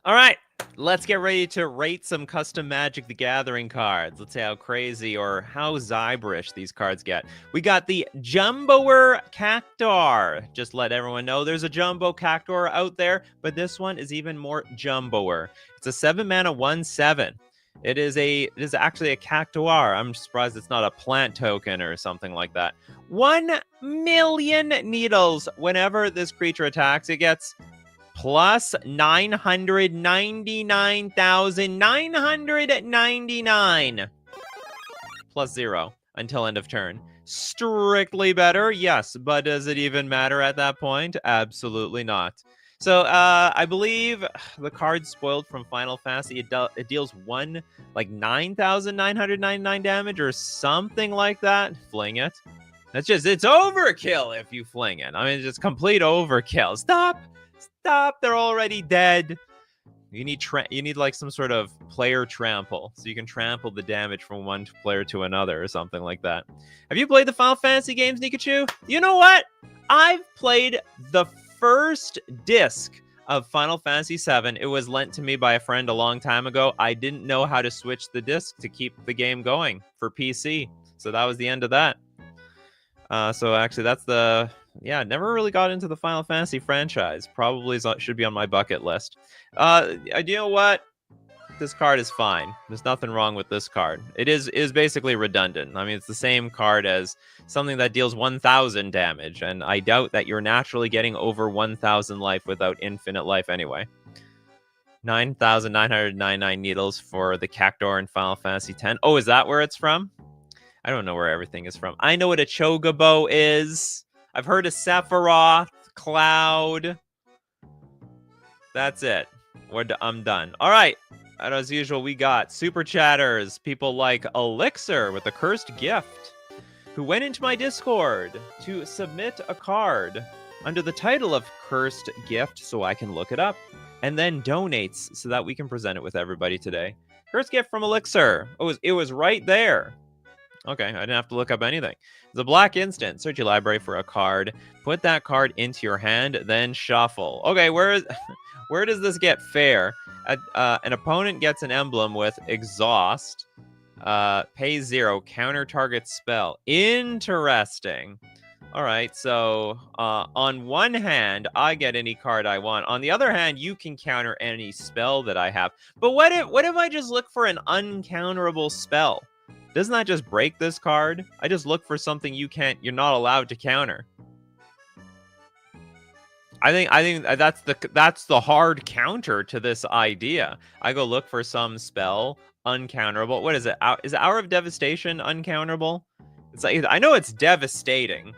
All right, let's get ready to rate some custom Magic the Gathering cards. Let's see how crazy or how Zyberish these cards get. We got the Jumboer Cactuar. Just let everyone know there's a Jumbo Cactuar out there, but this one is even more Jumboer. It's a 7-mana 1/7. It is actually a Cactuar. I'm surprised it's not a plant token or something like that. 1,000,000 needles. Whenever this creature attacks, it gets plus 999,999 plus 0 until end of turn. Strictly better, yes, but does it even matter at that point? Absolutely not. So I believe the card spoiled from Final Fantasy, it deals 9,999 damage or something like that. Fling it. It's overkill if you fling it. I mean, it's just complete overkill. Stop, they're already dead. You need like some sort of player trample, so you can trample the damage from one player to another or something like that. Have you played the Final Fantasy games, Nikachu? You know what? I've played the first disc of Final Fantasy VII. It was lent to me by a friend a long time ago. I didn't know how to switch the disc to keep the game going for PC, so that was the end of that. So actually, that's never really got into the Final Fantasy franchise. Probably should be on my bucket list. You know what? This card is fine. There's nothing wrong with this card. It is basically redundant. I mean, it's the same card as something that deals 1,000 damage, and I doubt that you're naturally getting over 1,000 life without infinite life anyway. 9,999 needles for the Cactuar in Final Fantasy X. Oh, is that where it's from? I don't know where everything is from. I know what a Chocobo is. I've heard of Sephiroth, Cloud. That's it. I'm done. All right. And as usual, we got super chatters. People like Elixir with a cursed gift, who went into my Discord to submit a card under the title of Cursed Gift so I can look it up, and then donates so that we can present it with everybody today. Cursed gift from Elixir. It was right there. Okay, I didn't have to look up anything. It's a black instant. Search your library for a card. Put that card into your hand, then shuffle. Okay, where does this get fair? An opponent gets an emblem with exhaust. Pay 0. Counter target spell. Interesting. All right, so on one hand, I get any card I want. On the other hand, you can counter any spell that I have. But what if I just look for an uncounterable spell? Doesn't that just break this card? I just look for something you're not allowed to counter. I think that's the hard counter to this idea. I go look for some spell uncounterable. What is it? Is Hour of Devastation uncounterable? It's like, I know it's devastating,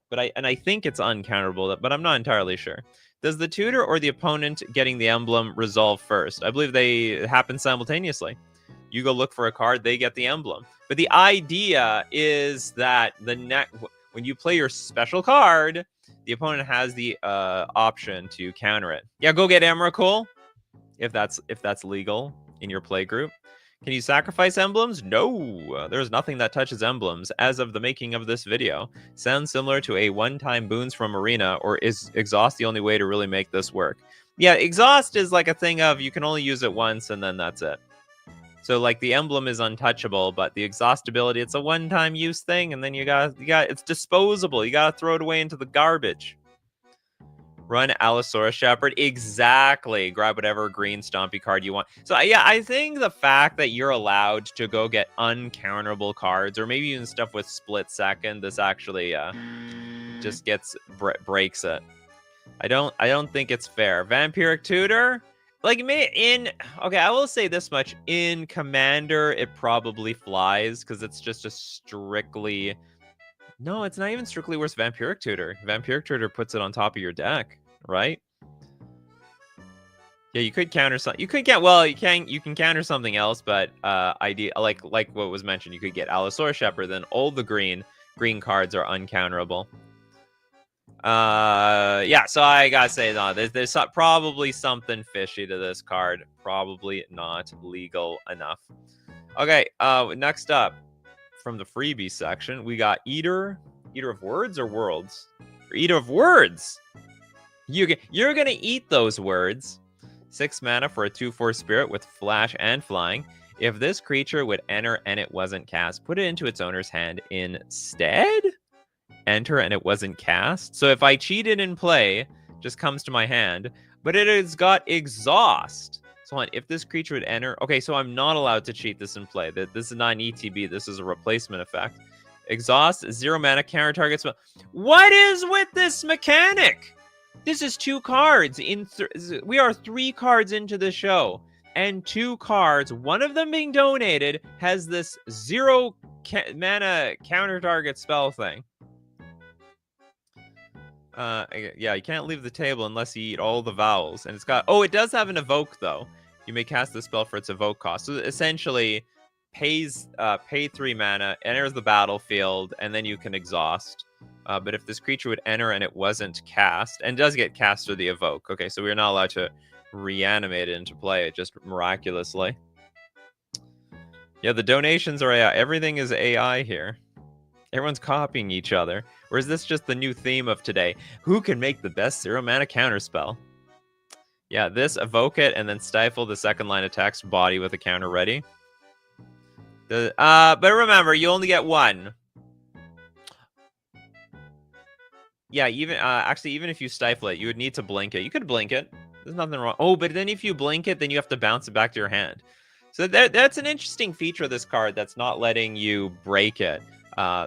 but I think it's uncounterable, but I'm not entirely sure. Does the tutor or the opponent getting the emblem resolve first? I believe they happen simultaneously. You go look for a card, they get the emblem. But the idea is that when you play your special card, the opponent has the option to counter it. Yeah, go get Emrakul, if that's legal in your play group. Can you sacrifice emblems? No, there's nothing that touches emblems as of the making of this video. Sounds similar to a one-time boons from Arena, or is exhaust the only way to really make this work? Yeah, exhaust is like a thing of you can only use it once and then that's it. So like the emblem is untouchable, but the exhaust ability, it's a one-time use thing, and then you got it's disposable. You gotta throw it away into the garbage. Run Allosaurus Shepherd. Exactly. Grab whatever green stompy card you want. So yeah, I think the fact that you're allowed to go get uncounterable cards, or maybe even stuff with split second, this actually just breaks it. I don't think it's fair. Vampiric Tutor. Like I will say this much: in Commander, it probably flies because it's just a strictly. No, it's not even strictly worth Vampiric Tutor. Vampiric Tutor puts it on top of your deck, right? Yeah, you could counter something. You can counter something else, but like what was mentioned, you could get Allosaurus Shepherd. Then all the green cards are uncounterable. Yeah, so I gotta say, no, there's probably something fishy to this card. Probably not legal enough. Okay, next up from the freebie section, we got Eater of Words or Worlds? Or Eater of Words. You're gonna eat those words. 6 mana for a 2/4 spirit with flash and flying. If this creature would enter and it wasn't cast, put it into its owner's hand instead. Enter and it wasn't cast. So if I cheated in play, just comes to my hand, but it has got exhaust. So hold on, if this creature would enter, okay, so I'm not allowed to cheat this in play. This is not an ETB. This is a replacement effect. Exhaust, 0 mana, counter target spell. What is with this mechanic? This is 2 cards. We are 3 cards into the show, and 2 cards, one of them being donated, has this 0 mana counter target spell thing. Yeah, you can't leave the table unless you eat all the vowels. And it's got, oh, it does have an evoke, though. You may cast the spell for its evoke cost. So essentially, pay 3 mana, enters the battlefield, and then you can exhaust. But if this creature would enter and it wasn't cast, and does get cast through the evoke. Okay, so we're not allowed to reanimate it into play, just miraculously. Yeah, the donations are AI. Everything is AI here. Everyone's copying each other. Or is this just the new theme of today? Who can make the best 0 mana counterspell? Yeah, this, evoke it, and then stifle the second line of text body with a counter ready. But remember, you only get 1. Yeah, even actually, even if you stifle it, you would need to blink it. You could blink it. There's nothing wrong. Oh, but then if you blink it, then you have to bounce it back to your hand. So that's an interesting feature of this card that's not letting you break it.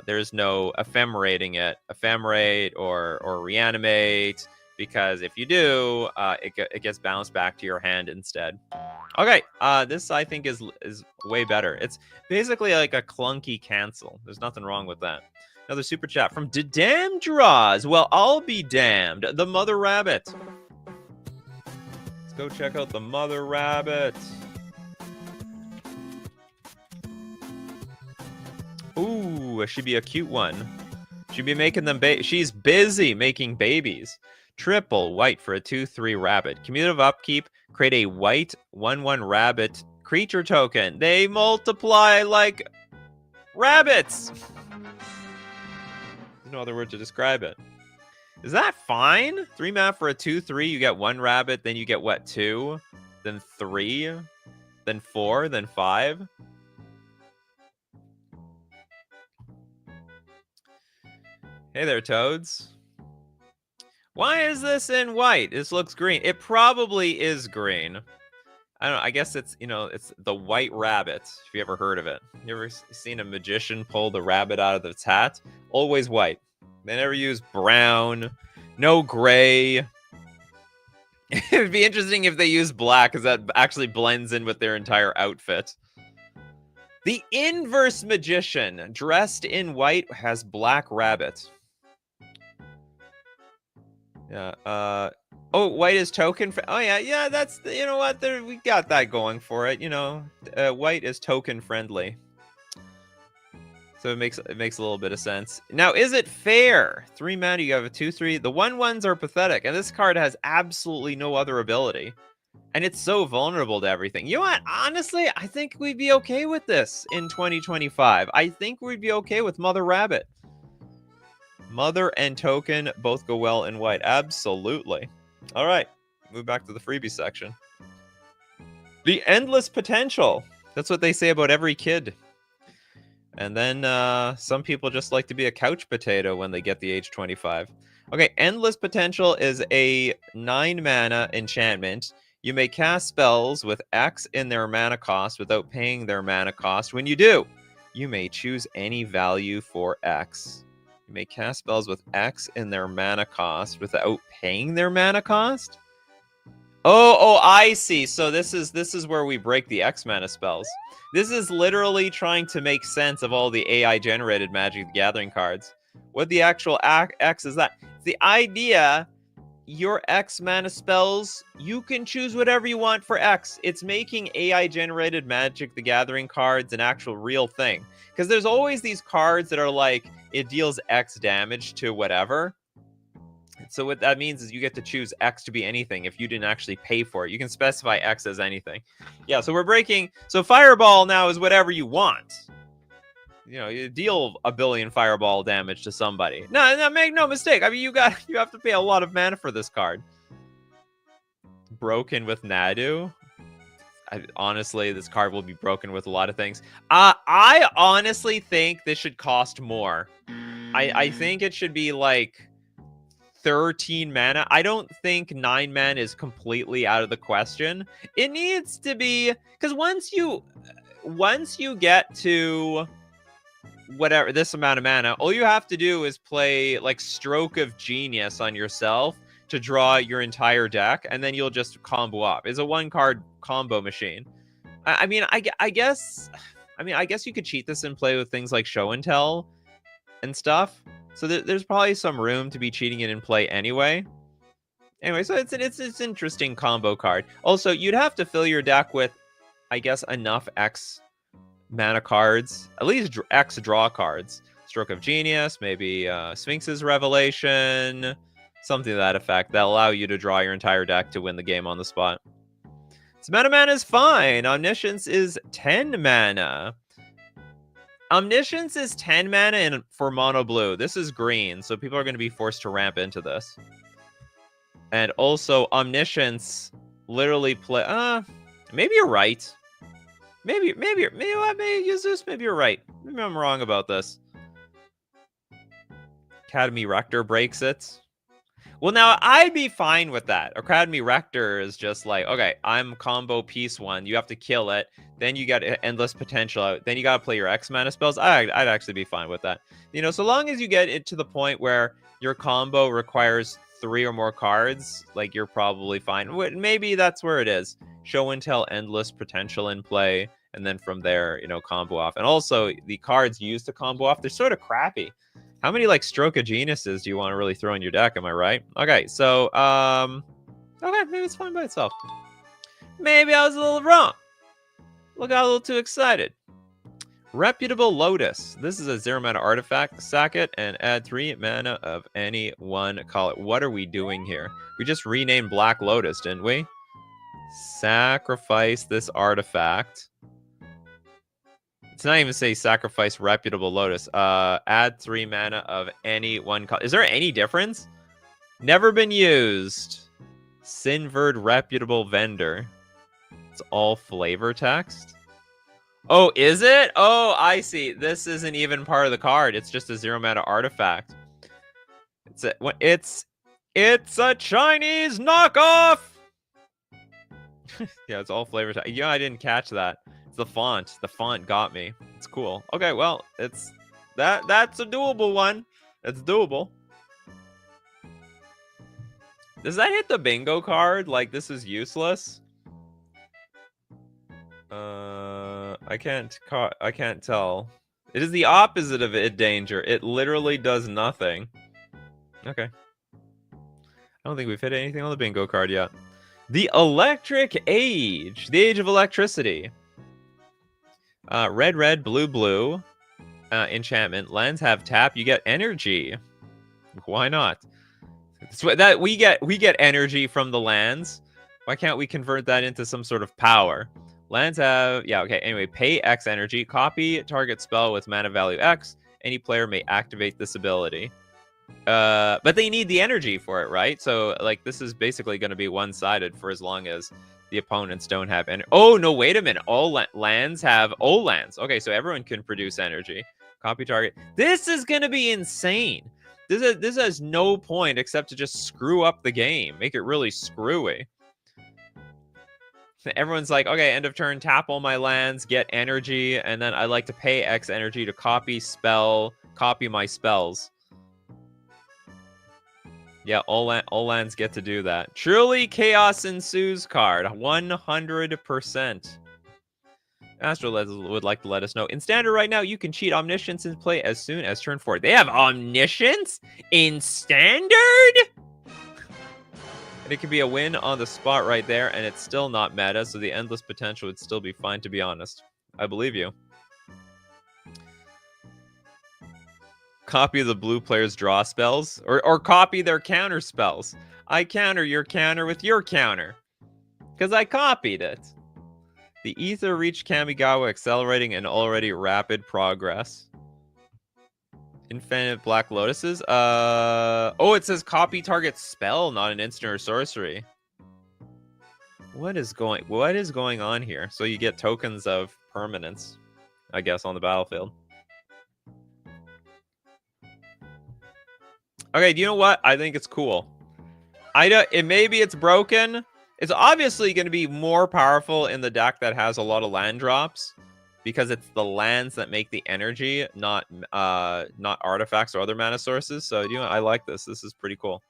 There's no ephemerating it, ephemerate or reanimate, because if you do, it gets bounced back to your hand instead. Okay, this I think is way better. It's basically like a clunky cancel. There's nothing wrong with that. Another super chat from Damn Draws. Well, I'll be damned. The Mother Rabbit. Let's go check out the Mother Rabbit. Ooh, she'd be a cute one. She'd be making them she's busy making babies. Triple white for a 2/3 rabbit. Commutative upkeep. Create a white 1/1 rabbit creature token. They multiply like rabbits. There's no other word to describe it. Is that fine? 3 mana for a 2/3. You get 1 rabbit. Then you get what? 2. Then 3. Then 4. Then 5. Hey there, Toads. Why is this in white? This looks green. It probably is green. I don't know. I guess it's, it's the White Rabbit, if you ever heard of it. You ever seen a magician pull the rabbit out of its hat? Always white. They never use brown. No gray. It would be interesting if they use black, because that actually blends in with their entire outfit. The Inverse Magician, dressed in white, has black rabbit. Yeah. Oh, white is token. Oh yeah. That's, you know what? We got that going for it. White is token friendly. So it makes a little bit of sense. Now, is it fair? 3 mana, you have a 2/3. The 1/1s are pathetic, and this card has absolutely no other ability, and it's so vulnerable to everything. You know what? Honestly, I think we'd be okay with this in 2025. I think we'd be okay with Mother Rabbit. Mother and token both go well in white. Absolutely. All right. Move back to the freebie section. The endless potential. That's what they say about every kid. And then some people just like to be a couch potato when they get the age 25. Okay, endless potential is a 9 mana enchantment. You may cast spells with X in their mana cost without paying their mana cost. When you do, you may choose any value for X. You may cast spells with X in their mana cost without paying their mana cost? Oh, I see. So this is where we break the X mana spells. This is literally trying to make sense of all the AI generated Magic the Gathering cards. What the actual X is that? The idea, your X mana spells, you can choose whatever you want for X. It's making AI generated Magic the Gathering cards an actual real thing. Because there's always these cards that are like, it deals X damage to whatever. So what that means is you get to choose X to be anything if you didn't actually pay for it. You can specify X as anything. Yeah, so we're breaking... So Fireball now is whatever you want. You deal 1 billion Fireball damage to somebody. No, make no mistake. I mean, you have to pay a lot of mana for this card. broken with Nadu. Honestly, this card will be broken with a lot of things. I honestly think this should cost more. I think it should be like 13 mana. I don't think 9 mana is completely out of the question. It needs to be, because once you get to whatever this amount of mana, all you have to do is play like Stroke of Genius on yourself to draw your entire deck, and then you'll just combo up. It's a 1-card combo machine. I mean, I guess you could cheat this and play with things like Show and Tell and stuff. So there's probably some room to be cheating it in play anyway. Anyway, so it's an interesting combo card. Also, you'd have to fill your deck with, I guess, enough X mana cards, at least X draw cards. Stroke of Genius, maybe Sphinx's Revelation, something to that effect, that'll allow you to draw your entire deck to win the game on the spot. So mana is fine. Omniscience is 10 mana. Omniscience is 10 mana for mono blue. This is green, so people are going to be forced to ramp into this. And also, Omniscience literally play... maybe you're right. Maybe use this. Maybe you're right. Maybe I'm wrong about this. Academy Rector breaks it. Well, now, I'd be fine with that. Academy Rector is just like, okay, I'm combo piece 1. You have to kill it. Then you got endless potential out. Then you got to play your X mana spells. I'd actually be fine with that. You know, so long as you get it to the point where your combo requires 3 or more cards, like, you're probably fine. Maybe that's where it is. Show and Tell endless potential in play. And then from there, you know, combo off. And also, the cards used to combo off, they're sort of crappy. How many, like, Stroke of Geniuses do you want to really throw in your deck? Am I right? Okay, so, okay, maybe it's fine by itself. Maybe I was a little wrong. Got a little too excited. Reputable Lotus. This is a 0 mana artifact. Sack it and add 3 mana of any one color. What are we doing here? We just renamed Black Lotus, didn't we? Sacrifice this artifact. It's not even say sacrifice Reputable Lotus. Add 3 mana of any one color. Is there any difference? Never been used. Sinverd Reputable Vendor. It's all flavor text. Oh, is it? Oh, I see. This isn't even part of the card. It's just a 0 mana artifact. It's a Chinese knockoff. Yeah, it's all flavor text. Yeah, I didn't catch that. It's the font. The font got me. It's cool. Okay, well, it's that's a doable one. It's doable. Does that hit the bingo card? Like, this is useless? I can't tell. It is the opposite of id danger. It literally does nothing. Okay. I don't think we've hit anything on the bingo card yet. The Electric Age. The Age of Electricity. Red, blue. Enchantment. Lands have tap. You get energy. Why not? That we get energy from the lands. Why can't we convert that into some sort of power? Lands have... Yeah, okay. Anyway, pay X energy. Copy target spell with mana value X. Any player may activate this ability. But they need the energy for it, right? So, like, this is basically going to be one-sided for as long as the opponents don't have energy. Oh, no, wait a minute. All lands have... All lands. Okay, so everyone can produce energy. Copy target. This is going to be insane. This has no point except to just screw up the game. Make it really screwy. Everyone's like, okay, end of turn, tap all my lands, get energy, and then I like to pay X energy to copy my spells. Yeah, all lands get to do that. Truly Chaos Ensues card, 100%. Astro would like to let us know. In Standard right now, you can cheat Omniscience in play as soon as turn 4. They have Omniscience in Standard? And it could be a win on the spot right there, and it's still not meta, so the endless potential would still be fine, to be honest. I believe you. Copy the blue player's draw spells, or copy their counter spells. I counter your counter with your counter, because I copied it. The Ether reached Kamigawa, accelerating an already rapid progress. Infinite Black Lotuses? Oh, it says copy target spell, not an instant or sorcery. What is going on here? So you get tokens of permanence, I guess, on the battlefield. Okay, do you know what? I think it's cool. Maybe it's broken. It's obviously going to be more powerful in the deck that has a lot of land drops, because it's the lands that make the energy, not artifacts or other mana sources. So you know, I like this. This is pretty cool.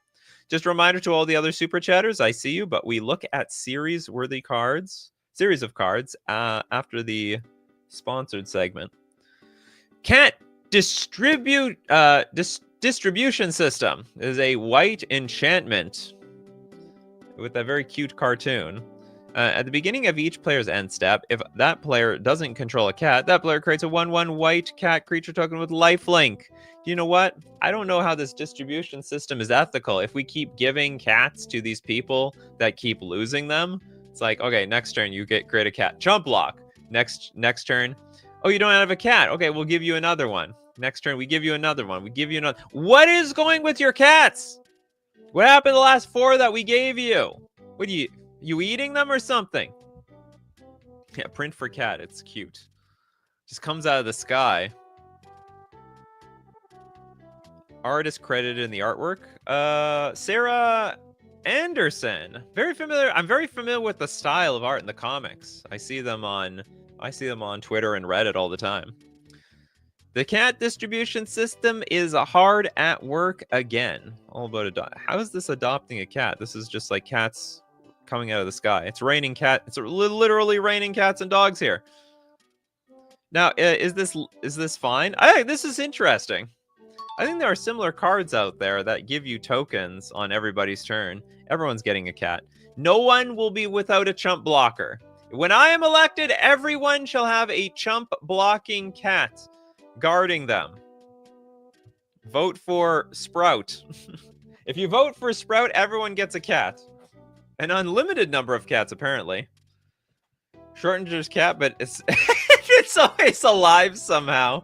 Just a reminder to all the other super chatters, I see you, but we look at series of cards after the sponsored segment. Cat distribution system is a white enchantment with a very cute cartoon. At the beginning of each player's end step, if that player doesn't control a cat, that player creates a 1/1 white cat creature token with lifelink. You know what? I don't know how this distribution system is ethical. If we keep giving cats to these people that keep losing them, it's like, okay, next turn you create a cat. Chump block. Next turn, oh, you don't have a cat. Okay, we'll give you another one. Next turn, we give you another one. We give you another. What is going with your cats? What happened the last 4 that we gave you? What are you eating them or something? Yeah, print for cat. It's cute. Just comes out of the sky. Artist credited in the artwork. Sarah Anderson. Very familiar. I'm very familiar with the style of art in the comics. I see them on Twitter and Reddit all the time. The cat distribution system is hard at work again. All about how is this adopting a cat? This is just like cats coming out of the sky. It's raining cat. It's literally raining cats and dogs here. Now, is this fine? This is interesting. I think there are similar cards out there that give you tokens on everybody's turn. Everyone's getting a cat. No one will be without a chump blocker. When I am elected, everyone shall have a chump blocking cat guarding them. Vote for Sprout. If you vote for Sprout, everyone gets a cat. An unlimited number of cats, apparently. Shortenger's cat, but it's it's always alive somehow.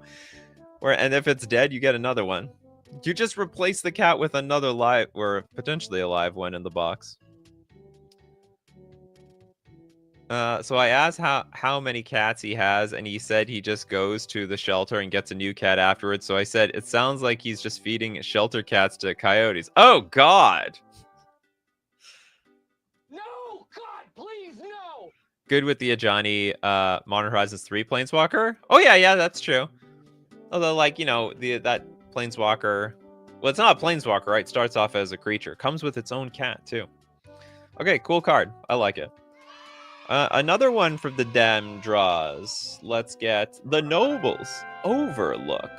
And if it's dead, you get another one. You just replace the cat with another live or potentially alive one in the box. So I asked how many cats he has, and he said he just goes to the shelter and gets a new cat afterwards. So I said, it sounds like he's just feeding shelter cats to coyotes. Oh, God. No, God, please, no. Good with the Ajani Modern Horizons 3 Planeswalker. Oh, yeah, that's true. Although, like, you know, that Planeswalker... Well, it's not a Planeswalker, right? It starts off as a creature. Comes with its own cat, too. Okay, cool card. I like it. Another one from the Dem draws. Let's get the Nobles Overlook.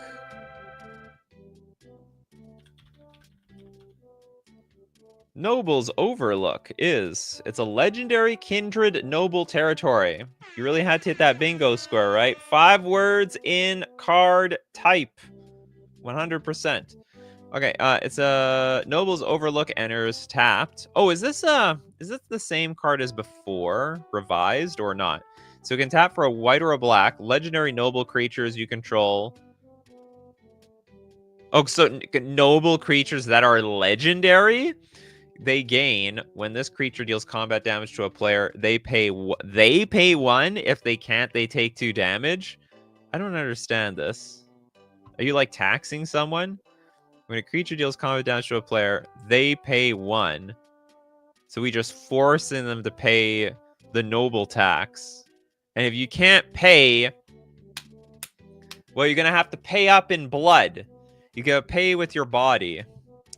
Nobles Overlook it's a legendary kindred noble territory. You really had to hit that bingo square, right? 5 words in card type. 100%. Okay, it's a Nobles Overlook enters tapped. Oh, is this the same card as before, revised or not? So you can tap for a white or a black. Legendary noble creatures you control. Oh, so noble creatures that are legendary? They gain when this creature deals combat damage to a player. They pay 1. If they can't, they take 2 damage. I don't understand this. Are you like taxing someone? When a creature deals combat damage to a player, they pay 1. So we just forcing them to pay the noble tax. And if you can't pay, well, you're gonna have to pay up in blood. You gotta pay with your body,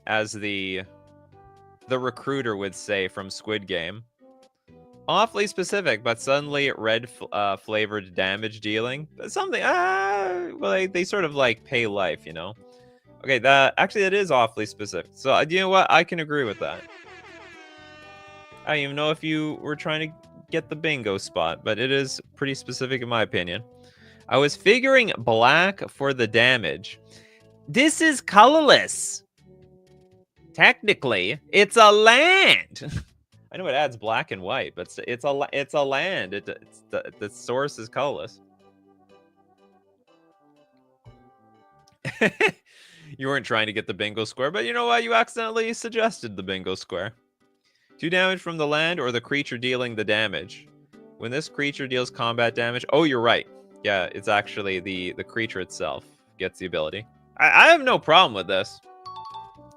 as the recruiter would say from Squid Game. Awfully specific, but suddenly red flavored damage dealing. Something, well, they sort of like pay life, you know? Okay, that is awfully specific. So, you know what? I can agree with that. I don't even know if you were trying to get the bingo spot, but it is pretty specific in my opinion. I was figuring black for the damage. This is colorless. Technically, it's a land. I know it adds black and white, but it's a land. The source is colorless. You weren't trying to get the bingo square, but you know what? You accidentally suggested the bingo square. 2 damage from the land or the creature dealing the damage. When this creature deals combat damage... Oh, you're right. Yeah, it's actually the creature itself gets the ability. I have no problem with this.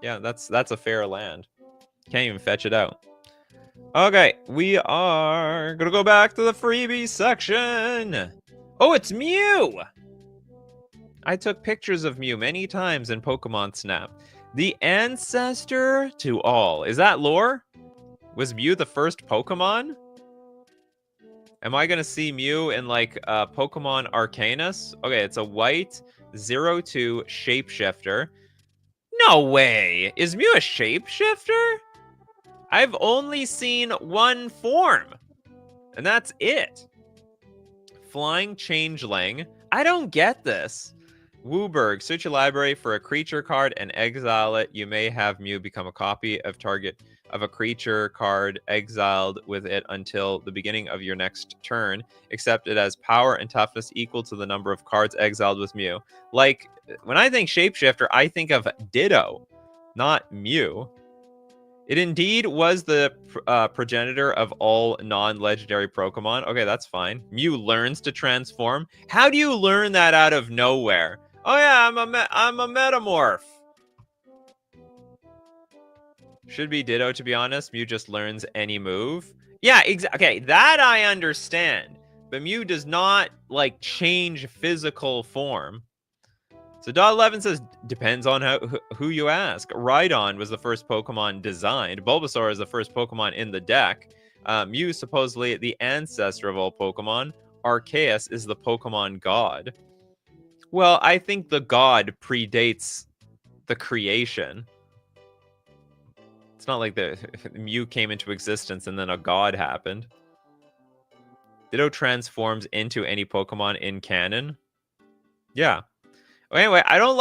Yeah, that's a fair land. Can't even fetch it out. Okay, we are gonna go back to the freebie section. Oh, it's Mew! I took pictures of Mew many times in Pokemon Snap. The ancestor to all. Is that lore? Was Mew the first Pokemon? Am I gonna see Mew in like Pokemon Arcanus? Okay, it's a white 0-2 shapeshifter. No way! Is Mew a shapeshifter? I've only seen one form, and that's it. Flying Changeling. I don't get this. Wooburg, search your library for a creature card and exile it. You may have Mew become a copy of target of a creature card exiled with it until the beginning of your next turn, except it has power and toughness equal to the number of cards exiled with Mew. Like, when I think Shapeshifter, I think of Ditto, not Mew. It indeed was the progenitor of all non-legendary Pokemon. Okay, that's fine. Mew learns to transform. How do you learn that out of nowhere? Oh yeah, I'm a metamorph. Should be Ditto, to be honest. Mew just learns any move. Yeah, okay, that I understand. But Mew does not, like, change physical form. So Dot11 says, depends on who you ask. Rhydon was the first Pokemon designed. Bulbasaur is the first Pokemon in the deck. Mew is supposedly the ancestor of all Pokemon. Arceus is the Pokemon god. Well, I think the god predates the creation. It's not like the Mew came into existence and then a god happened. Ditto transforms into any Pokemon in canon. Yeah. Anyway, I don't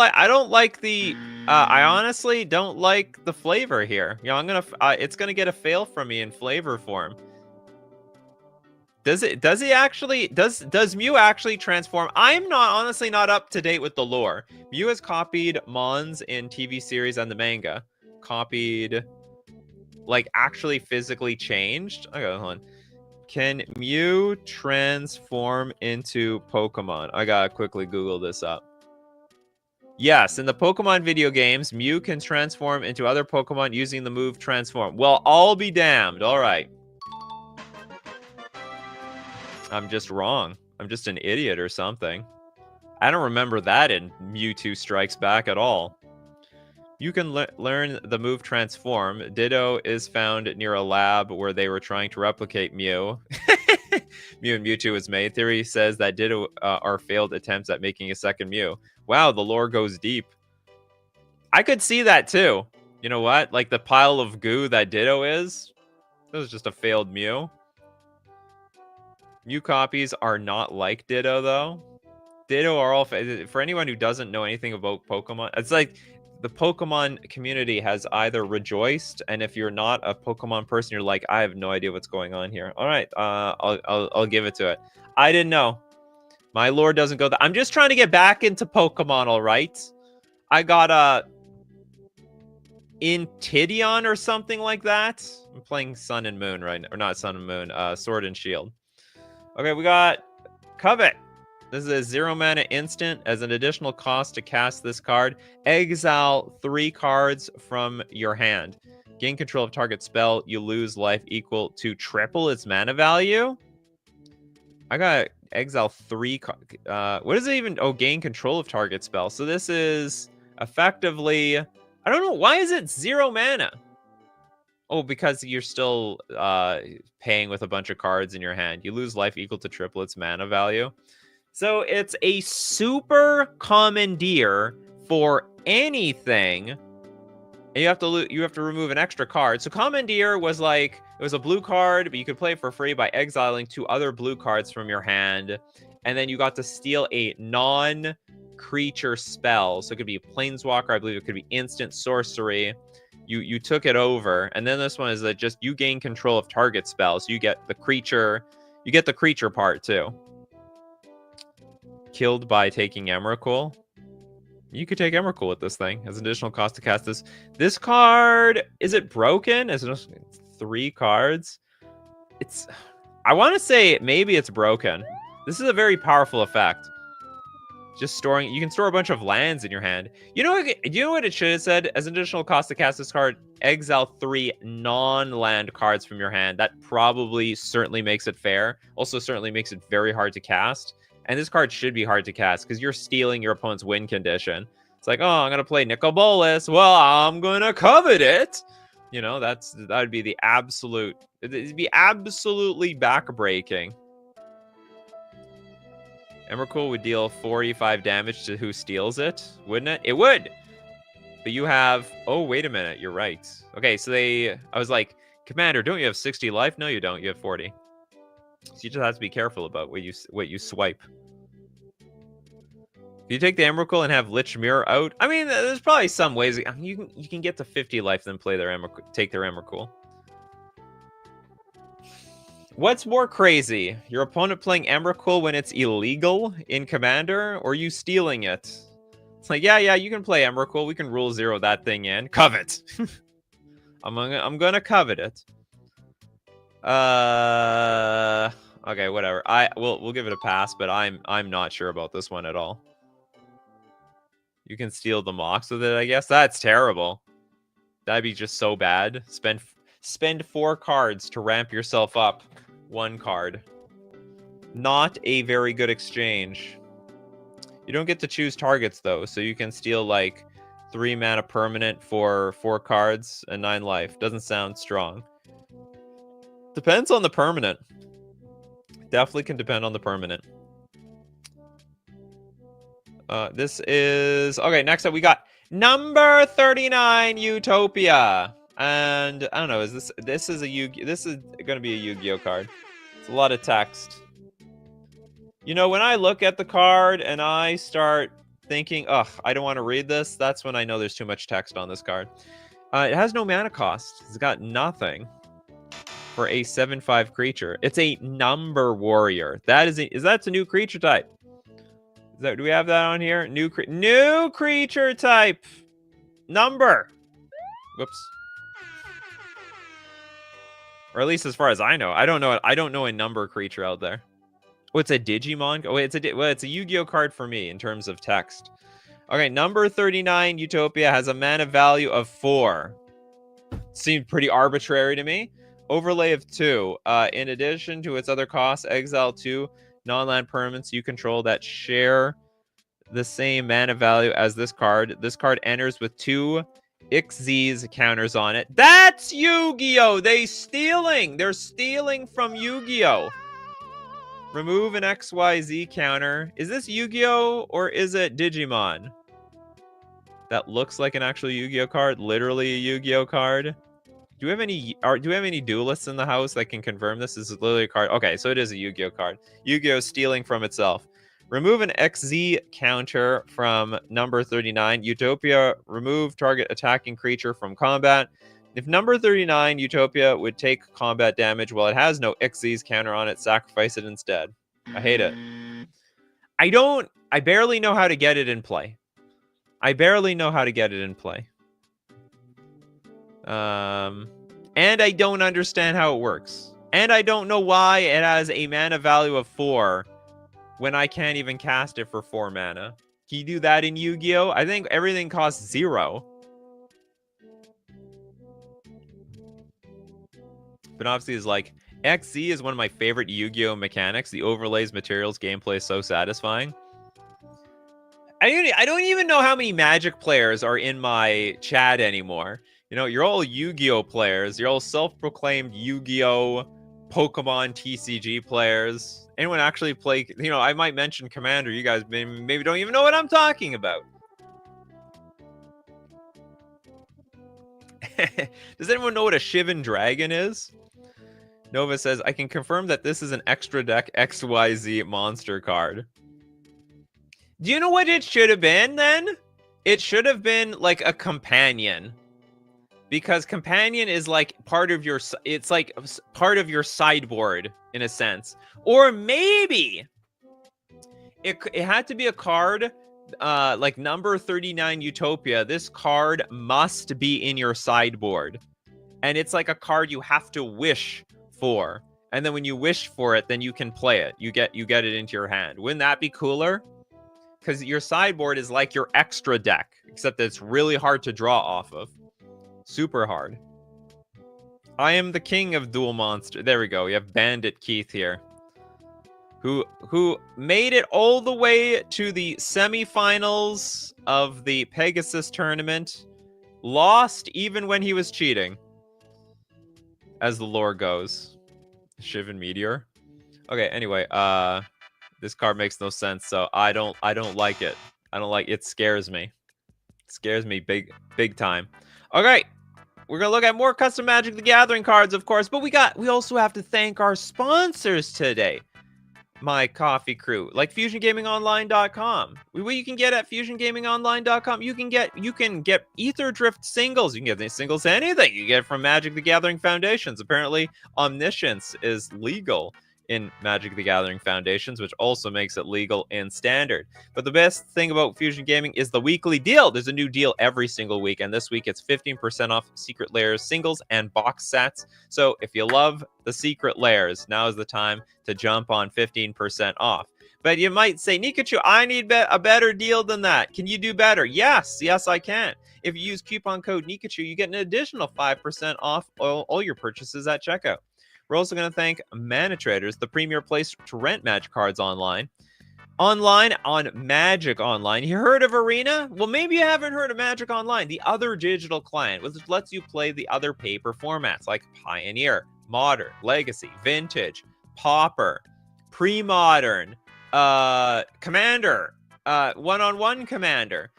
like the I honestly don't like the flavor here. You know, it's gonna get a fail from me in flavor form. Does Mew actually transform? I'm honestly not up to date with the lore. Mew has copied Mons in TV series and the manga. Copied, like, actually physically changed. Okay, hold on. Can Mew transform into Pokemon? I gotta quickly Google this up. Yes, in the Pokemon video games, Mew can transform into other Pokemon using the move Transform. Well, I'll be damned. All right. I'm just wrong. I'm just an idiot or something. I don't remember that in Mewtwo Strikes Back at all. You can learn the move Transform. Ditto is found near a lab where they were trying to replicate Mew. Mew and Mewtwo was made. Theory says that Ditto are failed attempts at making a second Mew. Wow, the lore goes deep. I could see that too. You know what? Like the pile of goo that Ditto is. That was just a failed Mew. Mew copies are not like Ditto, though. Ditto are all... For anyone who doesn't know anything about Pokemon, it's like the Pokemon community has either rejoiced, and if you're not a Pokemon person, you're like, I have no idea what's going on here. All right, I'll give it to it. I didn't know. My lore doesn't go... I'm just trying to get back into Pokemon, all right? I got Intidion or something like that. I'm playing Sun and Moon right now. Or not Sun and Moon, Sword and Shield. Okay, we got Covet. This is a 0 mana instant. As an additional cost to cast this card, exile 3 cards from your hand. Gain control of target spell. You lose life equal to triple its mana value. I got exile 3. What is it even? Oh, gain control of target spell. So this is effectively... I don't know. Why is it 0 mana? Oh, because you're still paying with a bunch of cards in your hand. You lose life equal to triple its mana value. So it's a super commandeer for anything. And you have to remove an extra card. So commandeer was like, it was a blue card, but you could play it for free by exiling 2 other blue cards from your hand. And then you got to steal a non-creature spell. So it could be a planeswalker, I believe it could be instant sorcery. You took it over, and then this one is that just you gain control of target spells. You get the creature, part too. Killed by taking Emrakul. You could take Emrakul with this thing as an additional cost to cast this. This card, is it broken? Is it 3 cards. I want to say maybe it's broken. This is a very powerful effect. Just storing, you can store a bunch of lands in your hand. You know what it should have said? As an additional cost to cast this card, exile 3 non-land cards from your hand. That probably certainly makes it fair. Also certainly makes it very hard to cast. And this card should be hard to cast because you're stealing your opponent's win condition. It's like, oh, I'm gonna play Nicol Bolas. Well, I'm gonna covet it. You know, that would be the absolute. It'd be absolutely backbreaking. Emrakul would deal 45 damage to who steals it, wouldn't it? It would. But you have... Oh, wait a minute. You're right. Okay, so I was like, Commander, don't you have 60 life? No, you don't. You have 40. So you just have to be careful about what you swipe. If you take the Emrakul and have Lich Mirror out, I mean, there's probably some ways. I mean, you can get to 50 life, then play take their Emrakul. What's more crazy? Your opponent playing Emrakul when it's illegal in Commander, or you stealing it? It's like, yeah, you can play Emrakul. We can rule 0 that thing in. Covet. I'm gonna covet it. Okay, whatever. We'll give it a pass, but I'm not sure about this one at all. You can steal the Mox with it, I guess. That's terrible. That'd be just so bad. Spend 4 cards to ramp yourself up. 1 card. Not a very good exchange. You don't get to choose targets, though, so you can steal, like, 3 mana permanent for 4 cards and 9 life. Doesn't sound strong. Depends on the permanent. Definitely can depend on the permanent. This is... Okay, next up we got number 39, Utopia. And I don't know, this is going to be a Yu-Gi-Oh card. It's a lot of text. You know, when I look at the card and I start thinking, ugh, I don't want to read this, that's when I know there's too much text on this card. It has no mana cost. It's got nothing for a 7/5 creature. It's a number warrior. That's a new creature type. Do we have that on here? New creature type. Number. Whoops. Or at least as far as I know. I don't know a number creature out there. Oh, it's a Digimon? Oh, wait, it's a Yu-Gi-Oh card for me in terms of text. Okay, number 39, Utopia, has a mana value of 4. Seemed pretty arbitrary to me. Overlay of 2. In addition to its other costs, exile 2 non-land permanents you control that share the same mana value as this card. This card enters with 2 XZ's counters on it. That's Yu-Gi-Oh! They're stealing from Yu-Gi-Oh! Remove an XYZ counter. Is this Yu-Gi-Oh! Or is it Digimon? That looks like an actual Yu-Gi-Oh! Card. Literally a Yu-Gi-Oh! Card. Do we have any duelists in the house that can confirm this? This is literally a card. Okay, so it is a Yu-Gi-Oh! Card. Yu-Gi-Oh! Stealing from itself. Remove an XZ counter from number 39. Utopia, remove target attacking creature from combat. If number 39, Utopia, would take combat damage while it has no XZ's counter on it, sacrifice it instead. I hate it. I barely know how to get it in play. And I don't understand how it works. And I don't know why it has a mana value of 4 when I can't even cast it for 4 mana. Can you do that in Yu-Gi-Oh? I think everything costs 0. But obviously it's like, XZ is one of my favorite Yu-Gi-Oh mechanics. The overlays, materials, gameplay is so satisfying. I don't even know how many Magic players are in my chat anymore. You know, you're all Yu-Gi-Oh players. You're all self-proclaimed Yu-Gi-Oh Pokemon TCG players. Anyone actually play... You know, I might mention Commander. You guys maybe don't even know what I'm talking about. Does anyone know what a Shivan Dragon is? Nova says, I can confirm that this is an extra deck XYZ monster card. Do you know what it should have been, then? It should have been, like, a companion. Because companion is, like, part of your... It's, like, part of your sideboard, in a sense. Or maybe... It had to be a card... like number 39 Utopia, this card must be in your sideboard. and it's like a card you have to wish for. And then when you wish for it, then you can play it. You get it into your hand. Wouldn't that be cooler? Because your sideboard is like your extra deck, except that it's really hard to draw off of. Super hard. I am the king of dual monster. There we go. We have Bandit Keith here, who made it all the way to the semifinals of the Pegasus tournament. Lost even when he was cheating, as the lore goes. Shivan Meteor. Okay, anyway, this card makes no sense, so I don't like it. I don't like it. It scares me. It scares me big time. Okay, we're gonna look at more custom Magic the Gathering cards, of course, but we also have to thank our sponsors today. My coffee crew, like FusionGamingOnline.com. What you can get at FusionGamingOnline.com, you can get Ether Drift singles. You can get the singles to anything you get from Magic the Gathering Foundations. Apparently, Omniscience is legal in Magic the Gathering Foundations, which also makes it legal in Standard. But the best thing about Fusion Gaming is the weekly deal. There's a new deal every single week, and this week it's 15% off Secret Layers singles and box sets. So if you love the Secret Layers, now is the time to jump on 15% off. But you might say, Nikachu, I need a better deal than that. Can you do better? Yes, I can. If you use coupon code Nikachu, you get an additional 5% off all your purchases at checkout. We're also going to thank Mana Traders, the premier place to rent Magic cards online. Online on Magic Online. You heard of Arena? Well, maybe you haven't heard of Magic Online, the other digital client, which lets you play the other paper formats like Pioneer, Modern, Legacy, Vintage, Pauper, Pre-Modern, Commander, one-on-one Commander.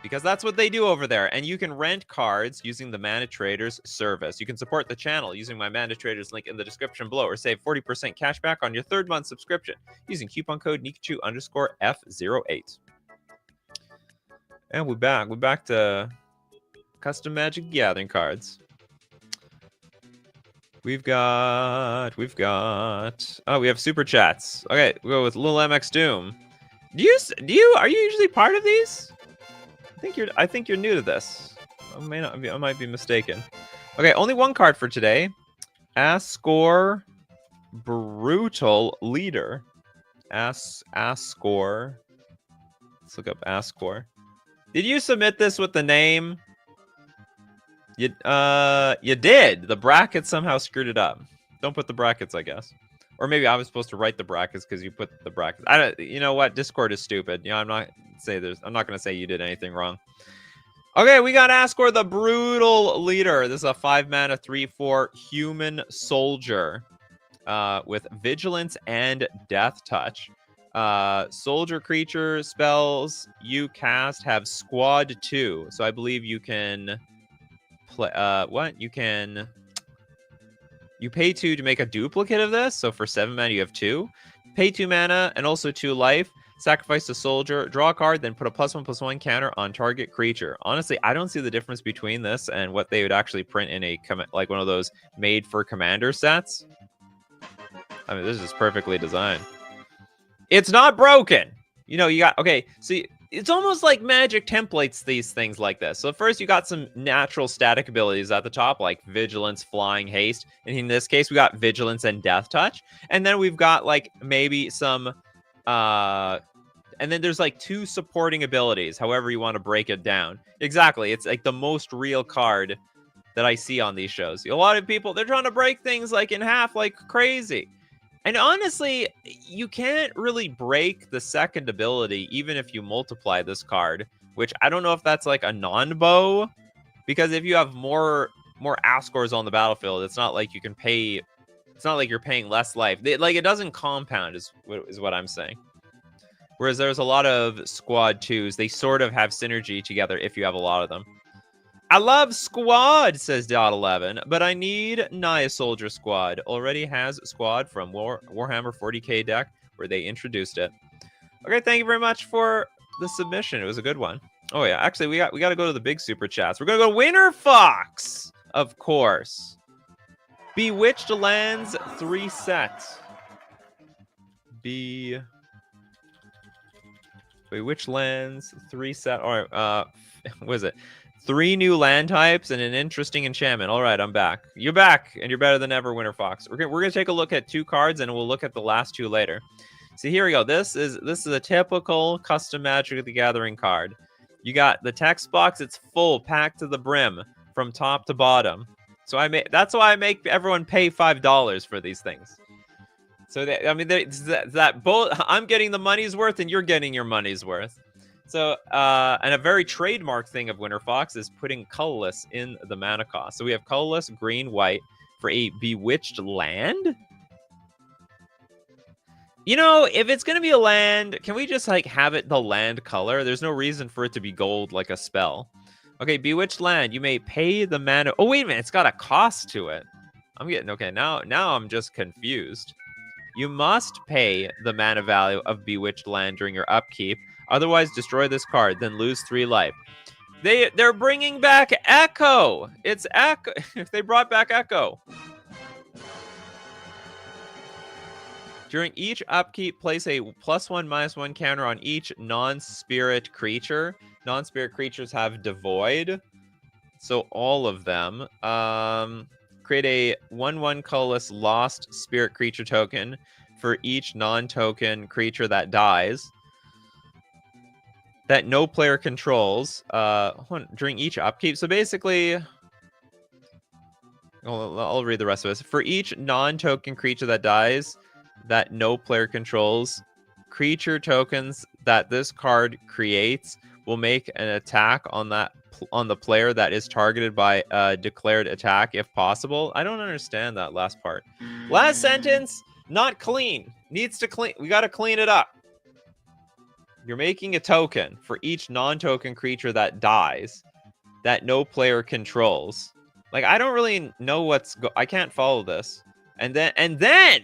Because that's what they do over there. And you can rent cards using the Mana Traders service. You can support the channel using my Mana Traders link in the description below, or save 40% cash back on your third month subscription using coupon code Nikachu_F08. And we're back. We're back to custom Magic Gathering cards. We've got. Oh, we have super chats. Okay, we'll go with Lil MX Doom. Are you usually part of these? I think you're new to this. I might be mistaken. Okay, only one card for today. Ascor Brutal Leader. Ascor. Let's look up Ascor. Did you submit this with the name? You did. The brackets somehow screwed it up. Don't put the brackets, I guess. Or maybe I was supposed to write the brackets because you put the brackets. You know what? Discord is stupid. You know, I'm not gonna say you did anything wrong. Okay, we got Ascor the Brutal Leader. This is a 5-mana 3/4 human soldier with Vigilance and Death Touch. Soldier creature spells you cast have Squad 2. So I believe you can play you pay 2 to make a duplicate of this. So for 7 mana, you have 2. Pay 2 mana and also 2 life. Sacrifice a soldier, draw a card, then put a +1/+1 counter on target creature. Honestly, I don't see the difference between this and what they would actually print in a like one of those made for commander sets. I mean, this is perfectly designed. It's not broken. You know, you got, okay, see, it's almost like Magic templates these things like this. So first you got some natural static abilities at the top, like Vigilance, Flying, Haste. And in this case, we got Vigilance and Death Touch. And then we've got like maybe some, and then there's like 2 supporting abilities, however you want to break it down. Exactly. It's like the most real card that I see on these shows. A lot of people, they're trying to break things like in half like crazy. And honestly, you can't really break the second ability, even if you multiply this card, which I don't know if that's like a non-bow, because if you have more Ascors on the battlefield, it's not like you can pay, it's not like you're paying less life. Like, it doesn't compound is what I'm saying. Whereas there's a lot of Squad 2s, they sort of have synergy together if you have a lot of them. I love Squad, says Dot11, but I need Naya Soldier Squad. Already has Squad from Warhammer 40k deck, where they introduced it. Okay, thank you very much for the submission. It was a good one. Oh yeah, actually, we got to go to the big super chats. We're gonna go Winter Fox, of course. Bewitched lands 3 sets. Bewitched lands 3 set. All right, what is it? 3 new land types and an interesting enchantment. All right, I'm back. You're back, and you're better than ever, Winter Fox. We're gonna take a look at 2 cards, and we'll look at the last 2 later. See, here we go. This is a typical custom Magic the Gathering card. You got the text box; it's full, packed to the brim, from top to bottom. So that's why I make everyone pay $5 for these things. So both I'm getting the money's worth, and you're getting your money's worth. So, and a very trademark thing of Winter Fox is putting colorless in the mana cost. So we have colorless green, white for a bewitched land. You know, if it's going to be a land, can we just like have it the land color? There's no reason for it to be gold like a spell. Okay, bewitched land. You may pay the mana. Oh, wait a minute. It's got a cost to it. I'm getting, okay, now I'm just confused. You must pay the mana value of bewitched land during your upkeep. Otherwise, destroy this card, then lose 3 life. They're bringing back Echo. It's Echo. They brought back Echo. During each upkeep, place a +1/-1 counter on each non-spirit creature. Non-spirit creatures have Devoid, so all of them. Create a 1/1 colorless lost spirit creature token for each non-token creature that dies. That no player controls during each upkeep. So basically, I'll read the rest of this. For each non-token creature that dies, that no player controls, creature tokens that this card creates will make an attack on the player that is targeted by a declared attack if possible. I don't understand that last part. Last sentence, not clean. Needs to clean. We got to clean it up. You're making a token for each non-token creature that dies that no player controls. Like, I don't really know I can't follow this. And then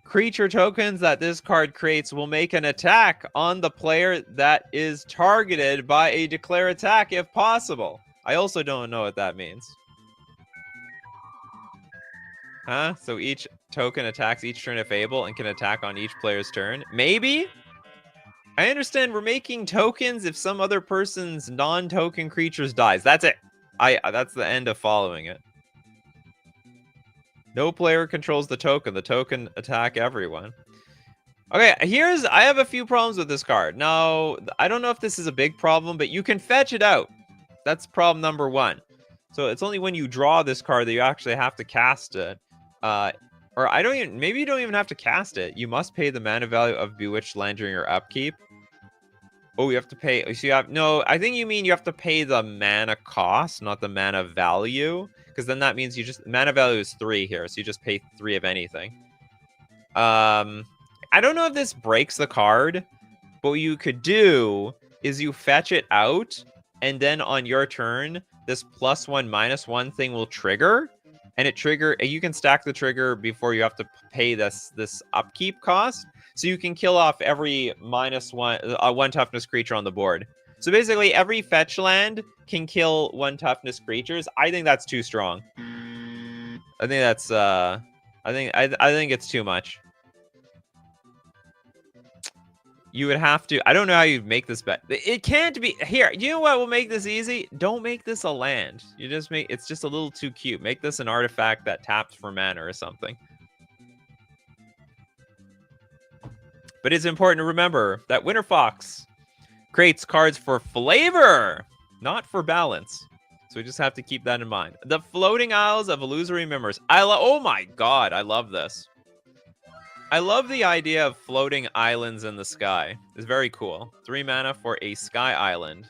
creature tokens that this card creates will make an attack on the player that is targeted by a declare attack if possible. I also don't know what that means. Huh? So each token attacks each turn if able and can attack on each player's turn? Maybe? I understand we're making tokens if some other person's non-token creatures dies. That's it. That's the end of following it. No player controls the token. The token attack everyone. Okay, I have a few problems with this card. Now, I don't know if this is a big problem, but you can fetch it out. That's problem number 1. So it's only when you draw this card that you actually have to cast it. Or maybe you don't even have to cast it. You must pay the mana value of Bewitched Land during your upkeep. Oh, you have to pay. So no, I think you mean you have to pay the mana cost, not the mana value. Because then that means mana value is 3 here. So you just pay 3 of anything. I don't know if this breaks the card. But what you could do is you fetch it out. And then on your turn, this +1/-1 thing will trigger. And you can stack the trigger before you have to pay this upkeep cost. So you can kill off every -1 toughness creature on the board. So basically, every fetch land can kill 1 toughness creatures. I think that's too strong. I think that's I think it's too much. You would have to. I don't know how you make this bet. It can't be here. You know what will make this easy? Don't make this a land. It's just a little too cute. Make this an artifact that taps for mana or something. But it's important to remember that Winter Fox creates cards for flavor, not for balance. So we just have to keep that in mind. The Floating Isles of Illusory Memories. Oh my god, I love this. I love the idea of floating islands in the sky. It's very cool. 3 mana for a sky island.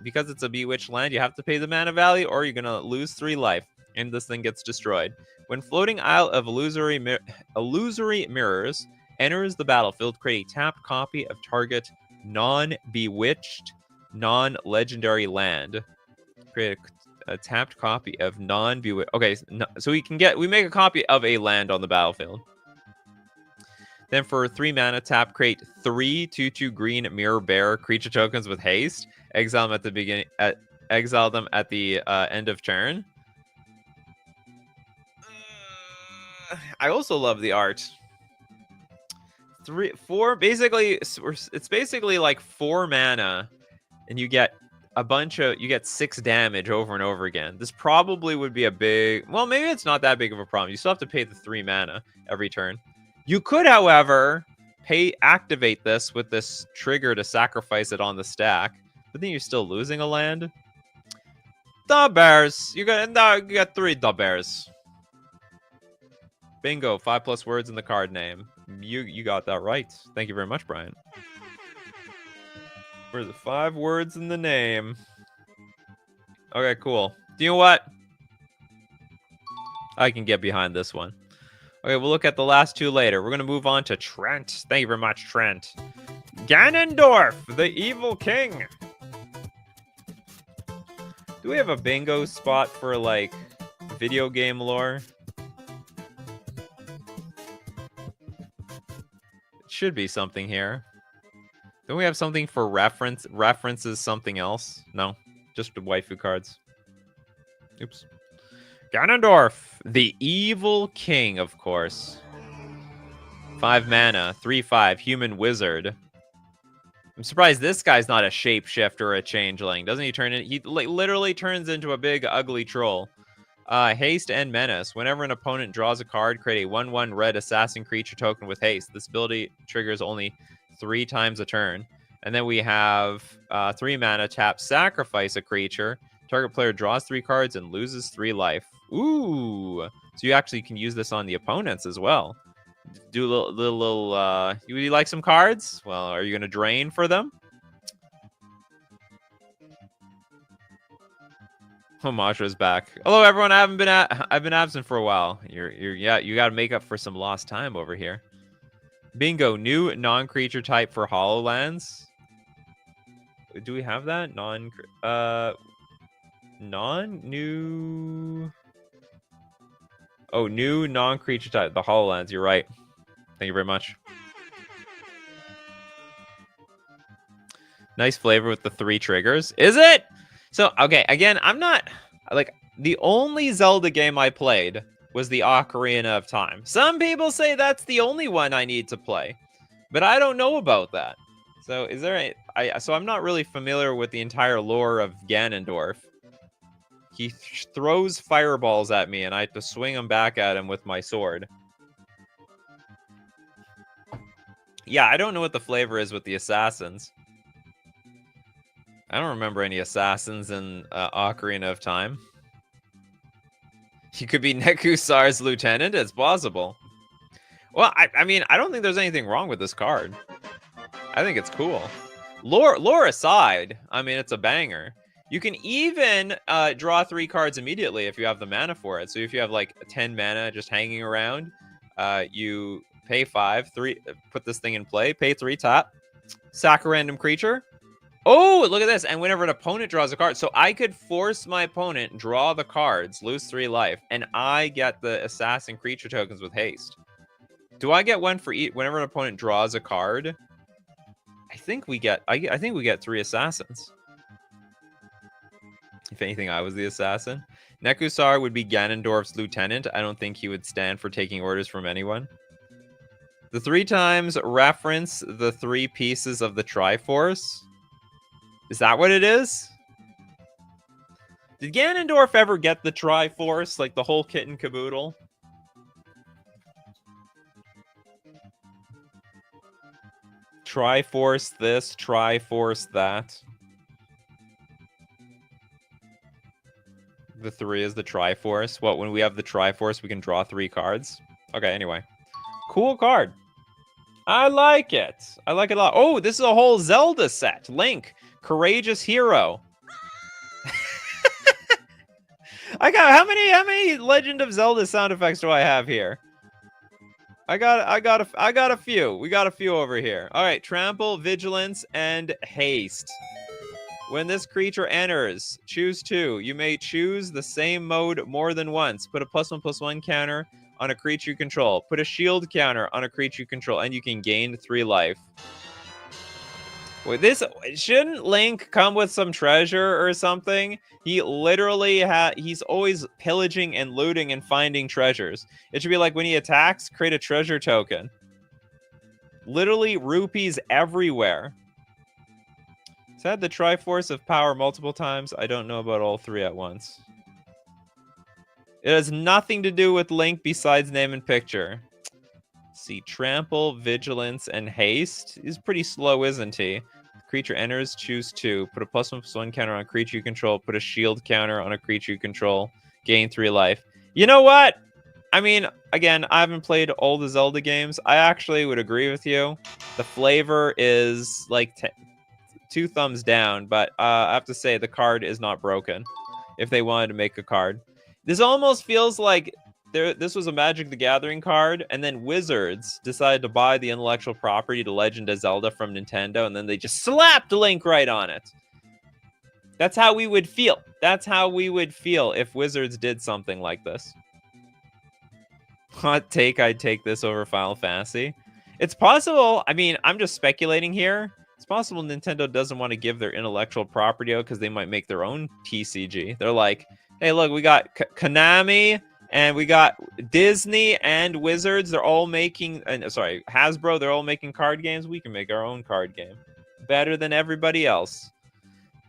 Because it's a bewitched land, you have to pay the mana value or you're going to lose 3 life. And this thing gets destroyed. When Floating Isle of Illusory Mirrors enters the battlefield, create a tapped copy of target non-bewitched, non-legendary land. Create a tapped copy of non-bewitched. Okay, so we make a copy of a land on the battlefield. Then for 3 mana, tap, create 3 2/2 green mirror bear creature tokens with haste. Exile them at the beginning. Exile them at the end of turn. I also love the art. 4. Basically, it's basically like 4 mana, and you get a bunch of, you get 6 damage over and over again. This probably would be a big, well, maybe it's not that big of a problem. You still have to pay the 3 mana every turn. You could, however, activate this with this trigger to sacrifice it on the stack, but then you're still losing a land. The Bears. You got 3 the Bears. Bingo. 5+ words in the card name. You got that right. Thank you very much, Brian. Where's the 5 words in the name? Okay, cool. Do you know what? I can get behind this one. Okay, we'll look at the last 2 later. We're going to move on to Trent. Thank you very much, Trent. Ganondorf, the evil king. Do we have a bingo spot for, like, video game lore? It should be something here. Don't we have something for references something else? No, just the waifu cards. Oops. Ganondorf, the evil king, of course. 5 mana, 3/5, human wizard. I'm surprised this guy's not a shapeshifter or a changeling. Doesn't he turn in? He literally turns into a big, ugly troll. Haste and menace. Whenever an opponent draws a card, create a 1/1 red assassin creature token with haste. This ability triggers only 3 times a turn. And then we have 3 mana, tap, sacrifice a creature. Target player draws 3 cards and loses 3 life. Ooh. So you actually can use this on the opponents as well. Do a little you like some cards? Well, are you going to drain for them? Homadra's back. Hello, everyone. I've been absent for a while. Yeah, you got to make up for some lost time over here. Bingo, new non-creature type for HoloLands. Do we have that? New. Oh, new non-creature type, the HoloLands. You're right. Thank you very much. Nice flavor with the 3 triggers. Is it? So, okay, again, I'm not, like, the only Zelda game I played was the Ocarina of Time. Some people say that's the only one I need to play, but I don't know about that. So, is there so I'm not really familiar with the entire lore of Ganondorf. He throws fireballs at me, and I have to swing them back at him with my sword. Yeah, I don't know what the flavor is with the assassins. I don't remember any assassins in Ocarina of Time. He could be Nekusar's lieutenant. It's possible. Well, I mean, I don't think there's anything wrong with this card. I think it's cool. Lore aside, I mean, it's a banger. You can even draw 3 cards immediately if you have the mana for it. So if you have like 10 mana just hanging around, you pay 5, 3, put this thing in play, pay 3, tap, sack a random creature. Oh, look at this. And whenever an opponent draws a card, so I could force my opponent, draw the cards, lose 3 life, and I get the assassin creature tokens with haste. Do I get one for each? Whenever an opponent draws a card, I think we get 3 assassins. If anything, I was the assassin. Nekusar would be Ganondorf's lieutenant. I don't think he would stand for taking orders from anyone. The 3 times reference the 3 pieces of the Triforce. Is that what it is? Did Ganondorf ever get the Triforce, like the whole kit and caboodle? Triforce this, Triforce that. The 3 is the Triforce. What, when we have the Triforce, we can draw 3 cards? Okay, anyway. Cool card. I like it. I like it a lot. Oh, this is a whole Zelda set. Link, courageous hero. I got how many Legend of Zelda sound effects do I have here? I got a few. We got a few over here. All right, trample, vigilance, and haste. When this creature enters, choose 2. You may choose the same mode more than once. Put a +1/+1 counter on a creature you control. Put a shield counter on a creature you control, and you can gain 3 life. Wait, shouldn't Link come with some treasure or something? He literally he's always pillaging and looting and finding treasures. It should be like when he attacks, create a treasure token. Literally rupees everywhere. It's had the Triforce of Power multiple times. I don't know about all three at once. It has nothing to do with Link besides name and picture. See, Trample, Vigilance, and Haste. He's pretty slow, isn't he? Creature enters, choose 2. Put a +1/+1 counter on a creature you control. Put a shield counter on a creature you control. Gain 3 life. You know what? I mean, again, I haven't played all the Zelda games. I actually would agree with you. The flavor is like 2 thumbs down, but I have to say the card is not broken. If they wanted to make a card, this almost feels like this was a Magic the Gathering card, and then Wizards decided to buy the intellectual property to Legend of Zelda from Nintendo, and then they just slapped Link right on it. That's how we would feel. That's how we would feel if Wizards did something like this. Hot take, I'd take this over Final Fantasy. It's possible. I mean, I'm just speculating here. It's possible Nintendo doesn't want to give their intellectual property out because they might make their own TCG. They're like, hey, look, we got Konami and we got Disney and Wizards. They're all making, sorry, Hasbro. They're all making card games. We can make our own card game. Better than everybody else.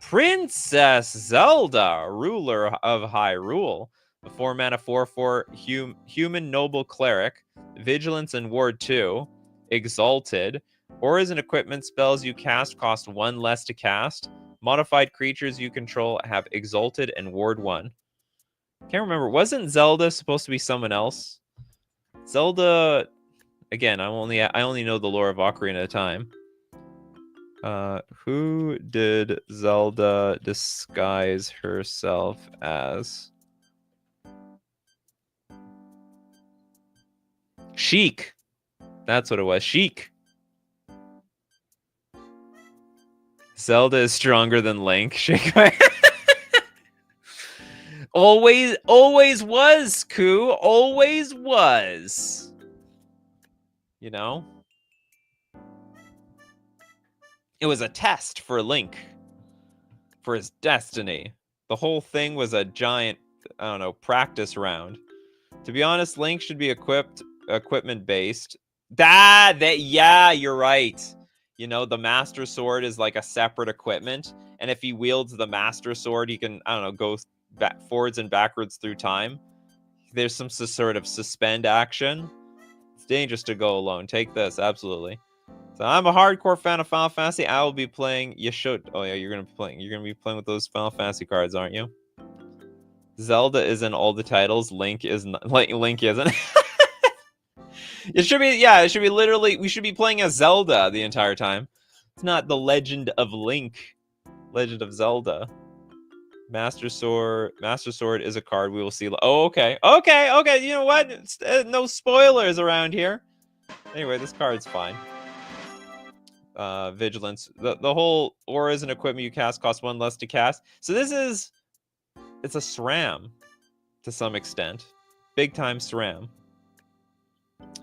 Princess Zelda, ruler of Hyrule. A 4-mana 4/4 human noble cleric. Vigilance and Ward 2. Exalted. Auras and equipment spells you cast cost 1 less to cast. Modified creatures you control have Exalted and Ward 1. Can't remember. Wasn't Zelda supposed to be someone else? Zelda, again, I only know the lore of Ocarina of Time. Who did Zelda disguise herself as? Sheik. That's what it was. Sheik. Zelda is stronger than Link. Shake my always was, Koo. Always was. You know? It was a test for Link. For his destiny. The whole thing was a giant, I don't know, practice round. To be honest, Link should be equipment based. Yeah, you're right. You know, the Master Sword is like a separate equipment, and if he wields the Master Sword, he can, I don't know, go forwards and backwards through time. There's some sort of suspend action. It's dangerous to go alone. Take this, absolutely. So I'm a hardcore fan of Final Fantasy. I will be playing. You should. Oh yeah, you're gonna be playing. You're gonna be playing with those Final Fantasy cards, aren't you? Zelda is in all the titles. Link is not. Link isn't. It should be, yeah, it should be literally, we should be playing as Zelda the entire time. It's not the Legend of Link. Legend of Zelda. Master Sword is a card we will see. Oh, okay. Okay, you know what? No spoilers around here. Anyway, this card's fine. Vigilance. The whole auras and equipment you cast cost 1 less to cast. So this is, it's a SRAM to some extent. Big time SRAM.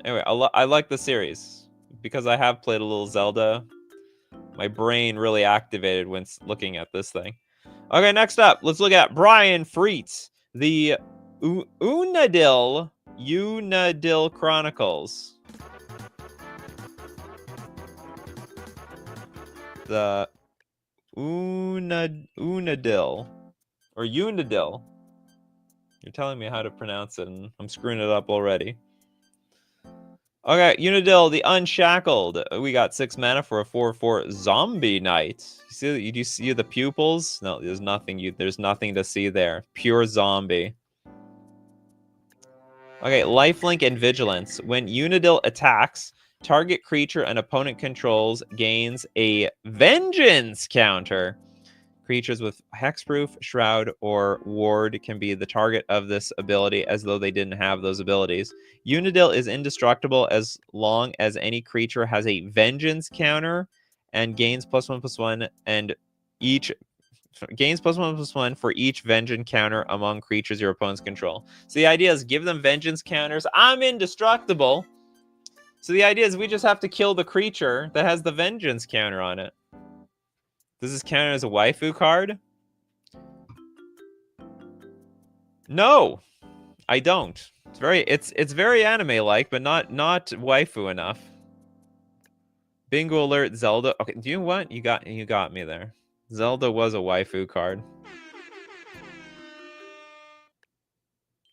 Anyway, I like the series because I have played a little Zelda. My brain really activated when looking at this thing. Okay, next up, let's look at Brian Freets, the Unadil Chronicles. The Unadil or Unadil. You're telling me how to pronounce it, and I'm screwing it up already. Okay, Unadil, the Unshackled. We got 6 mana for a 4/4 zombie knight. You see the pupils? No, there's nothing. There's nothing to see there. Pure zombie. Okay, lifelink and vigilance. When Unadil attacks, target creature an opponent controls gains a vengeance counter. Creatures with hexproof, shroud, or ward can be the target of this ability as though they didn't have those abilities. Unadil is indestructible as long as any creature has a vengeance counter and gains +1/+1 and each gains +1/+1 for each vengeance counter among creatures your opponents control. So the idea is give them vengeance counters. I'm indestructible. So the idea is we just have to kill the creature that has the vengeance counter on it. Does this count as a waifu card? No, I don't. It's very anime-like, but not waifu enough. Bingo alert, Zelda. Okay, do you know what? You got me there. Zelda was a waifu card.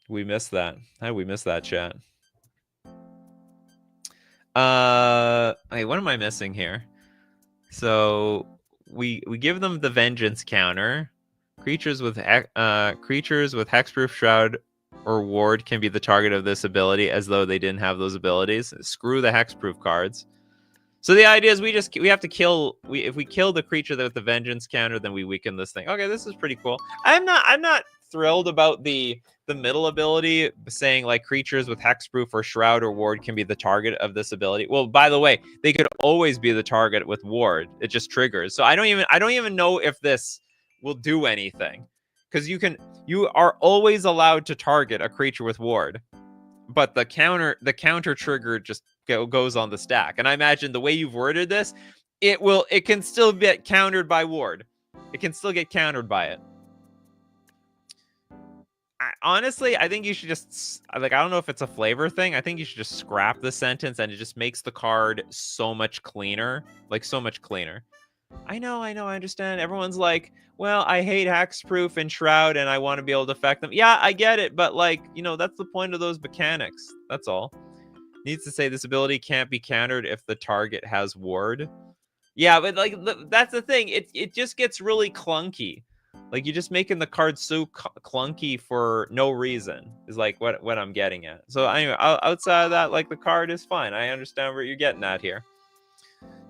We missed that. How did we miss that, chat? Wait, what am I missing here? So we give them the vengeance counter. Creatures with hexproof shroud or ward can be the target of this ability as though they didn't have those abilities. Screw the hexproof cards. So the idea is we have to kill if we kill the creature with the vengeance counter, then we weaken this thing. Okay, this is pretty cool. I'm not thrilled about the middle ability saying like creatures with hexproof or shroud or ward can be the target of this ability. Well, by the way, they could always be the target with ward. It just triggers. So I don't even know if this will do anything, because you are always allowed to target a creature with ward, but the counter trigger just goes on the stack. And I imagine the way you've worded this, it can still get countered by ward. It can still get countered by it. Honestly, I think you should just, like, I don't know if it's a flavor thing. I think you should just scrap the sentence, and it just makes the card so much cleaner. Like, so much cleaner. I know, I understand. Everyone's like, well, I hate hexproof and shroud, and I want to be able to affect them. Yeah, I get it, but, like, you know, that's the point of those mechanics. That's all. Needs to say this ability can't be countered if the target has ward. Yeah, but, like, that's the thing. It just gets really clunky. Like, you're just making the card so clunky for no reason, is like what I'm getting at. So anyway, outside of that, like, the card is fine. I understand what you're getting at here.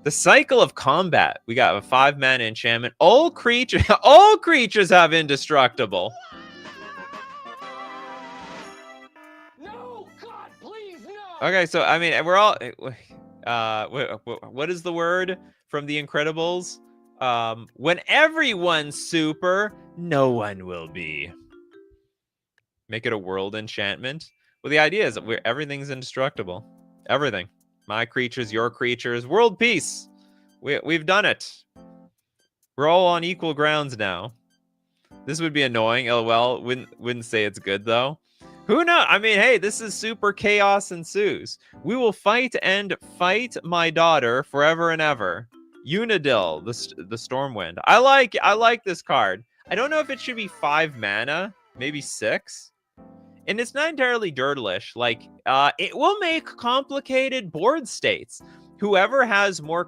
The cycle of combat. We got a 5-mana enchantment. All creatures have indestructible. No, God, please, no. Okay, so I mean, we're all what is the word from The Incredibles? When everyone's super, no one will be. Make it a world enchantment. Well, the idea is that everything's indestructible. Everything. My creatures, your creatures, world peace. We've done it. We're all on equal grounds now. This would be annoying. LOL. Wouldn't say it's good though. Who knows? I mean, hey, this is super chaos ensues. We will fight my daughter forever and ever. Unadil, the Stormwind. I like this card. I don't know if it should be 5 mana, maybe 6. And it's not entirely dirtlish. Like, it will make complicated board states. Whoever has more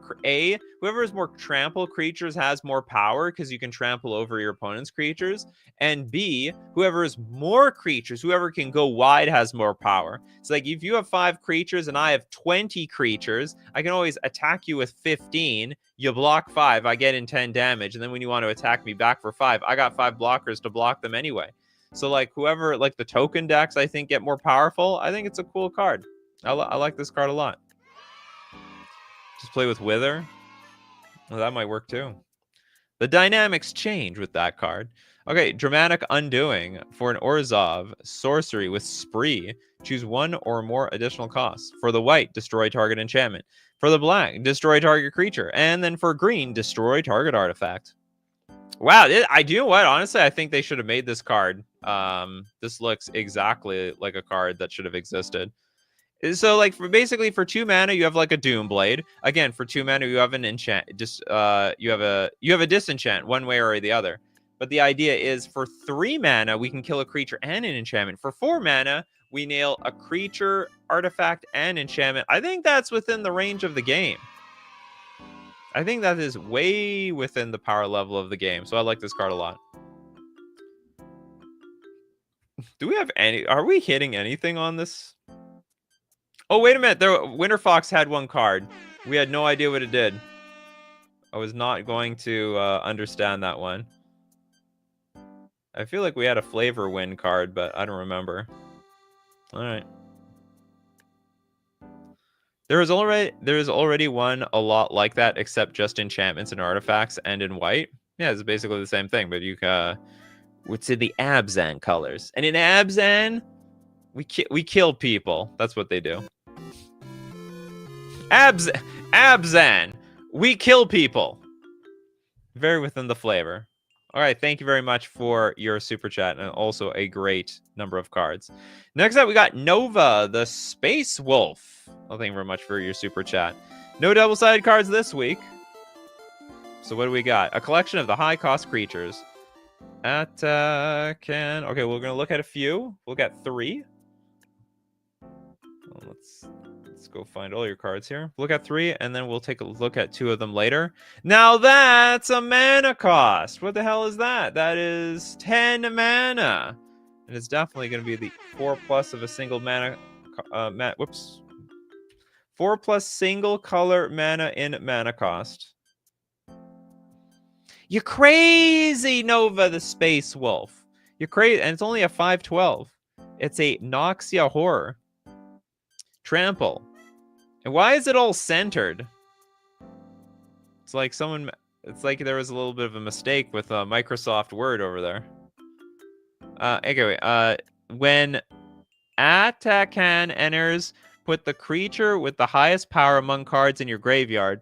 trample creatures has more power, because you can trample over your opponent's creatures. And B, whoever has more creatures, whoever can go wide has more power. So, like, if you have 5 creatures and I have 20 creatures, I can always attack you with 15. You block 5, I get in 10 damage. And then when you want to attack me back for 5, I got 5 blockers to block them anyway. So, like, whoever, like, the token decks, I think, get more powerful. I think it's a cool card. I like this card a lot. Just play with Wither. Well, that might work too. The dynamics change with that card. Okay, Dramatic Undoing. For an Orzhov, sorcery with Spree, choose 1 or more additional costs. For the white, destroy target enchantment. For the black, destroy target creature. And then for green, destroy target artifact. Wow, I do know what? Honestly, I think they should have made this card. This looks exactly like a card that should have existed. So, like, basically for 2 mana, you have like a Doomblade. Again, for 2 mana, you have an enchant. You have a disenchant one way or the other. But the idea is for 3 mana, we can kill a creature and an enchantment. For 4 mana, we nail a creature, artifact, and enchantment. I think that's within the range of the game. I think that is way within the power level of the game. So I like this card a lot. Do we have any? Are we hitting anything on this? Oh, wait a minute. Winter Fox had 1 card. We had no idea what it did. I was not going to understand that one. I feel like we had a Flavor Win card, but I don't remember. All right. There is already one a lot like that, except just enchantments and artifacts and in white. Yeah, it's basically the same thing, but you what's in the Abzan colors. And in Abzan, we kill people. That's what they do. Abzan, we kill people. Very within the flavor. All right, thank you very much for your super chat, and also a great number of cards. Next up, we got Nova, the Space Wolf. Well, thank you very much for your super chat. No double-sided cards this week. So what do we got? A collection of the high-cost creatures. Okay, we're gonna look at a few. We'll get 3. Well, let's go find all your cards here. Look at 3, and then we'll take a look at 2 of them later. Now that's a mana cost. What the hell is that? That is 10 mana. And it's definitely going to be the 4+ of a single mana. 4+ single color mana in mana cost. You're crazy, Nova the Space Wolf. You're crazy, and it's only a 5/12. It's a Noxia Horror. Trample. And why is it all centered? It's like there was a little bit of a mistake with Microsoft Word over there. Anyway, when Atakan enters, put the creature with the highest power among cards in your graveyard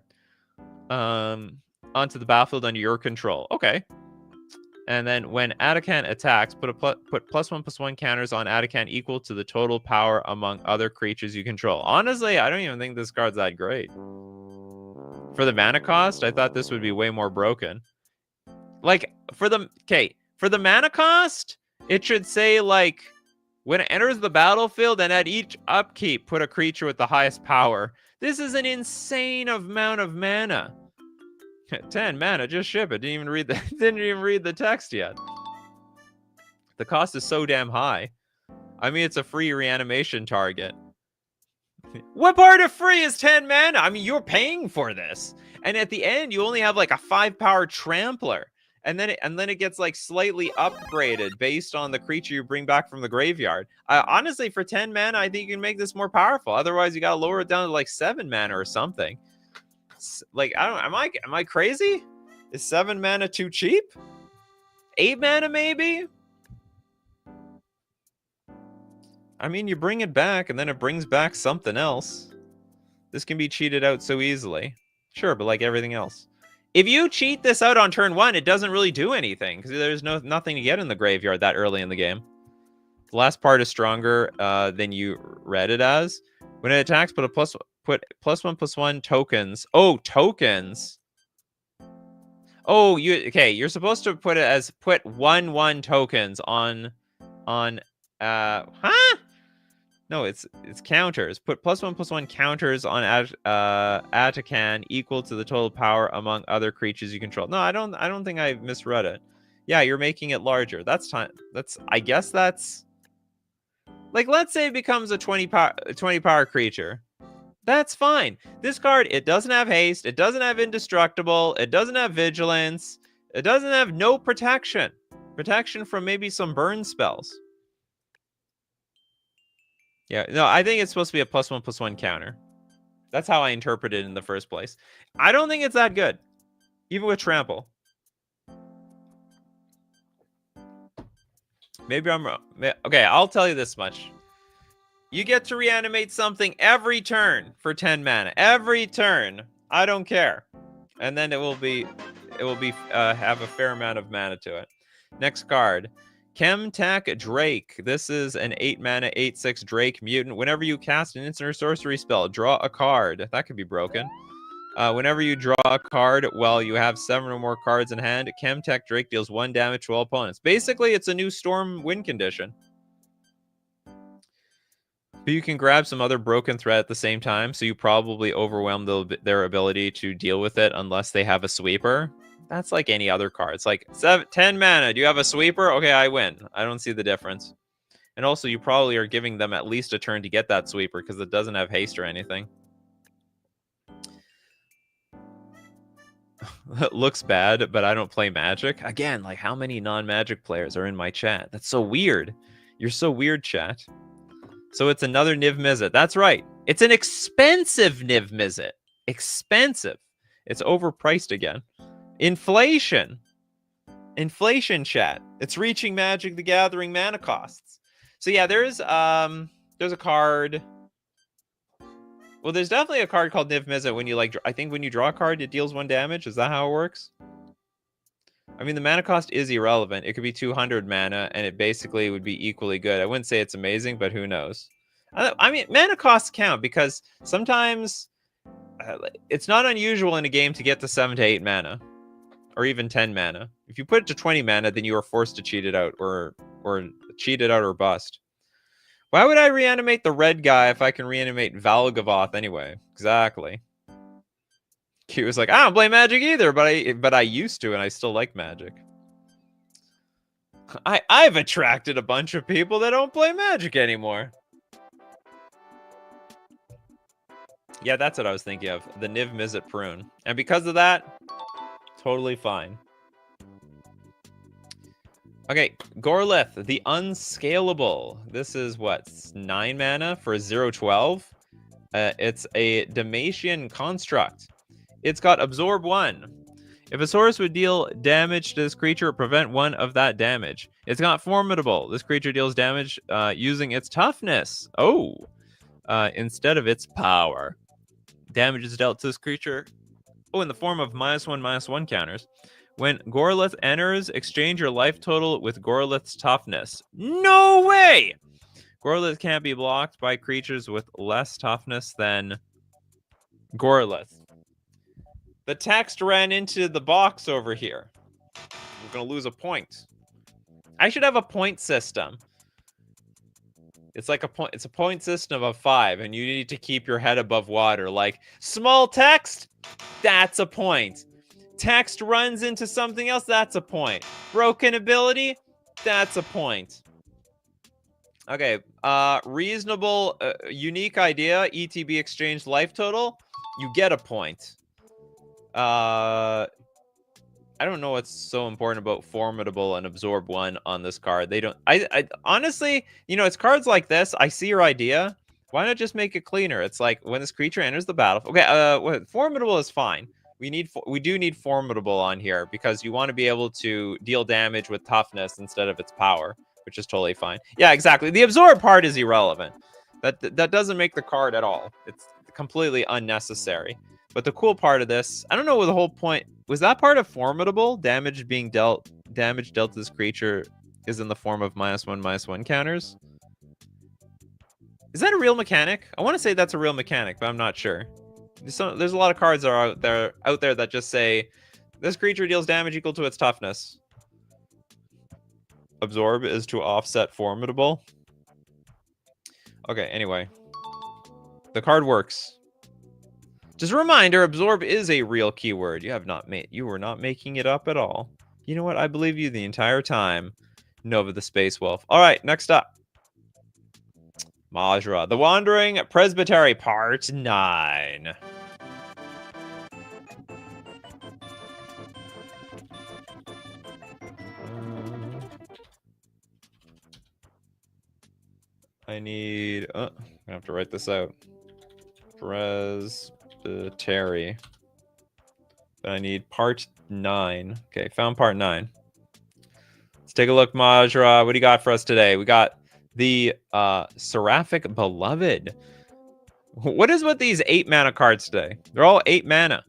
onto the battlefield under your control. Okay. And then when Atakan attacks, put +1/+1 counters on Atakan equal to the total power among other creatures you control. Honestly, I don't even think this card's that great. For the mana cost, I thought this would be way more broken. Like, for the mana cost, it should say, like, when it enters the battlefield and at each upkeep, put a creature with the highest power. This is an insane amount of mana. 10 mana, just ship it. Didn't even read the text yet. The cost is so damn high. I mean, it's a free reanimation target. What part of free is 10 mana? I mean, you're paying for this. And at the end, you only have like a 5-power trampler. And then it gets like slightly upgraded based on the creature you bring back from the graveyard. Honestly, for 10 mana, I think you can make this more powerful. Otherwise, you gotta lower it down to like 7 mana or something. Like, I don't. Am I crazy? Is 7 mana too cheap? 8 mana maybe? I mean, you bring it back, and then it brings back something else. This can be cheated out so easily. Sure, but like everything else. If you cheat this out on turn 1, it doesn't really do anything, because there's nothing to get in the graveyard that early in the game. The last part is stronger than you read it as. When it attacks, put +1/+1 tokens. Oh, tokens. Oh, you're supposed to put it as put 1/1 tokens on huh? No, it's counters. Put +1/+1 counters on Atakan equal to the total power among other creatures you control. No, I don't think I misread it. Yeah, you're making it larger. I guess that's like, let's say it becomes a 20 power creature. That's fine. This card, it doesn't have haste, it doesn't have indestructible, it doesn't have vigilance, it doesn't have no protection. Protection from maybe some burn spells. Yeah, no, I think it's supposed to be a +1/+1 counter. That's how I interpret it in the first place. I don't think it's that good, even with trample. Maybe I'm wrong. Okay, I'll tell you this much. You get to reanimate something every turn for 10 mana. Every turn. I don't care. And then it will have a fair amount of mana to it. Next card. Chemtech Drake. This is an 8 mana 8/6 Drake mutant. Whenever you cast an instant or sorcery spell, draw a card. That could be broken. Whenever you draw a card while you have 7 or more cards in hand, Chemtech Drake deals 1 damage to all opponents. Basically, it's a new Storm win condition. But you can grab some other broken threat at the same time, so you probably overwhelm their ability to deal with it unless they have a sweeper. That's like any other card. It's like 10 mana. Do you have a sweeper? Okay, I win. I don't see the difference. And also, you probably are giving them at least a turn to get that sweeper because it doesn't have haste or anything. Looks bad, but I don't play Magic. Again, like, how many non-Magic players are in my chat? That's so weird. You're so weird, chat. So it's another Niv Mizzet. That's right. It's an expensive Niv Mizzet. Expensive. It's overpriced again. Inflation. Inflation, chat. It's reaching Magic the Gathering mana costs. So yeah, there's a card. Well, there's definitely a card called Niv Mizzet when you I think when you draw a card, it deals 1 damage. Is that how it works? I mean, the mana cost is irrelevant. It could be 200 mana, and it basically would be equally good. I wouldn't say it's amazing, but who knows? I mean, mana costs count because sometimes it's not unusual in a game to get to 7 to 8 mana. or even 10 mana. If you put it to 20 mana, then you are forced to cheat it out or cheat it out or bust. Why would I reanimate the red guy if I can reanimate Valgavoth anyway? Exactly. He was like, I don't play Magic either, but I used to, and I still like Magic. I've attracted a bunch of people that don't play Magic anymore. Yeah, that's what I was thinking of. The Niv Mizzet Prune. And because of that, totally fine. Okay, Gorlith, the Unscalable. This is what? 9 mana for 0/12. It's a Damatian construct. It's got Absorb 1. If a source would deal damage to this creature, prevent 1 of that damage. It's got Formidable. This creature deals damage using its toughness. Oh, instead of its power. Damage is dealt to this creature. Oh, in the form of -1/-1 counters. When Gorlith enters, exchange your life total with Gorlith's toughness. No way! Gorlith can't be blocked by creatures with less toughness than Gorlith. The text ran into the box over here. We're going to lose a point. I should have a point system. It's like it's a point system of 5, and you need to keep your head above water. Like, small text, that's a point. Text runs into something else, that's a point. Broken ability, that's a point. Okay, reasonable, unique idea, ETB exchange life total, you get a point. I don't know what's so important about Formidable and Absorb 1 on this card. They don't... I honestly, you know, it's cards like this. I see your idea. Why not just make it cleaner? It's like, when this creature enters the battle... Okay, Formidable is fine. We do need Formidable on here, because you want to be able to deal damage with toughness instead of its power, which is totally fine. Yeah, exactly. The Absorb part is irrelevant. That doesn't make the card at all. It's completely unnecessary. But the cool part of this, I don't know what the whole point... Was that part of Formidable? Damage dealt to this creature is in the form of -1/-1 counters? Is that a real mechanic? I want to say that's a real mechanic, but I'm not sure. There's a lot of cards that are out there that just say, this creature deals damage equal to its toughness. Absorb is to offset Formidable. Okay, anyway. The card works. Just a reminder, Absorb is a real keyword. You were not making it up at all. You know what? I believe you the entire time. Nova the Space Wolf. All right, next up. Majra, the Wandering Presbytery, Part 9. I need... I'm gonna have to write this out. Presbytery. But I need Part 9. Okay, found Part 9. Let's take a look, Majra. What do you got for us today? We got the Seraphic Beloved. What is with these 8 mana cards today? They're all 8 mana.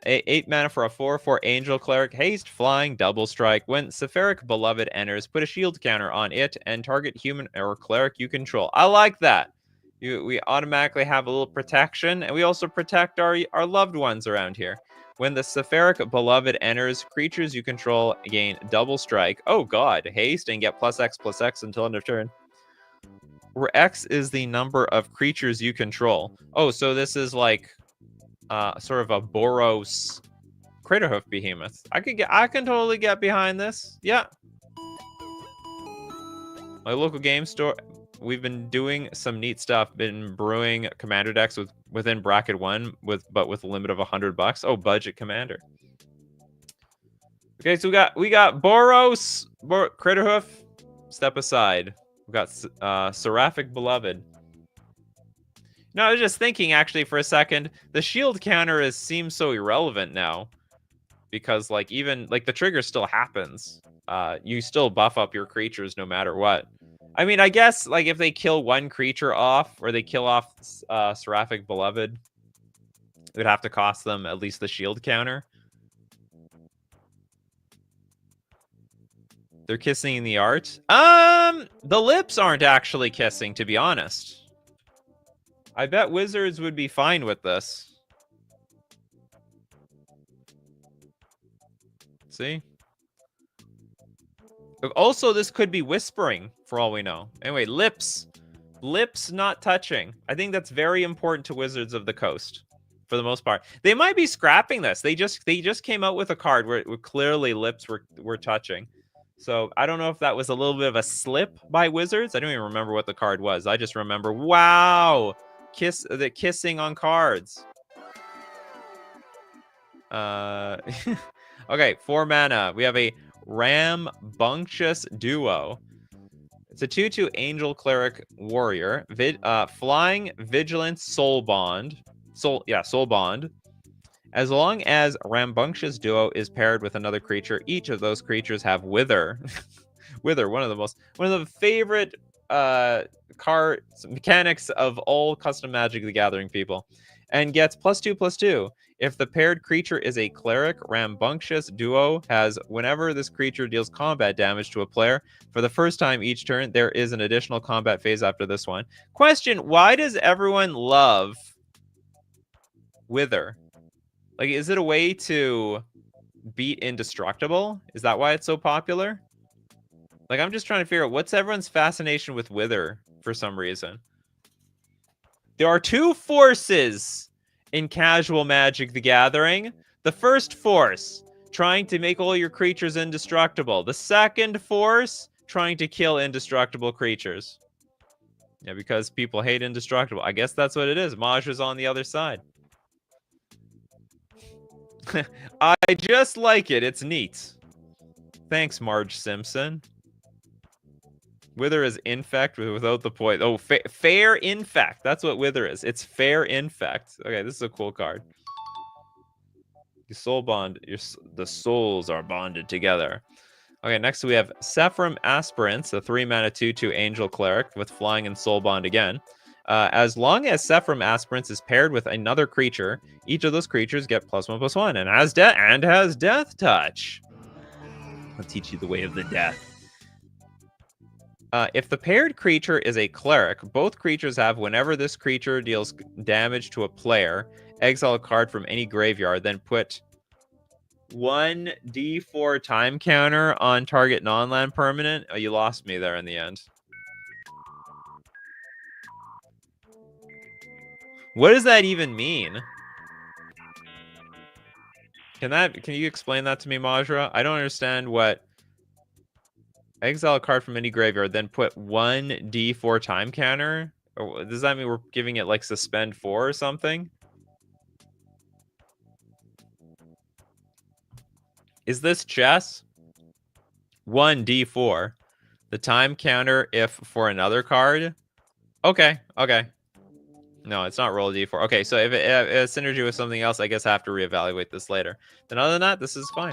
8 mana for a 4/4 Angel Cleric, haste, flying, double strike. When Seraphic Beloved enters, put a shield counter on it and target human or cleric you control. I like that. We automatically have a little protection, and we also protect our loved ones around here. When the Seraphic Beloved enters, creatures you control gain double strike. Oh god, haste and get +X/+X until end of turn. Where X is the number of creatures you control. Oh, so this is like sort of a Boros Craterhoof Behemoth. I can totally get behind this. Yeah. My local game store, we've been doing some neat stuff. Been brewing commander decks within bracket 1 but with a limit of $100. Oh, budget commander. Okay, so we got Boros Craterhoof. Step aside. We got Seraphic Beloved. No, I was just thinking actually for a second. The shield counter seems so irrelevant now, because like even like the trigger still happens. You still buff up your creatures no matter what. I mean, I guess like if they kill one creature off, or they kill off Seraphic Beloved, it would have to cost them at least the shield counter. They're kissing in the art. The lips aren't actually kissing, to be honest. I bet Wizards would be fine with this. See? Also, this could be whispering, for all we know. Anyway, lips. Lips not touching. I think that's very important to Wizards of the Coast, for the most part. They might be scrapping this. They just came out with a card where clearly lips were touching. So I don't know if that was a little bit of a slip by Wizards. I don't even remember what the card was. I just remember, wow, the kissing on cards. Okay, 4 mana. We have a Rambunctious Duo. It's a 2/2 Angel Cleric Warrior. Flying Vigilance Soul Bond. Soul Bond. As long as Rambunctious Duo is paired with another creature, each of those creatures have Wither. Wither, one of the favorite card mechanics of all custom Magic the Gathering people. And gets +2/+2. If the paired creature is a cleric, Rambunctious Duo has whenever this creature deals combat damage to a player, for the first time each turn, there is an additional combat phase after this one. Question, why does everyone love Wither? Like, is it a way to beat Indestructible? Is that why it's so popular? Like, I'm just trying to figure out what's everyone's fascination with Wither for some reason. There are 2 forces in casual Magic the Gathering. The first force, trying to make all your creatures indestructible. The second force, trying to kill indestructible creatures. Yeah, because people hate indestructible. I guess that's what it is. Maja's on the other side. I just like it. It's neat. Thanks, Marge Simpson. Wither is infect without the point. Oh, fair infect. That's what Wither is. It's fair infect. Okay, this is a cool card. Your soul bond. The souls are bonded together. Okay, next we have Sephram Aspirants, a 3 mana 2/2 Angel Cleric with flying and soul bond again. As long as Sephram Aspirants is paired with another creature, each of those creatures get +1/+1 and has death touch. I'll teach you the way of the death. If the paired creature is a cleric, both creatures have whenever this creature deals damage to a player, exile a card from any graveyard, then put 1d4 time counter on target non-land permanent. Oh, you lost me there in the end. What does that even mean? Can you explain that to me, Majra? I don't understand what... Exile a card from any graveyard, then put 1d4 time counter? Or does that mean we're giving it like suspend 4 or something? Is this chess? 1d4. The time counter if for another card? Okay. No, it's not roll a d4. Okay, so if it synergy with something else, I guess I have to reevaluate this later. Then other than that, this is fine.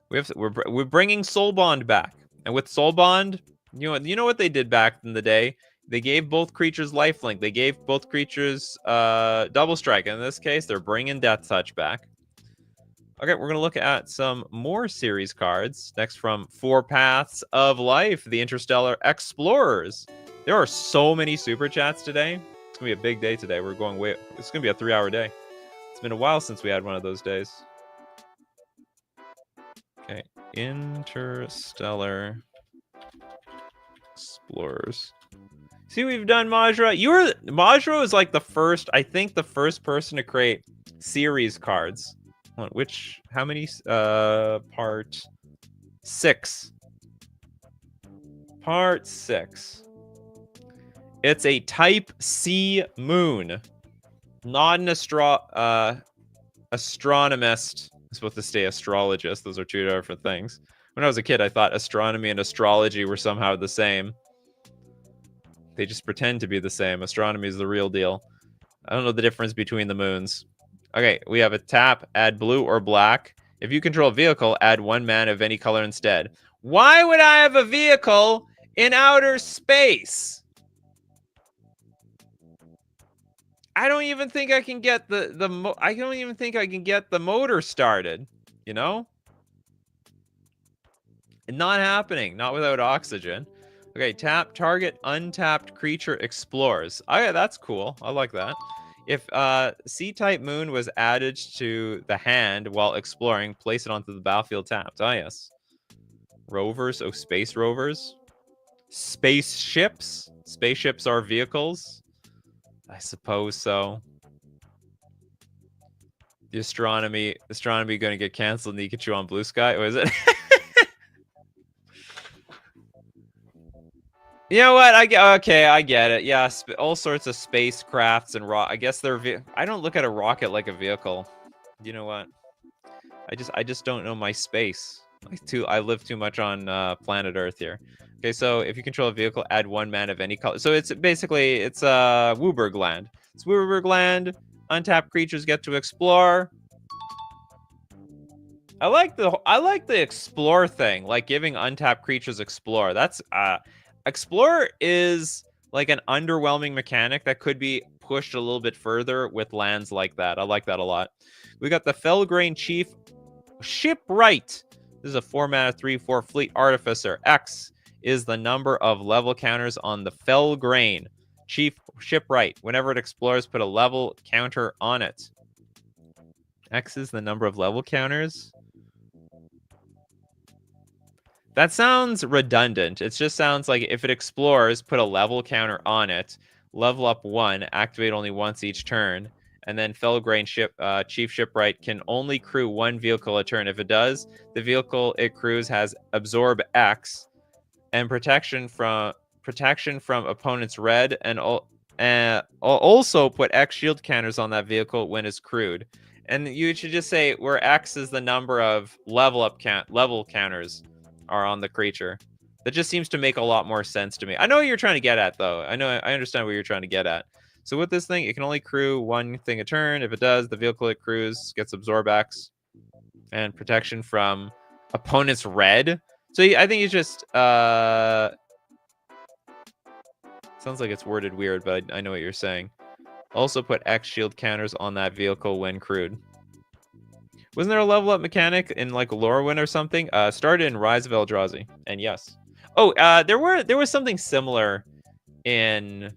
We're bringing Soul Bond back. And with Soul Bond, you know what they did back in the day? They gave both creatures lifelink. They gave both creatures double strike. In this case, they're bringing Death Touch back. Okay, we're going to look at some more series cards. Next from 4 Paths of Life, the Interstellar Explorers. There are so many Super Chats today. It's going to be a big day today. It's going to be a 3-hour day. It's been a while since we had one of those days. Okay, Interstellar Explorers. See what we've done, Majra? Majra was like the first person to create series cards. How many? Part 6. Part 6. It's a Type C moon. Not an astronomist. I'm supposed to say astrologist. Those are 2 different things. When I was a kid, I thought astronomy and astrology were somehow the same. They just pretend to be the same. Astronomy is the real deal. I don't know the difference between the moons. Okay, we have a tap, add blue or black. If you control a vehicle, add 1 mana of any color instead. Why would I have a vehicle in outer space? I don't even think I can get I don't even think I can get the motor started, you know? Not happening, not without oxygen. Okay, tap target untapped creature explores. Oh yeah, that's cool. I like that. If C-type moon was added to the hand while exploring, place it onto the battlefield tapped. Ah, yes. Rovers. Oh, space rovers. Spaceships. Spaceships are vehicles. I suppose so. The astronomy going to get canceled. Nikachu on Blue Sky. What is it? You know what? I get it. Yeah, all sorts of spacecrafts and I guess they're. I don't look at a rocket like a vehicle. You know what? I just don't know my space. I live too much on planet Earth here. Okay, so if you control a vehicle, add 1 mana of any color. So it's basically Wooburg land. It's Wooburg land. Untapped creatures get to explore. I like the explore thing, like giving untapped creatures explore. That's explore is like an underwhelming mechanic that could be pushed a little bit further with lands like that. I like that a lot. We got the Felgrain Chief Shipwright. This is a 4 mana 3/4 fleet artificer. X is the number of level counters on the Felgrain Chief Shipwright. Whenever it explores, put a level counter on it. X is the number of level counters. That sounds redundant. It just sounds like if it explores, put a level counter on it, level up 1, activate only once each turn, and then Felgrain Chief Shipwright can only crew 1 vehicle a turn. If it does, the vehicle it crews has absorb X and protection from opponent's red, and also put X shield counters on that vehicle when it's crewed. And you should just say where X is the number of level counters are on the creature. That just seems to make a lot more sense to me. I know what you're trying to get at, though. I understand what you're trying to get at. So with this thing, it can only crew 1 thing a turn. If it does, the vehicle it crews gets absorb X and protection from opponent's red. So I think it's just sounds like it's worded weird, but I know what you're saying. Also put X shield counters on that vehicle when crewed. Wasn't there a level up mechanic in like Lorwyn or something? Started in Rise of Eldrazi, and yes. Oh, there was something similar in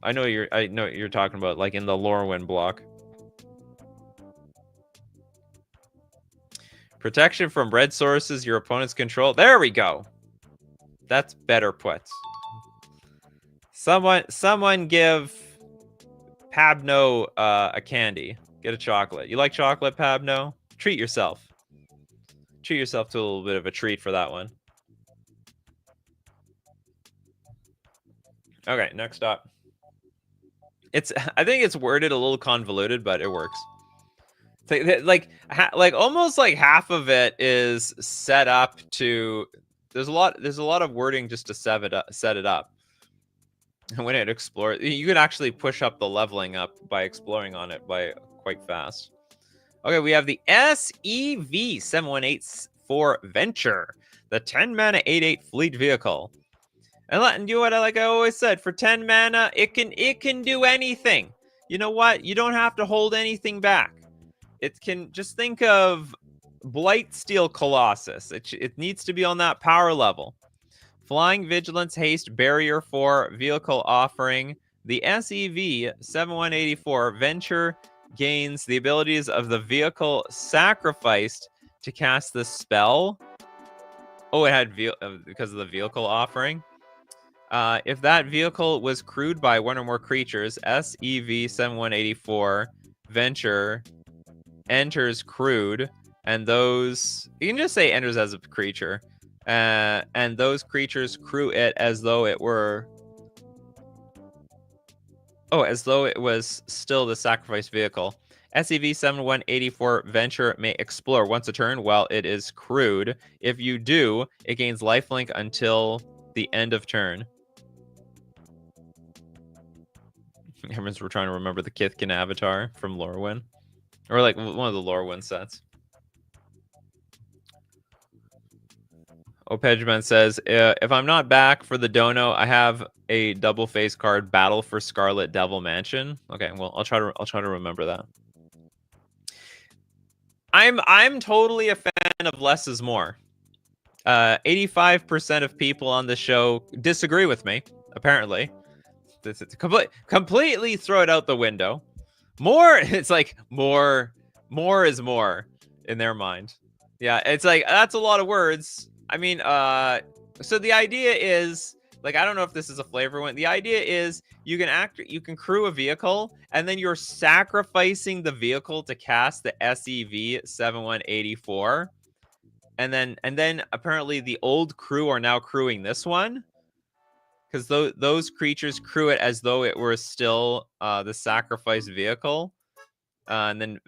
I know what you're talking about, like in the Lorwyn block. Protection from red sources your opponents control. There we go. That's better put. Someone give Pabno a candy. Get a chocolate. You like chocolate, Pabno? Treat yourself. Treat yourself to a little bit of a treat for that one. Okay, next up. I think it's worded a little convoluted, but it works. Like almost like half of it is set up to. There's a lot of wording just to set it up. And when it explores, you can actually push up the leveling up by exploring on it by quite fast. Okay, we have the SEV 7184 Venture, the 10 mana 8/8 fleet vehicle. And you know what I always said, for 10 mana, it can do anything. You know what? You don't have to hold anything back. It can just think of Blightsteel Colossus. It needs to be on that power level. Flying Vigilance Haste Barrier 4 vehicle offering. The SEV 7184 Venture gains the abilities of the vehicle sacrificed to cast the spell. Oh, it had because of the vehicle offering. If that vehicle was crewed by 1 or more creatures, SEV 7184 Venture enters crewed, and those, you can just say enters as a creature, and those creatures crew it as though it were, as though it was still the sacrifice vehicle. SEV 7184 Venture may explore once a turn while it is crewed. If you do, it gains lifelink until the end of turn. Everyone's we're trying to remember the Kithkin avatar from Lorwyn. Or like one of the Lorwyn sets. Opedgeman says, if I'm not back for the dono, I have a double face card, Battle for Scarlet Devil Mansion. Okay, well I'll try to remember that. I'm totally a fan of less is more. 85% of people on the show disagree with me, apparently. Completely throw it out the window. More. It's like more is more in their mind. Yeah, it's like that's a lot of words. I mean, so the idea is like I don't know if this is a flavor one. The idea is you can crew a vehicle and then you're sacrificing the vehicle to cast the SEV 7184. And then apparently the old crew are now crewing this one. Because those creatures crew it as though it were still the sacrifice vehicle. And then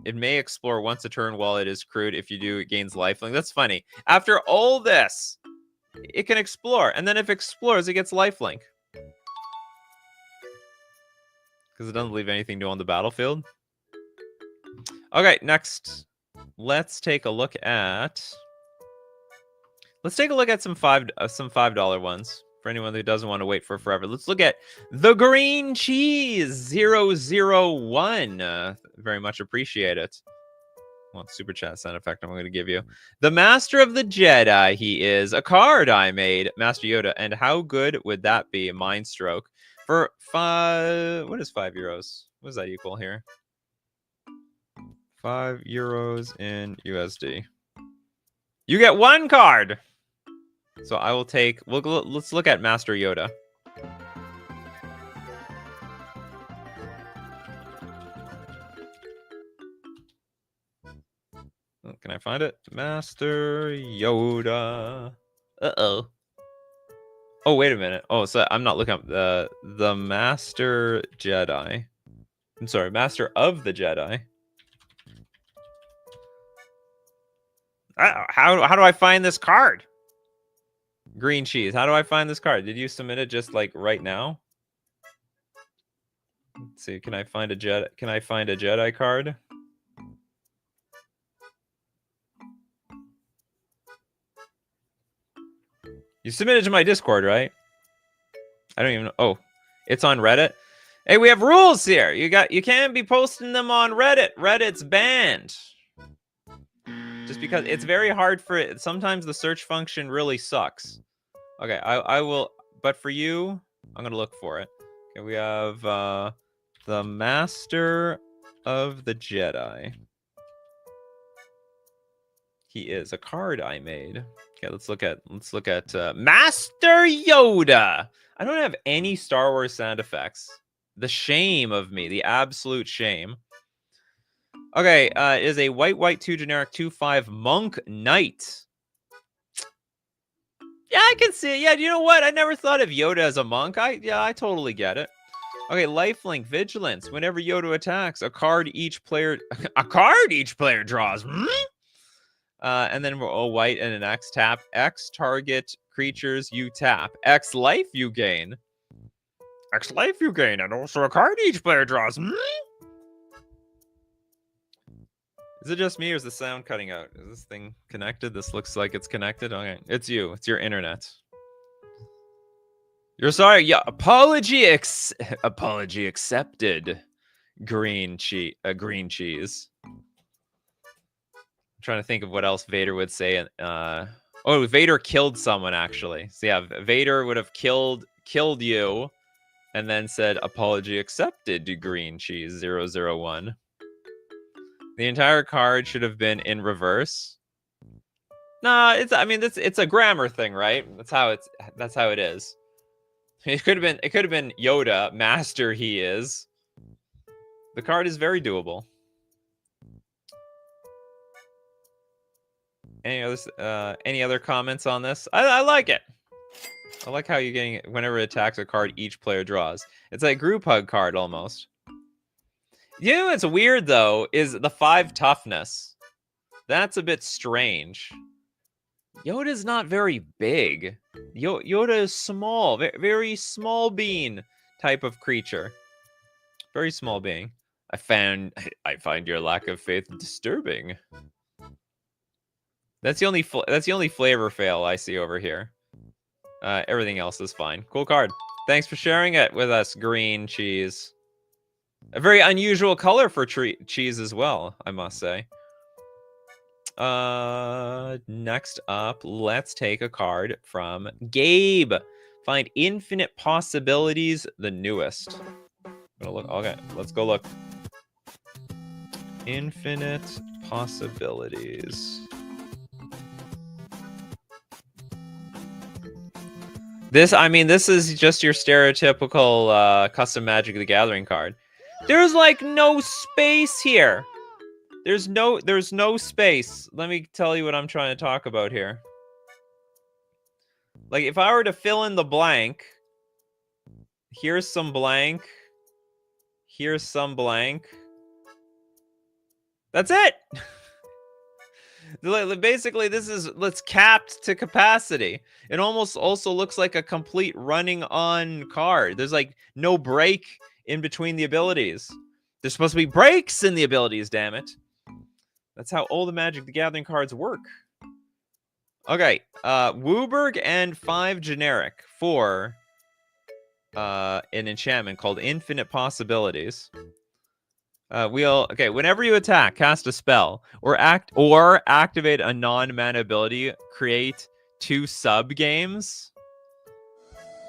it may explore once a turn while it is crewed. If you do, it gains lifelink. That's funny. After all this, it can explore. And then if it explores, it gets lifelink. Because it doesn't leave anything new on the battlefield. Okay, next. Let's take a look at some $5 ones. For anyone who doesn't want to wait for forever, let's look at the green cheese 001. Very much appreciate it. Well, super chat sound effect I'm going to give you. The Master of the Jedi, he is a card I made, Master Yoda. And how good would that be? Mind Stroke for what is 5 euros? What does that equal here? 5 euros in USD. You get 1 card. So I will take. Let's look at Master Yoda. Oh, can I find it? Master Yoda. Uh-oh. Oh, wait a minute. Oh, so I'm not looking up the Master Jedi. I'm sorry, Master of the Jedi. How do I find this card? Green cheese. How do I find this card? Did you submit it just like right now? Let's see. Can I find a Jedi card? You submitted to my Discord, right? I don't even know. Oh, it's on Reddit. Hey, we have rules here. You can't be posting them on Reddit. Reddit's banned. Just because it's very hard for it. Sometimes the search function really sucks. Okay, I will. But for you, I'm gonna look for it. Okay, we have the Master of the Jedi. He is a card I made. Okay, let's look at Master Yoda. I don't have any Star Wars sound effects. The shame of me, the absolute shame. Okay, it is a white 2 generic 2/5 monk knight. Yeah, I can see it. Yeah, you know what? I never thought of Yoda as a monk. I totally get it. Okay, lifelink, vigilance. Whenever Yoda attacks, a card each player draws. And then we're all white and an X tap. X target creatures you tap. X life you gain. X life you gain, and also a card each player draws. Is it just me or is the sound cutting out? Is this thing connected? This looks like it's connected. Okay, it's you. It's your internet. You're sorry. Yeah, apology accepted. Green cheese. I'm trying to think of what else Vader would say. Oh, Vader killed someone actually. So yeah, Vader would have killed you, and then said apology accepted to green cheese 001. The entire card should have been in reverse. Nah, it's a grammar thing, right? That's how it is. It could have been Yoda, master he is. The card is very doable. Any other comments on this? I like it. I like how you're getting it whenever it attacks a card each player draws. It's like a group hug card almost. You know what's weird though is the 5 toughness. That's a bit strange. Yoda's not very big. Yoda is small, very small being type of creature. Very small being. I find your lack of faith disturbing. That's the only flavor fail I see over here. Everything else is fine. Cool card. Thanks for sharing it with us, green cheese. A very unusual color for cheese as well, I must say. Next up, let's take a card from Gabe. Find infinite possibilities, the newest. Gonna look. Okay, let's go look. Infinite possibilities. This, I mean, this is just your stereotypical custom Magic the Gathering card. There's like no space here. There's no space. Let me tell you what I'm trying to talk about here. Like, if I were to fill in the blank, here's some blank. Here's some blank. That's it. Basically, let's capped to capacity. It almost also looks like a complete running on card. There's like no break in between the abilities. There's supposed to be breaks in the abilities, damn it. That's how all the Magic the Gathering cards work. Okay, Wooburg and 5 generic for an enchantment called Infinite Possibilities. Whenever you attack, cast a spell, or activate a non-mana ability, create 2 sub-games.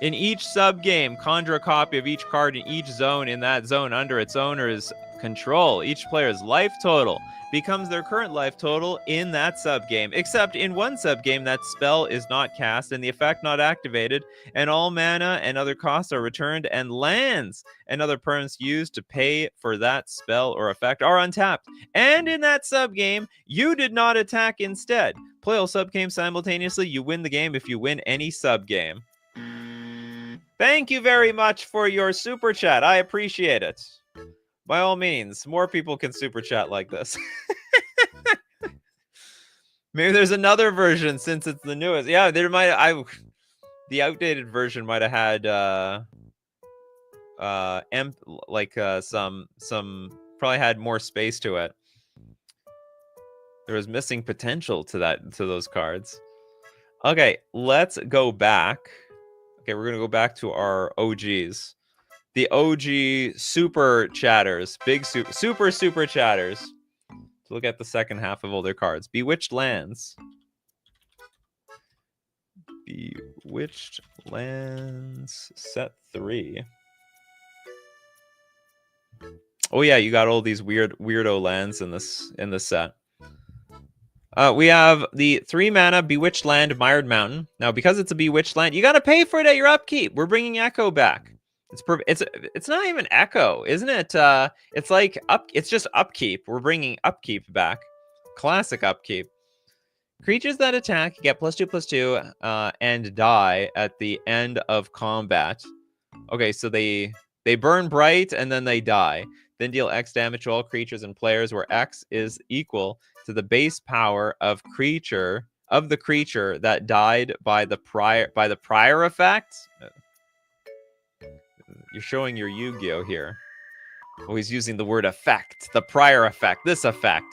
In each sub-game, conjure a copy of each card in each zone in that zone under its owner's control. Each player's life total becomes their current life total in that sub-game, except in one sub-game that spell is not cast and the effect not activated, and all mana and other costs are returned, and lands and other permanents used to pay for that spell or effect are untapped. And in that sub-game, you did not attack instead. Play all sub-games simultaneously. You win the game if you win any sub-game. Thank you very much for your super chat. I appreciate it. By all means, more people can super chat like this. Maybe there's another version since it's the newest. Yeah, there might. The outdated version might have had some probably had more space to it. There was missing potential to those cards. Okay, let's go back. Okay, we're gonna go back to our OGs. The OG super chatters, big super chatters. To look at the second half of all their cards. Bewitched Lands. Bewitched Lands set 3. Oh yeah, you got all these weirdo lands in this set. We have the 3 mana Bewitched Land Mired Mountain. Now, because it's a Bewitched Land, you gotta pay for it at your upkeep. We're bringing Echo back. It's not even Echo, isn't it? It's like it's just upkeep. We're bringing upkeep back. Classic upkeep. Creatures that attack get +2/+2 and die at the end of combat. Okay, so they burn bright and then they die. Then deal X damage to all creatures and players, where X is equal to the base power of the creature that died by the prior effect. You're showing your Yu-Gi-Oh here. Oh, he's using the word effect. The prior effect. This effect.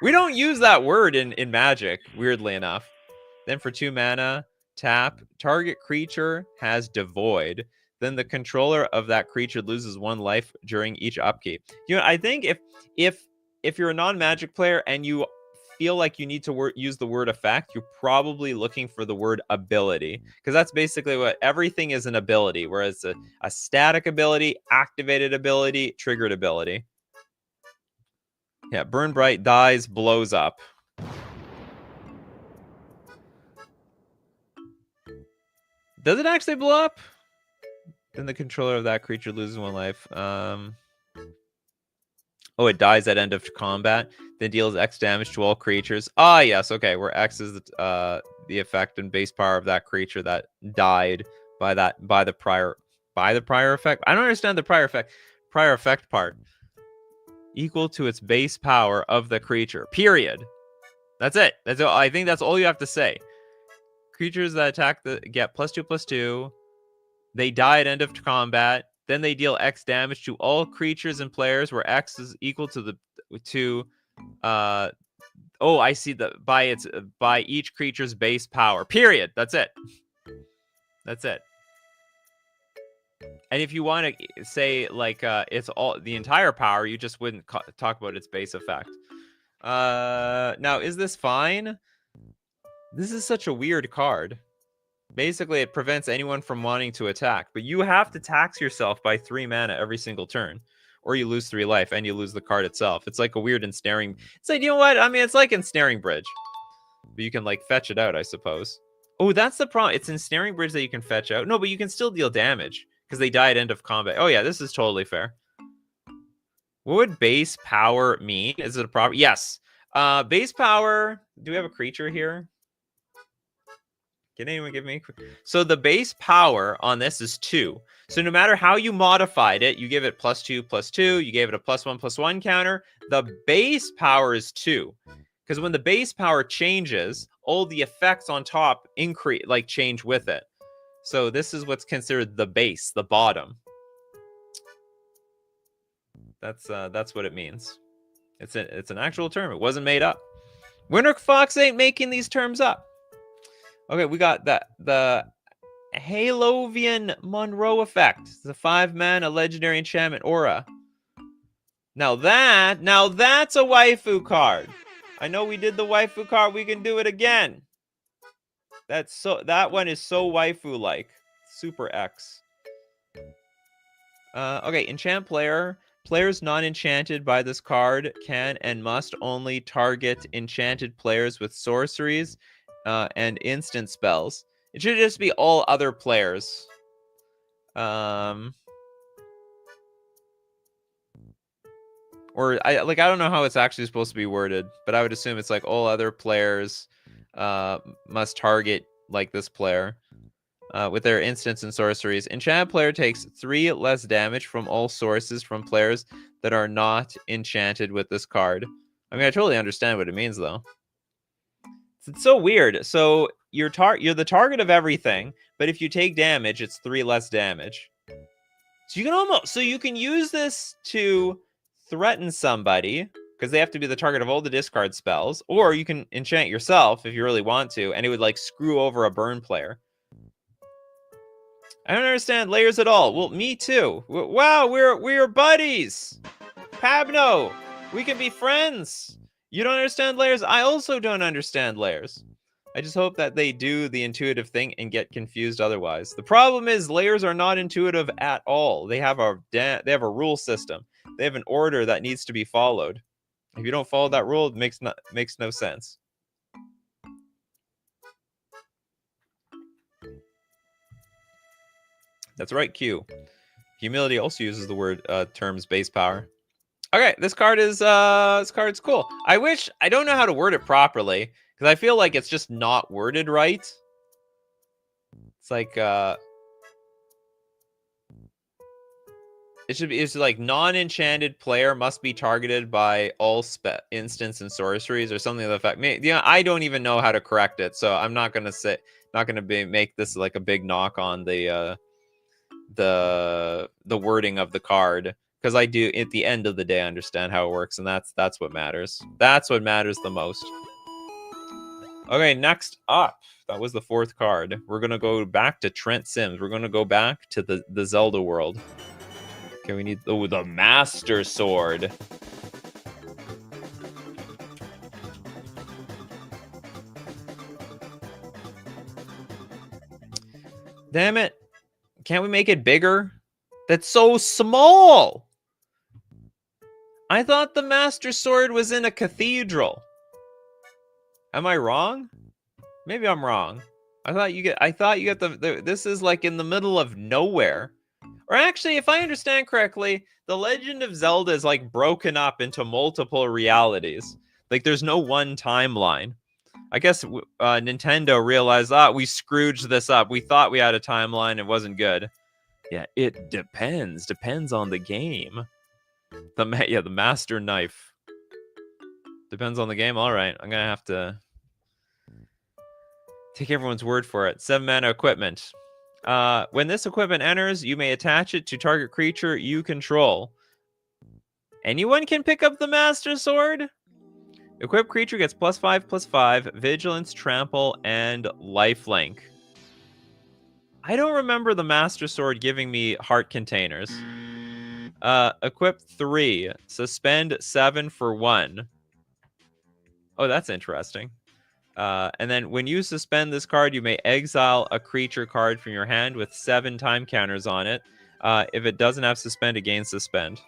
We don't use that word in Magic, weirdly enough. Then for 2 mana, tap. Target creature has devoid. Then the controller of that creature loses 1 life during each upkeep. You know, I think if you're a non-Magic player and you feel like you need to use the word effect, you're probably looking for the word ability, because that's basically what everything is, an ability, whereas a static ability, activated ability, triggered ability. Yeah, burn bright, dies, blows up. Does it actually blow up? Then the controller of that creature loses 1 life. Oh, it dies at end of combat. Then deals X damage to all creatures. Ah, yes, okay. Where X is the effect and base power of that creature that died by the prior effect. I don't understand the prior effect part. Equal to its base power of the creature. Period. That's it. I think that's all you have to say. Creatures that attack get +2/+2. They die at end of combat. Then they deal X damage to all creatures and players, where X is equal to I see, by each creature's base power. Period. That's it. That's it. And if you want to say like it's all the entire power, you just wouldn't talk about its base effect. Now, is this fine? This is such a weird card. Basically, it prevents anyone from wanting to attack, but you have to tax yourself by 3 mana every single turn, or you lose 3 life and you lose the card itself. It's like a weird ensnaring. It's like, you know what? I mean, it's like ensnaring bridge, but you can like fetch it out, I suppose. Oh, that's the problem. It's ensnaring bridge that you can fetch out. No, but you can still deal damage because they die at end of combat. Oh yeah, this is totally fair. What would base power mean? Is it a proper? Yes. Base power. Do we have a creature here? Can anyone give me? So the base power on this is 2. So no matter how you modified it, you give it +2/+2. You gave it a +1/+1 counter. The base power is 2, because when the base power changes, all the effects on top increase, like change with it. So this is what's considered the base, the bottom. That's what it means. It's an actual term. It wasn't made up. Winter Fox ain't making these terms up. Okay, we got the Halovian Monroe effect. It's a 5-mana legendary enchantment aura. Now that's a waifu card. I know we did the waifu card. We can do it again. That one is so waifu-like. Super X. Okay, enchant player. Players non-enchanted by this card can and must only target enchanted players with sorceries and instant spells. It should just be all other players. Or I don't know how it's actually supposed to be worded, but I would assume it's like all other players must target like this player with their instants and sorceries. Enchanted player takes 3 less damage from all sources from players that are not enchanted with this card. I mean, I totally understand what it means though. It's so weird. So you're the target of everything, but if you take damage, it's 3 less damage. So you can use this to threaten somebody because they have to be the target of all the discard spells, or you can enchant yourself if you really want to, and it would like screw over a burn player. I don't understand layers at all. Well, me too. Wow, we're buddies. Pabno, we can be friends. You don't understand layers? I also don't understand layers. I just hope that they do the intuitive thing and get confused otherwise. The problem is layers are not intuitive at all. They have a rule system. They have an order that needs to be followed. If you don't follow that rule, it makes no sense. That's right, Q. Humility also uses the word terms base power. Okay, this card's cool. I don't know how to word it properly because I feel like it's just not worded right. It's like it's like non-enchanted player must be targeted by all instants and sorceries or something to the effect. I don't even know how to correct it, so I'm not gonna make this like a big knock on the wording of the card, because I do at the end of the day understand how it works, and that's what matters. That's what matters the most. Okay, next up, that was the 4th card. We're gonna go back to Trent Sims. We're gonna go back to the Zelda world. Okay, we need the Master Sword. Damn it. Can't we make it bigger? That's so small. I thought the Master Sword was in a cathedral. Am I wrong? Maybe I'm wrong. I thought you get this is like in the middle of nowhere. Or actually, if I understand correctly, The Legend of Zelda is like broken up into multiple realities. Like there's no one timeline. I guess Nintendo realized, we scrooged this up. We thought we had a timeline. It wasn't good. Yeah, it depends. Depends on the game. The Master Knife. Depends on the game. All right, I'm gonna have to take everyone's word for it. 7-mana equipment. When this equipment enters, you may attach it to target creature you control. Anyone can pick up the Master Sword? Equipped creature gets +5/+5, Vigilance, Trample, and Lifelink. I don't remember the Master Sword giving me heart containers. Equip 3, suspend 7 for 1. Oh, that's interesting. And then when you suspend this card, you may exile a creature card from your hand with 7 time counters on it. If it doesn't have suspend, it gains suspend.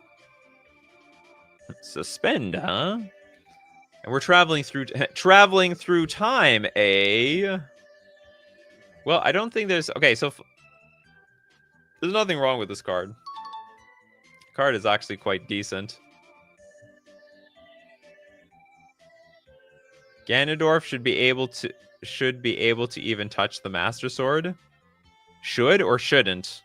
Suspend, huh? And we're traveling through time. Well, I don't think there's okay. So there's nothing wrong with this card. Card is actually quite decent. Ganondorf should be able to even touch the Master Sword. Should or shouldn't?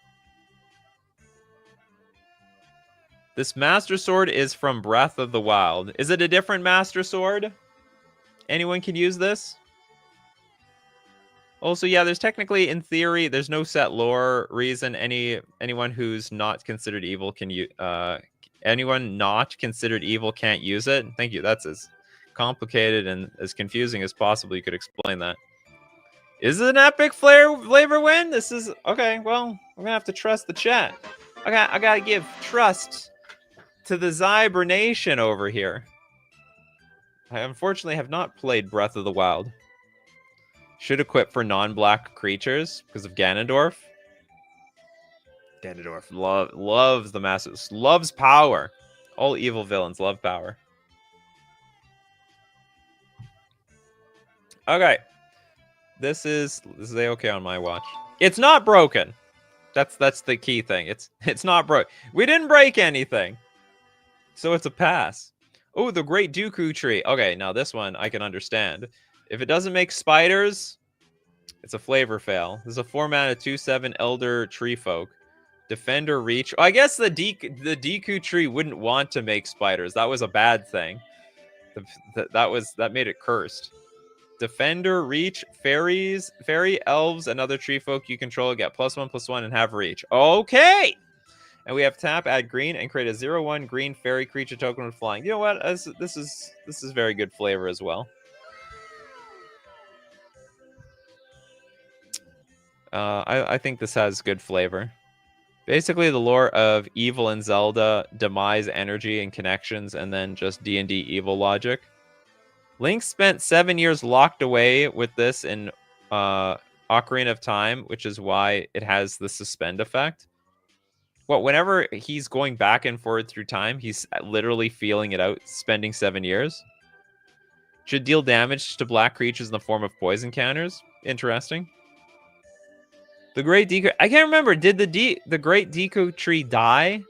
This Master Sword is from Breath of the Wild. Is it a different Master Sword? Anyone can use this? Also, yeah, there's technically, in theory, there's no set lore reason anyone who's not considered evil can anyone not considered evil can't use it. Thank you. That's as complicated and as confusing as possible. You could explain that. Is it an epic flavor win? This is okay. Well, we're gonna have to trust the chat. I gotta give trust to the Zyber Nation over here. I unfortunately have not played Breath of the Wild. Should equip for non-black creatures because of Ganondorf. Ganondorf loves the masses, loves power. All evil villains love power. Okay. This is A-okay on my watch. It's not broken. That's the key thing. It's not broke. We didn't break anything. So it's a pass. Oh, the Great Dooku Tree. Okay, now this one I can understand. If it doesn't make spiders, it's a flavor fail. This is a 4-mana 2/7 Elder Tree Folk. Defender Reach. Oh, I guess the Deku Tree wouldn't want to make spiders. That was a bad thing. That made it cursed. Defender, Reach, Fairy, Elves, and other tree folk you control get +1/+1 and have Reach. Okay! And we have tap, add green, and create a 0/1 green fairy creature token with flying. You know what? This is very good flavor as well. I think this has good flavor. Basically, the lore of evil in Zelda, demise energy and connections, and then just D&D evil logic. Link spent 7 years locked away with this in Ocarina of Time, which is why it has the suspend effect. Well, whenever he's going back and forward through time, he's literally feeling it out, spending 7 years. Should deal damage to black creatures in the form of poison counters. Interesting. The Great Deku... I can't remember. Did the Great Deku Tree die?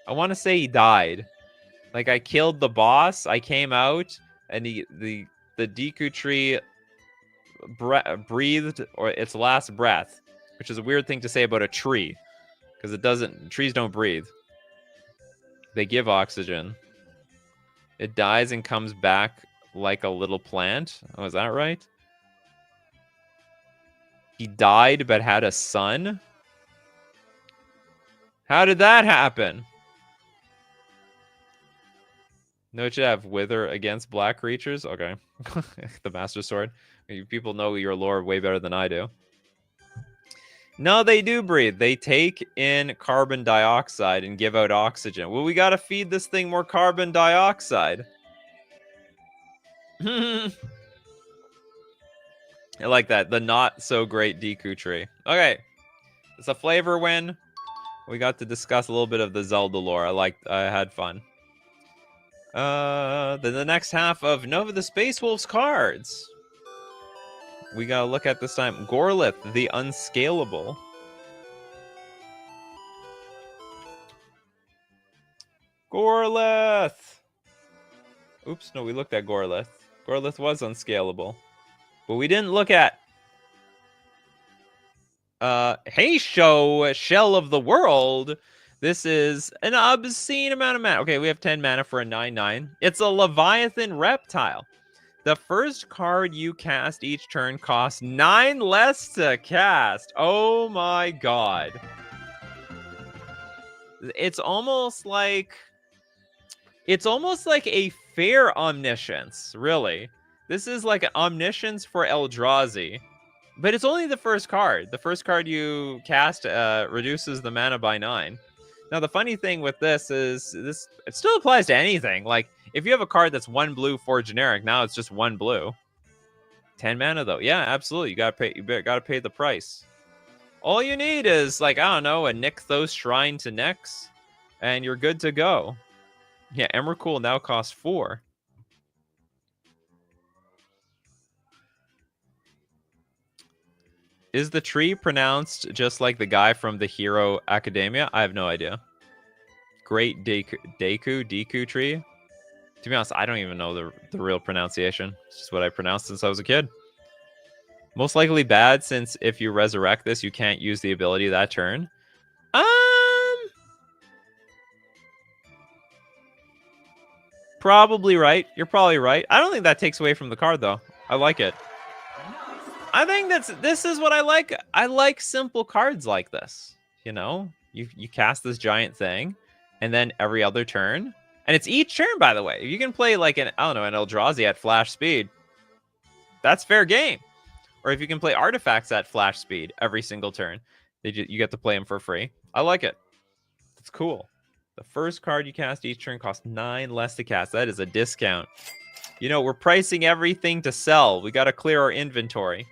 I want to say he died. Like, I killed the boss, I came out, and the Deku Tree breathed or its last breath, which is a weird thing to say about a tree, because trees don't breathe. They give oxygen. It dies and comes back like a little plant. Oh, is that right? He died but had a son? How did that happen? No, it should have wither against black creatures. Okay. The Master Sword. People know your lore way better than I do. No, they do breathe. They take in carbon dioxide and give out oxygen. Well, we got to feed this thing more carbon dioxide. I like that. The not so great Deku Tree. Okay. It's a flavor win. We got to discuss a little bit of the Zelda lore. I had fun. Then the next half of Nova the Space Wolves cards. We gotta look at this time. Gorlith, the Unscalable. Gorlith! Oops, no, we looked at Gorlith. Gorlith was unscalable. But we didn't look at... Hey, Shell of the World. This is an obscene amount of mana. Okay, we have 10 mana for a 9/9. It's a Leviathan Reptile. The first card you cast each turn costs 9 less to cast. Oh my god. It's almost like a fair omniscience, really. This is like an omniscience for Eldrazi. But it's only the first card. The first card you cast reduces the mana by 9. Now, the funny thing with this is it still applies to anything. Like, if you have a card that's 1 blue, 4 generic, now it's just 1 blue. 10 mana though. Yeah, absolutely. You gotta pay the price. All you need is like, I don't know, a Nykthos Shrine to Nyx, and you're good to go. Yeah, Emrakul now costs 4. Is the tree pronounced just like the guy from The Hero Academia? I have no idea. Great Deku tree. To be honest, I don't even know the real pronunciation. It's just what I pronounced since I was a kid. Most likely bad, since if you resurrect this, you can't use the ability that turn. Probably right. You're probably right. I don't think that takes away from the card, though. I like it. I think this is what I like. I like simple cards like this. You know, you cast this giant thing, and then every other turn, and it's each turn, by the way. If you can play like an Eldrazi at flash speed, that's fair game. Or if you can play artifacts at flash speed every single turn, you get to play them for free. I like it. It's cool. The first card you cast each turn costs 9 less to cast. That is a discount. You know, we're pricing everything to sell. We got to clear our inventory.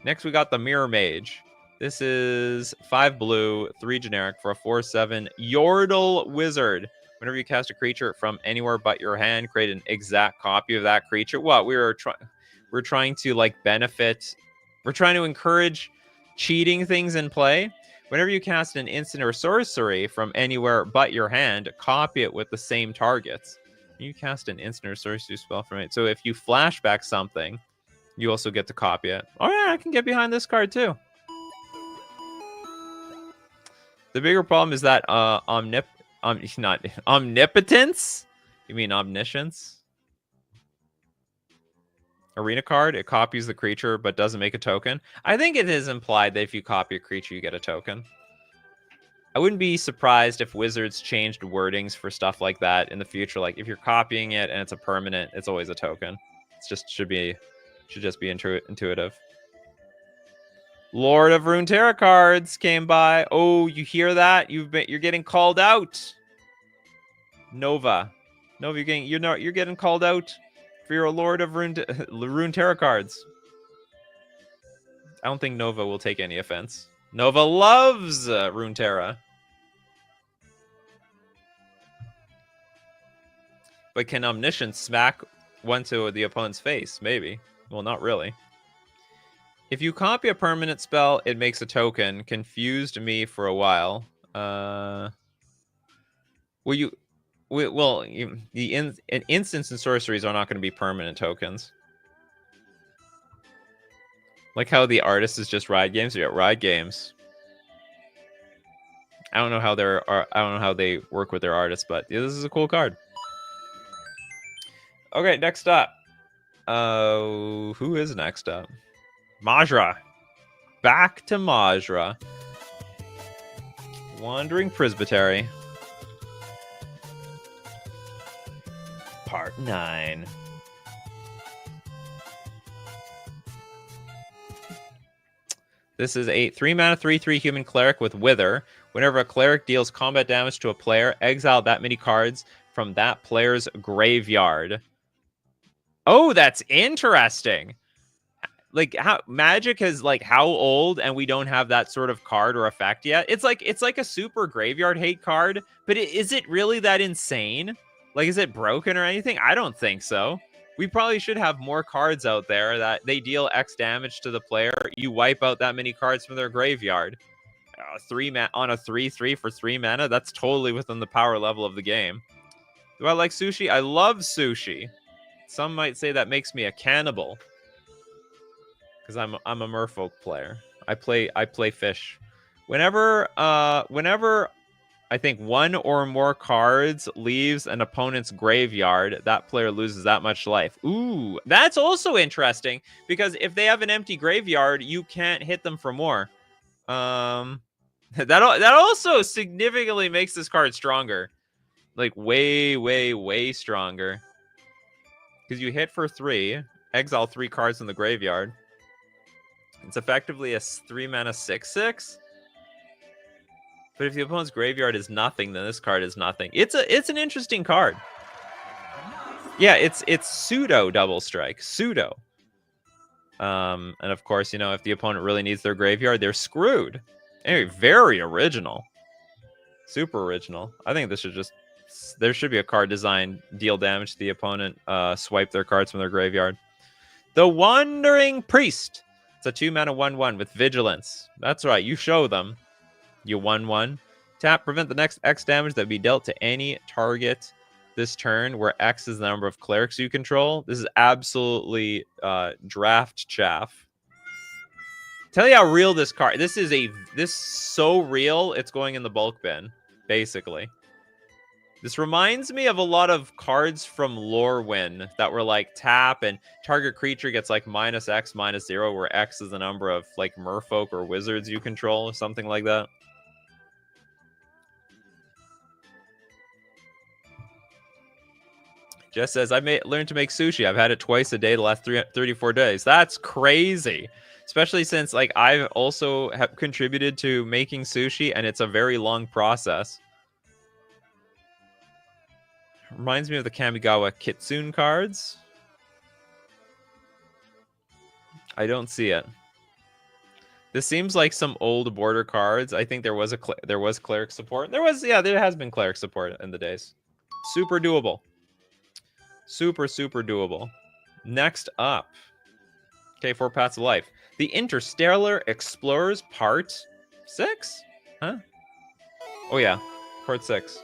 Next, we got the Mirror Mage. This is 5 blue, 3 generic for a 4/7 Yordle Wizard. Whenever you cast a creature from anywhere but your hand, create an exact copy of that creature. What? We're trying to like benefit. We're trying to encourage cheating things in play. Whenever you cast an instant or sorcery from anywhere but your hand, copy it with the same targets. You cast an instant or sorcery spell from it. So if you flashback something, you also get to copy it. Oh yeah, I can get behind this card too. The bigger problem is that not omnipotence? You mean omniscience? Arena card, it copies the creature but doesn't make a token. I think it is implied that if you copy a creature, you get a token. I wouldn't be surprised if Wizards changed wordings for stuff like that in the future. Like if you're copying it and it's a permanent, it's always a token. It's just should just be intuitive. Lord of Runeterra cards came by. Oh, you hear that? You're getting called out. Nova, you're getting called out for your Lord of Runeterra cards. I don't think Nova will take any offense. Nova loves Runeterra. But can Omniscience smack one to the opponent's face? Maybe. Well, not really. If you copy a permanent spell, it makes a token. Confused me for a while. Instants and sorceries are not going to be permanent tokens. Like how the artist is just ride games. You got ride games. I don't know how they work with their artists, but yeah, this is a cool card. Okay, next up. Who is next up? Majra. Back to Majra. Wandering Presbytery. Part 9. This is a 3-mana 3/3 human cleric with Wither. Whenever a cleric deals combat damage to a player, exile that many cards from that player's graveyard. Oh, that's interesting. Like how Magic is like how old and we don't have that sort of card or effect yet. It's like a super graveyard hate card, but is it really that insane? Like, is it broken or anything? I don't think so. We probably should have more cards out there that they deal X damage to the player. You wipe out that many cards from their graveyard. On a 3/3 for 3 mana, that's totally within the power level of the game. Do I like sushi? I love sushi. Some might say that makes me a cannibal. Because I'm a merfolk player. I play fish. Whenever I think one or more cards leaves an opponent's graveyard, that player loses that much life. Ooh, that's also interesting because if they have an empty graveyard, you can't hit them for more. That also significantly makes this card stronger. Like way stronger. Because you hit for 3, exile 3 cards in the graveyard. It's effectively a 3-mana 6/6. But if the opponent's graveyard is nothing, then this card is nothing. It's an interesting card. Yeah, it's pseudo double strike. Pseudo. And of course, you know, if the opponent really needs their graveyard, they're screwed. Anyway, very original. Super original. I think this should just... There should be a card designed deal damage to the opponent, swipe their cards from their graveyard. The Wandering Priest. It's a 2-mana 1/1 with Vigilance. That's right, you show them. You 1/1. Tap, prevent the next X damage that would be dealt to any target this turn, where X is the number of clerics you control. This is absolutely draft chaff. Tell you how real this card... This is so real, it's going in the bulk bin, basically. This reminds me of a lot of cards from Lorwyn that were like tap and target creature gets like -X, -0, where X is the number of like merfolk or wizards you control, or something like that. Jess says, I learned to make sushi. I've had it twice a day the last 34 days. That's crazy. Especially since like I've also contributed to making sushi, and it's a very long process. Reminds me of the Kamigawa Kitsune cards. I don't see it. This seems like some old border cards. I think there was cleric support. There has been cleric support in the days. Super doable. Super doable. Next up. Okay, 4 Paths of Life. The Interstellar Explorers Part 6? Huh? Oh yeah, Part 6.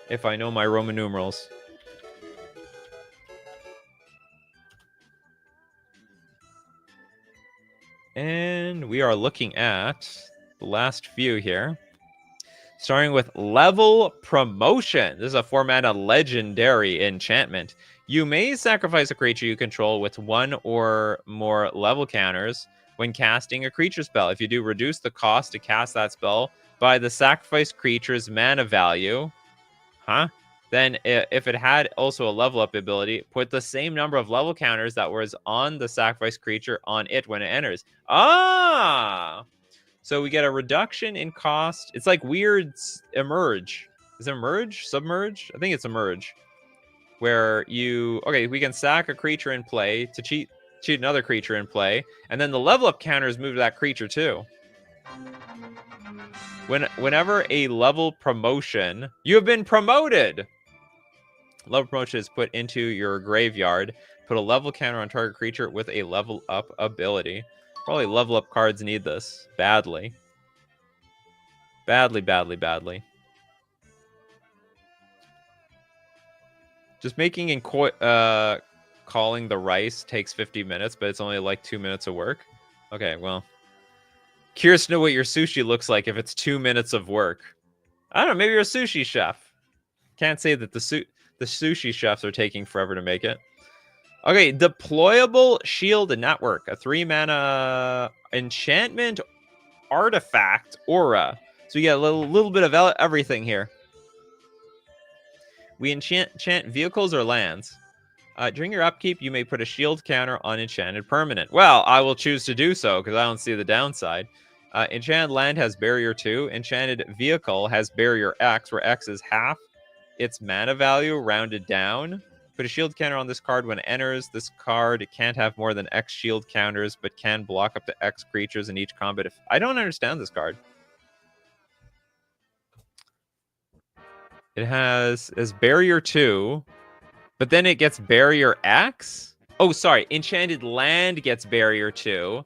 If I know my Roman numerals. And we are looking at the last few here. Starting with Level Promotion. This is a 4-mana legendary enchantment. You may sacrifice a creature you control with 1 or more level counters when casting a creature spell. If you do, reduce the cost to cast that spell by the sacrificed creature's mana value. Huh? Then if it had also a level up ability, put the same number of level counters that was on the sacrificed creature on it when it enters. Ah! So we get a reduction in cost. It's like weird emerge. Is it emerge? Submerge? I think it's emerge. Where you... Okay, we can sack a creature in play to cheat another creature in play. And then the level up counters move to that creature too. Whenever a level promotion... You have been promoted! Level promotion is put into your graveyard. Put a level counter on target creature with a level up ability. Probably level up cards need this badly. Badly. Just making and calling the rice takes 50 minutes, but it's only like 2 minutes of work. Okay, well. Curious to know what your sushi looks like if it's 2 minutes of work. I don't know, maybe you're a sushi chef. Can't say that the sushi chefs are taking forever to make it. Okay, Deployable Shield Network, a 3-mana enchantment artifact aura. So you get a little bit of everything here. We enchant vehicles or lands. During your upkeep, you may put a shield counter on enchanted permanent. Well, I will choose to do so because I don't see the downside. Enchanted land has barrier 2. Enchanted vehicle has barrier X, where X is half its mana value rounded down. Put a shield counter on this card when it enters. This card can't have more than X shield counters, but can block up to X creatures in each combat. I don't understand this card. It has barrier 2, but then it gets barrier X? Oh, sorry. Enchanted land gets barrier 2.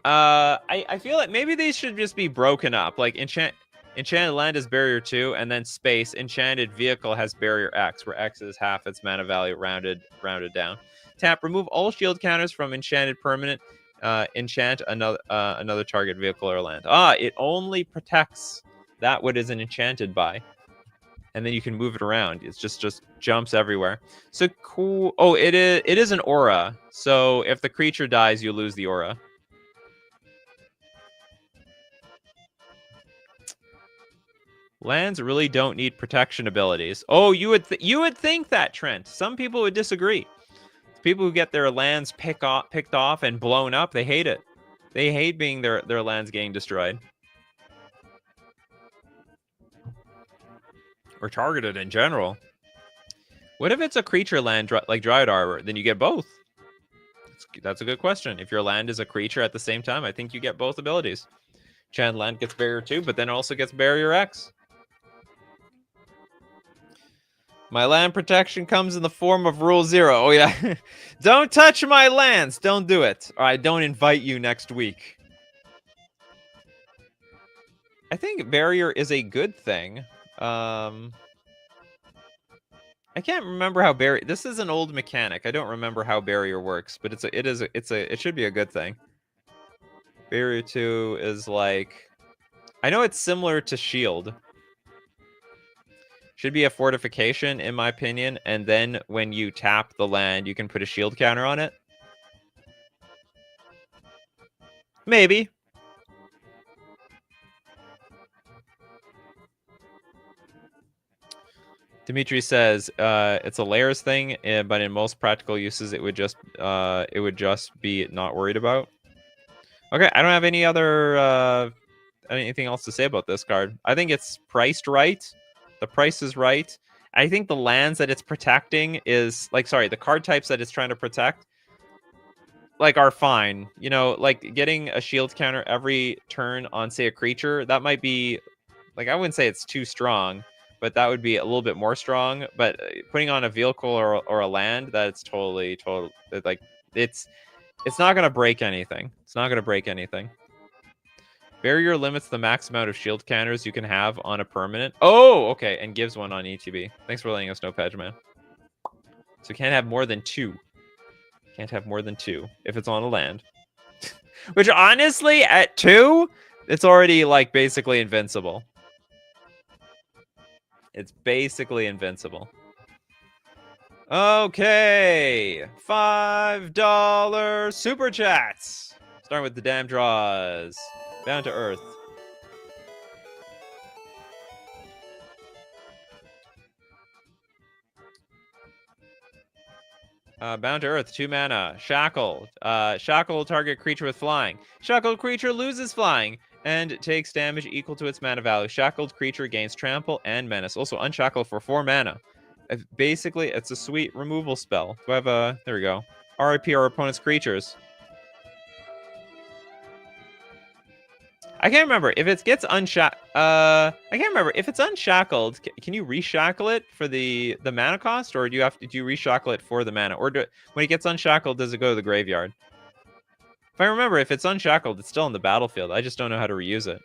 I feel like maybe these should just be broken up. Like Enchanted land is barrier 2, and then space. Enchanted vehicle has barrier X, where X is half its mana value rounded down. Tap, remove all shield counters from enchanted permanent. Enchant another target vehicle or land. It only protects that what isn't enchanted by. And then you can move it around. It's just jumps everywhere. So cool. Oh, it is an aura. So if the creature dies, you lose the aura. Lands really don't need protection abilities. Oh, you would think that, Trent. Some people would disagree. People who get their lands picked off and blown up, they hate it. They hate being their lands getting destroyed. Or targeted in general. What if it's a creature land like Dryad Arbor? Then you get both. That's a good question. If your land is a creature at the same time, I think you get both abilities. Chad land gets barrier 2, but then also gets barrier X. My land protection comes in the form of rule 0. Oh yeah. Don't touch my lands. Don't do it. Or I don't invite you next week. I think barrier is a good thing. I can't remember how barrier. This is an old mechanic. I don't remember how barrier works, but it should be a good thing. Barrier 2 is like, I know it's similar to shield. Should be a fortification, in my opinion, and then when you tap the land, you can put a shield counter on it. Maybe. Dimitri says it's a layers thing, but in most practical uses, it would just be not worried about. Okay, I don't have any other anything else to say about this card. I think it's priced right. The price is right. I think the lands that it's protecting is the card types that it's trying to protect are fine. You know, like getting a shield counter every turn on, say, a creature, that might be I wouldn't say it's too strong, but that would be a little bit more strong. But putting on a vehicle or a land, that's totally it's not gonna break anything. It's not gonna break anything. Barrier limits the max amount of shield counters you can have on a permanent. Oh, okay, and gives one on ETB. Thanks for letting us know, Padgeman. So you can't have more than 2. Can't have more than 2 if it's on a land. Which honestly, at 2, it's already basically invincible. It's basically invincible. Okay, $5 super chats. Starting with the damn draws. Down to earth. Bound to earth, 2 mana. Shackle. Shackle target creature with flying. Shackled creature loses flying and takes damage equal to its mana value. Shackled creature gains trample and menace. Also unshackled for 4 mana. Basically, it's a sweet removal spell. Do I have a... There we go. RIP our opponent's creatures. I can't remember if it gets unshackled. I can't remember if it's unshackled. Can you reshackle it for the mana cost, or do you reshackle it for the mana, or when it gets unshackled, does it go to the graveyard? If I remember, if it's unshackled, it's still in the battlefield. I just don't know how to reuse it.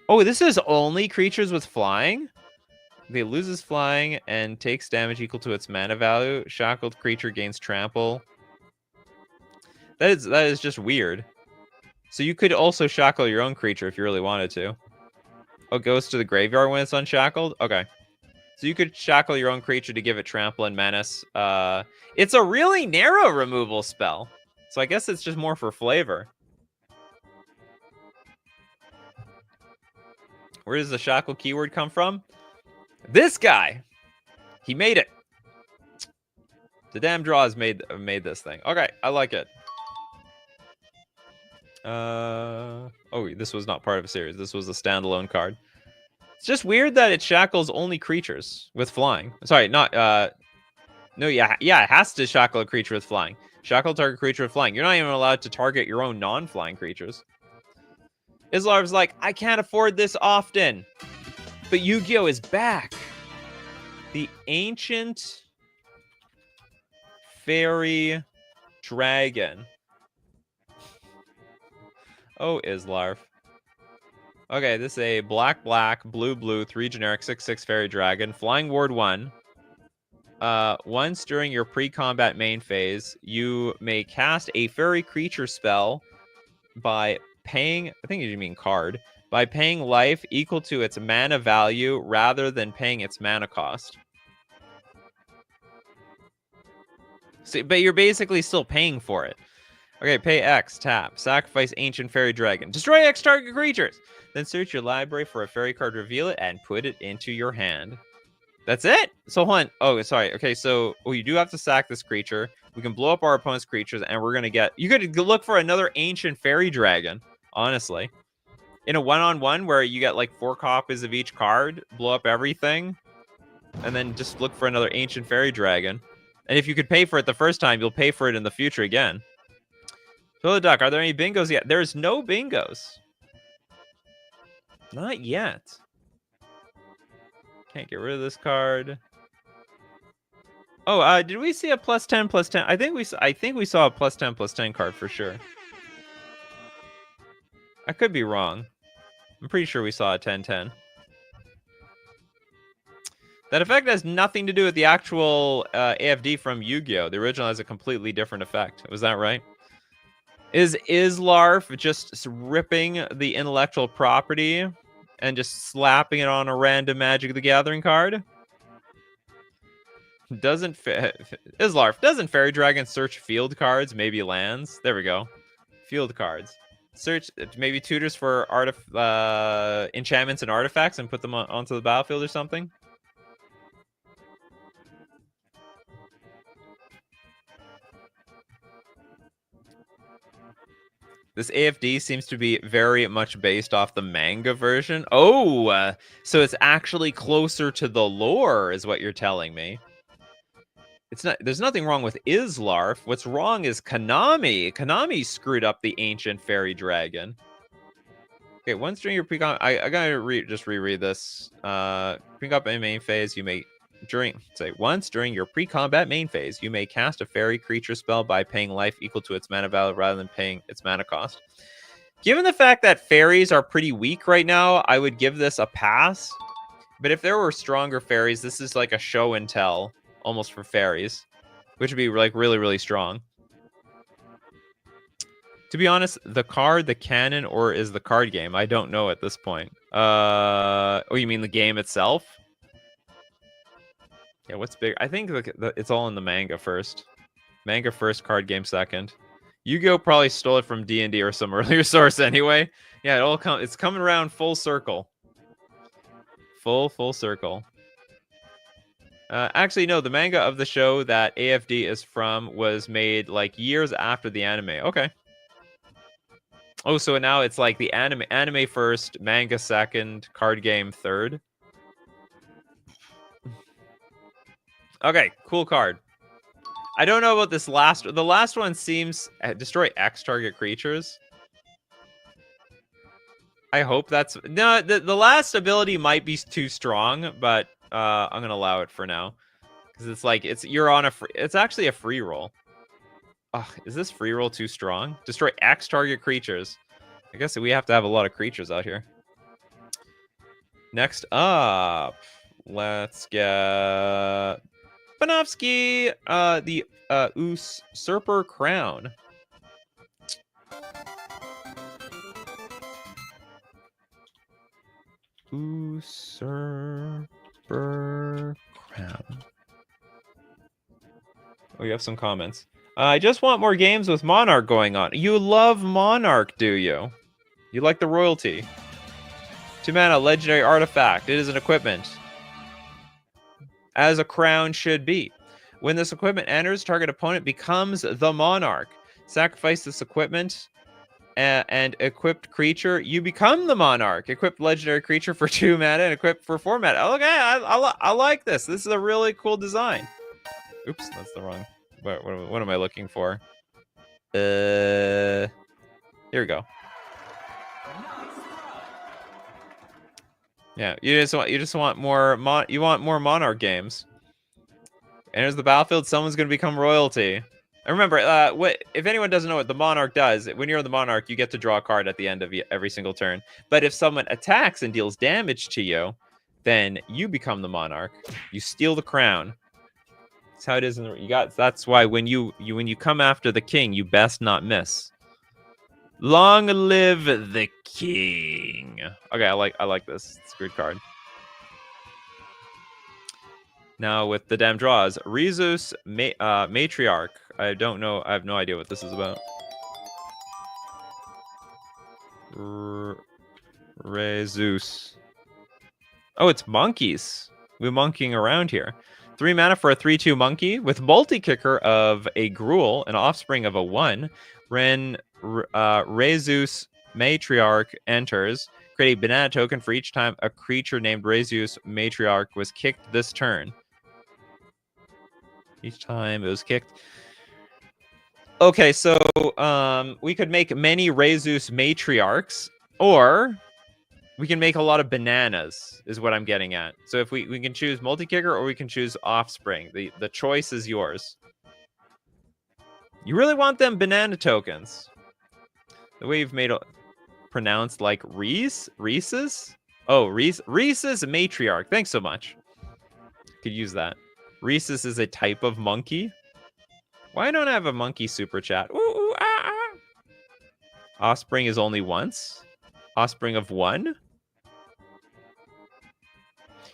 Oh, this is only creatures with flying. They loses flying and takes damage equal to its mana value. Shackled creature gains trample. That is just weird. So you could also shackle your own creature if you really wanted to. Oh, it goes to the graveyard when it's unshackled? Okay. So you could shackle your own creature to give it trample and menace. It's a really narrow removal spell. So I guess it's just more for flavor. Where does the shackle keyword come from? This guy! He made it. The damn draws made this thing. Okay, I like it. Oh, this was not part of a series. This was a standalone card. It's just weird that it shackles only creatures with flying. Sorry, not no, yeah, it has to shackle a creature with flying. Shackle target creature with flying. You're not even allowed to target your own non-flying creatures. Islarv's like, I can't afford this often. But Yu-Gi-Oh! Is back. The ancient fairy dragon. Oh, Islarv. Okay, this is a black, blue, 3 generic, 6/6 fairy dragon. Flying ward 1. Once during your pre-combat main phase, you may cast a fairy creature spell by paying, I think you mean card, by paying life equal to its mana value rather than paying its mana cost. See, but you're basically still paying for it. Okay, pay X, tap, sacrifice ancient fairy dragon, destroy X target creatures, then search your library for a fairy card, reveal it, and put it into your hand. That's it? So hold on. Oh, sorry. Okay, so you do have to sack this creature. We can blow up our opponent's creatures, and we're gonna get... You could look for another ancient fairy dragon, honestly. In a one-on-one where you get like 4 copies of each card, blow up everything. and then just look for another ancient fairy dragon. And if you could pay for it the first time, you'll pay for it in the future again. Phil the Duck, are there any bingos yet? There's no bingos. Not yet. Can't get rid of this card. Oh, did we see a +10/+10? I think we saw a +10/+10 card for sure. I could be wrong. I'm pretty sure we saw a 10/10. That effect has nothing to do with the actual AFD from Yu-Gi-Oh! The original has a completely different effect. Was that right? Is Larf just ripping the intellectual property and just slapping it on a random Magic the Gathering card? Islarf, doesn't Fairy Dragon search field cards, maybe lands? There we go. Field cards. Search maybe tutors for enchantments and artifacts and put them onto the battlefield or something. This AFD seems to be very much based off the manga version. Oh, so it's actually closer to the lore, is what you're telling me. It's not. There's nothing wrong with Islarf. What's wrong is Konami. Konami screwed up the ancient fairy dragon. Okay, once during your pre-combat, I gotta just reread this. Pre-combat main phase, you may once during your pre-combat main phase, you may cast a fairy creature spell by paying life equal to its mana value rather than paying its mana cost. Given the fact that fairies are pretty weak right now, I would give this a pass. But if there were stronger fairies, this is like a show and tell. Almost for fairies, which would be like really, really strong. To be honest, the card, the canon, or is the card game? I don't know at this point. Oh, you mean the game itself? Yeah, what's big? I think it's all in the manga first. Manga first, card game second. Yu-Gi-Oh! Probably stole it from D&D or some earlier source anyway. Yeah, it's coming around full circle. Full circle. Actually, no, the manga of the show that AFD is from was made like years after the anime. Okay. Oh, so now it's like the anime first, manga second, card game third. Okay, cool card. I don't know about this last. The last one seems destroy X target creatures. I hope that's no. The last ability might be too strong, but I'm gonna allow it for now because it's like you're on a it's actually a free roll. Ugh, is this free roll too strong? Destroy X target creatures. I guess we have to have a lot of creatures out here. Next up, let's get Panofsky, the Usurper Crown. Usurper Crown. Oh, you have some comments. I just want more games with Monarch going on. You love Monarch, do you? You like the royalty. 2 mana, legendary artifact. It is an equipment. As a crown should be. When this equipment enters, target opponent becomes the Monarch. Sacrifice this equipment and equipped creature. You become the Monarch. Equipped legendary creature for 2 mana and equipped for 4 mana. Okay, I like this. This is a really cool design. Oops, that's the wrong. What am I looking for? Here we go. Yeah, you just want more Monarch games. Enters the battlefield, someone's gonna become royalty. And remember, if anyone doesn't know what the Monarch does, when you're the Monarch, you get to draw a card at the end of every single turn. But if someone attacks and deals damage to you, then you become the Monarch. You steal the crown. That's how it is. That's why when you come after the king, you best not miss. Long live the king. Okay, I like this. It's a good card. Now with the damn draws, Rezus Matriarch. I don't know. I have no idea what this is about. Rezus. Oh, it's monkeys. We're monkeying around here. 3 mana for a 3/2 monkey with multi-kicker of a Gruul, an offspring of a 1. When Rezus Matriarch enters, Create a banana token for each time a creature named Rezius Matriarch was kicked this turn. Each time it was kicked. Okay, so we could make many Rezius Matriarchs, or we can make a lot of bananas, is what I'm getting at. So if we can choose multi-kicker or we can choose offspring. The choice is yours. You really want them banana tokens. The way you've made it pronounced like Reese's? Oh, Reese's Matriarch. Thanks so much. Could use that. Reese's is a type of monkey. Why don't I have a monkey super chat? Ooh, ooh, ah, ah. Offspring is only once. Offspring of one.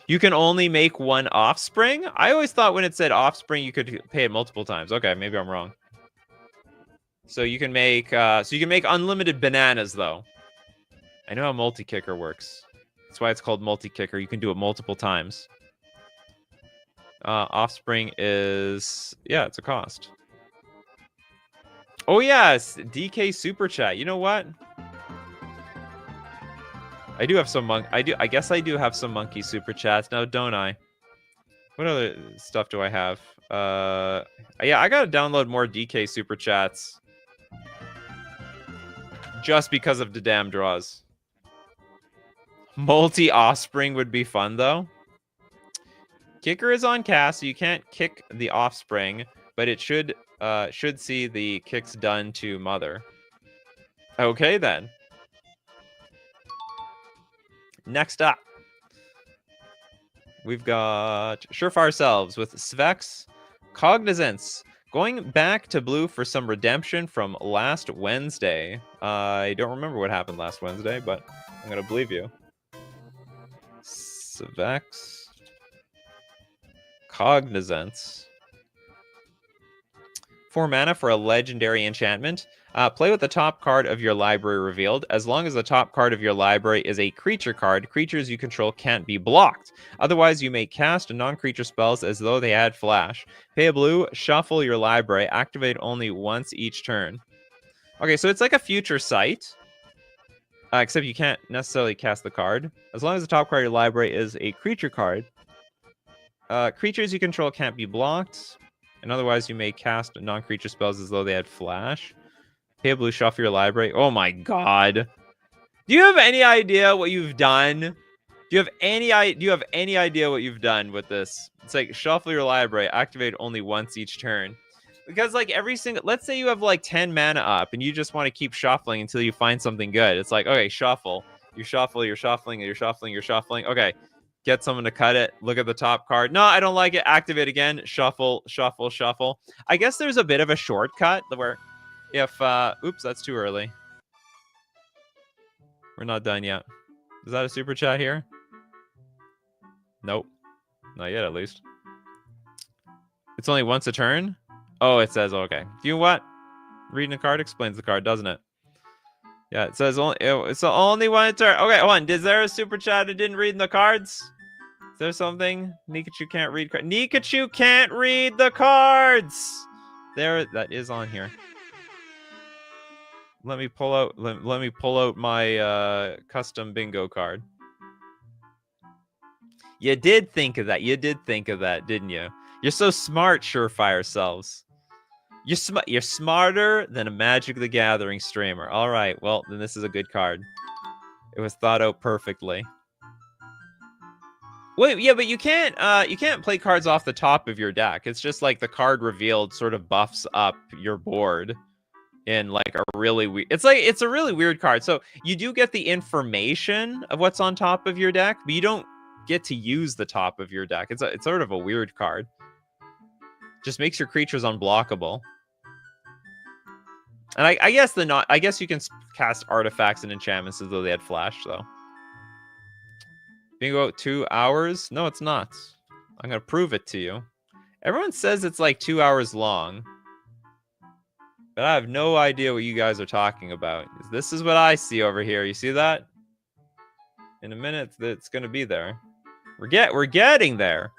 You can only make one offspring? I always thought when it said offspring, you could pay it multiple times. Okay, maybe I'm wrong. So you can make unlimited bananas though. I know how multi-kicker works. That's why it's called multi-kicker. You can do it multiple times. Offspring is, yeah, it's a cost. Oh yes, DK super chat. You know what? I do have some I guess I do have some monkey super chats now, don't I? What other stuff do I have? Yeah, I gotta download more DK super chats. Just because of the damn draws. Multi-offspring would be fun though. Kicker is on cast, so you can't kick the offspring, but it should see the kicks done to mother. Okay then. Next up, we've got Surefire Selves with Svex Cognizance. Going back to blue for some redemption from last Wednesday. I don't remember what happened last Wednesday, but I'm going to believe you. Svex Cognizance. 4 mana for a legendary enchantment. Play with the top card of your library revealed. As long as the top card of your library is a creature card, creatures you control can't be blocked. Otherwise, you may cast non-creature spells as though they had flash. Pay a blue, shuffle your library, activate only once each turn. Okay, so it's like a future sight. Except you can't necessarily cast the card. As long as the top card of your library is a creature card, creatures you control can't be blocked. And otherwise, you may cast non-creature spells as though they had flash. Pay a blue, shuffle your library. Oh my god. Do you have any idea what you've done? Do you have any idea what you've done with this? It's like shuffle your library, activate only once each turn. Because like every single, let's say you have like 10 mana up and you just want to keep shuffling until you find something good. It's like, okay, shuffle. You shuffle, you're shuffling, you're shuffling, you're shuffling. Okay. Get someone to cut it. Look at the top card. No, I don't like it. Activate again. Shuffle, shuffle, shuffle. I guess there's a bit of a shortcut where if, oops, that's too early. We're not done yet. Is that a super chat here? Nope. Not yet, at least. It's only once a turn? Oh, it says, okay. You know what? Reading the card explains the card, doesn't it? Yeah, it says it's the only one turn. Okay, hold on. Is there a super chat that didn't read in the cards? Is there something? Nikachu can't read. Nikachu can't read the cards. There, that is on here. Let me pull out. Let me pull out my custom bingo card. You did think of that. You did think of that, didn't you? You're so smart, Surefire Selves. You're smarter than a Magic the Gathering streamer. All right, well, then this is a good card. It was thought out perfectly. Wait, yeah, but you can't play cards off the top of your deck. It's just like the card revealed sort of buffs up your board in like a really weird. It's a really weird card. So you do get the information of what's on top of your deck, but you don't get to use the top of your deck. It's sort of a weird card. Just makes your creatures unblockable. And I guess you can cast artifacts and enchantments as though they had flash, though. Bingo, 2 hours? No, it's not. I'm gonna prove it to you. Everyone says it's like 2 hours long. But I have no idea what you guys are talking about. This is what I see over here. You see that? In a minute, it's gonna be there. We're getting there.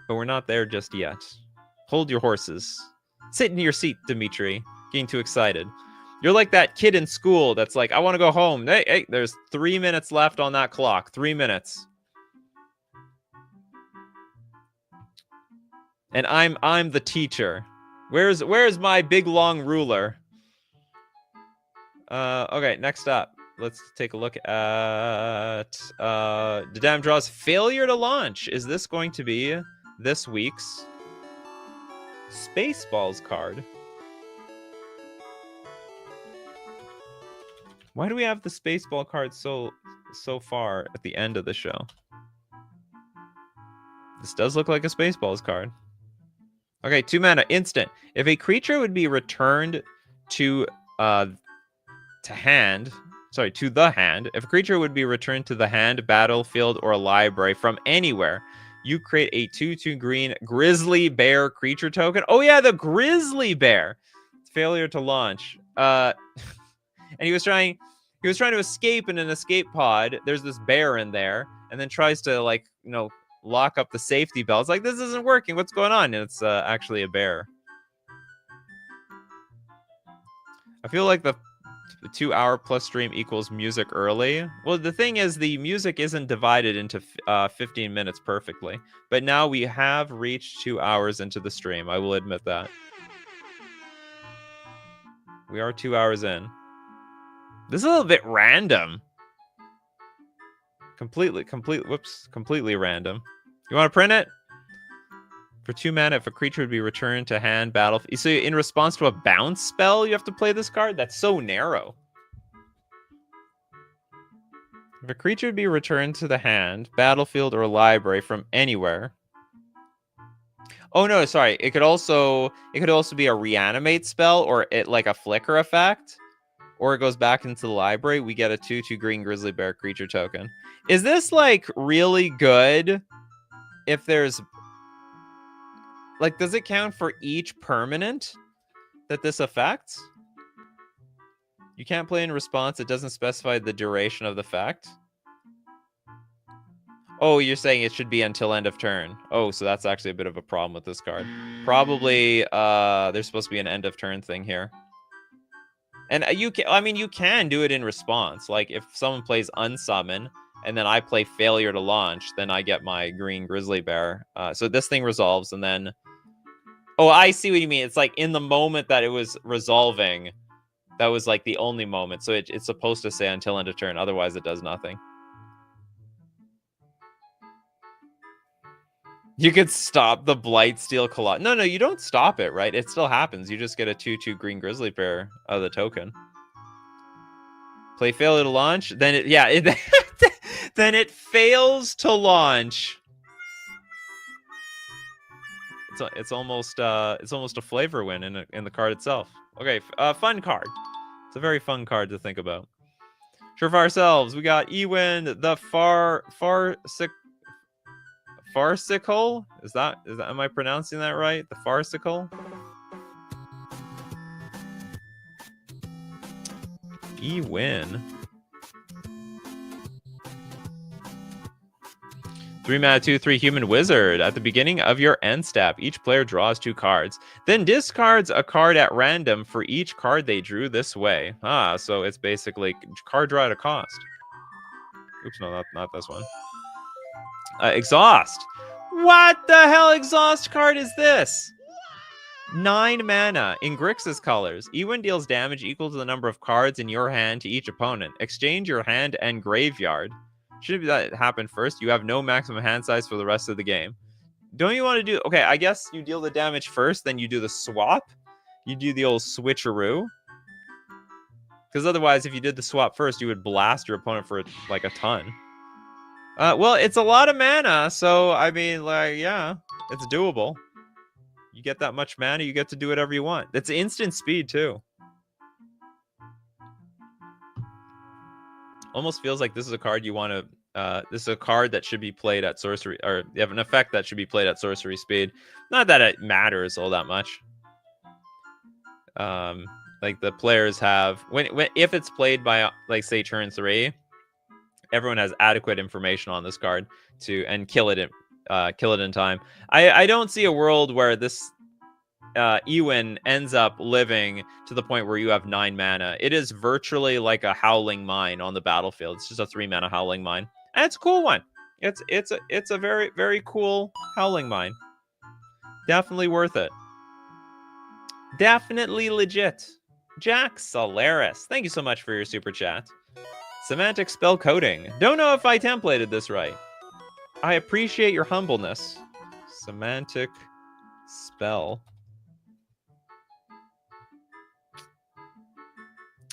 But we're not there just yet. Hold your horses. Sit in your seat, Dimitri. Getting too excited. You're like that kid in school that's like, I want to go home. Hey, there's 3 minutes left on that clock. 3 minutes. And I'm the teacher. Where's my big long ruler? Okay, next up. Let's take a look at the damn draws failure to launch. Is this going to be this week's Spaceballs card? Why do we have the Spaceball card so far at the end of the show? This does look like a Spaceballs card. Okay, 2 mana, instant. If a creature would be returned to the hand, if a creature would be returned to the hand, battlefield, or library from anywhere, you create a 2/2 green grizzly bear creature token. Oh yeah, the grizzly bear. Failure to launch. And he was trying to escape in an escape pod. There's this bear in there, and then tries to, like, lock up the safety belts. Like, this isn't working. What's going on? And it's actually a bear. I feel like the 2 hour plus stream equals music early. Well, the thing is, the music isn't divided into 15 minutes perfectly. But now we have reached 2 hours into the stream. I will admit that. We are 2 hours in. This is a little bit random. Completely random. You want to print it? For 2 mana, if a creature would be returned to hand, battlefield. So in response to a bounce spell, you have to play this card? That's so narrow. If a creature would be returned to the hand, battlefield, or library from anywhere. Oh no, sorry. It could also be a reanimate spell, or it like a flicker effect. Or it goes back into the library. We get a 2/2 green grizzly bear creature token. Is this like really good? If there's like, does it count for each permanent that this affects? You can't play in response. It doesn't specify the duration of the effect. Oh, you're saying it should be until end of turn. Oh, so that's actually a bit of a problem with this card. Probably there's supposed to be an end of turn thing here. And you can do it in response. Like, if someone plays unsummon and then I play failure to launch, then I get my green grizzly bear. So this thing resolves, and then... Oh, I see what you mean. It's like in the moment that it was resolving, that was like the only moment. So it's supposed to say until end of turn. Otherwise, it does nothing. You could stop the Blightsteel Colossus. No, you don't stop it, right? It still happens. You just get a 2/2 green grizzly bear out of the token. Play failure to launch. Then then it fails to launch. It's almost a flavor win in the card itself. Okay, fun card. It's a very fun card to think about. Sure, for ourselves, we got Ewin the Farcical? Is that am I pronouncing that right? The Farcical? E-win. 3 mana, 2/3 human wizard. At the beginning of your end step, each player draws 2 cards. Then discards a card at random for each card they drew this way. So it's basically card draw at a cost. Oops, no, not this one. Exhaust. What the hell exhaust card is this? 9 mana in Grixis colors. Ewin deals damage equal to the number of cards in your hand to each opponent. Exchange your hand and graveyard. Should that happen first? You have no maximum hand size for the rest of the game. Don't you want to do... Okay, I guess you deal the damage first, then you do the swap. You do the old switcheroo. Because otherwise, if you did the swap first, you would blast your opponent for like a ton. Well, it's a lot of mana, so I mean, like, yeah, it's doable. You get that much mana, you get to do whatever you want. It's instant speed too. Almost feels like this is a card you want to. This is a card that should be played at sorcery, or you have an effect that should be played at sorcery speed. Not that it matters all that much. Like the players have if it's played by, like, say turn 3. Everyone has adequate information on this card to kill it in time. I don't see a world where this Ewan ends up living to the point where you have 9 mana. It is virtually like a Howling Mine on the battlefield. It's just a 3 mana Howling Mine, and it's a cool one. It's a very, very cool Howling Mine. Definitely worth it. Definitely legit. Jack Solaris, thank you so much for your super chat. Semantic spell coding. Don't know if I templated this right. I appreciate your humbleness. Semantic spell.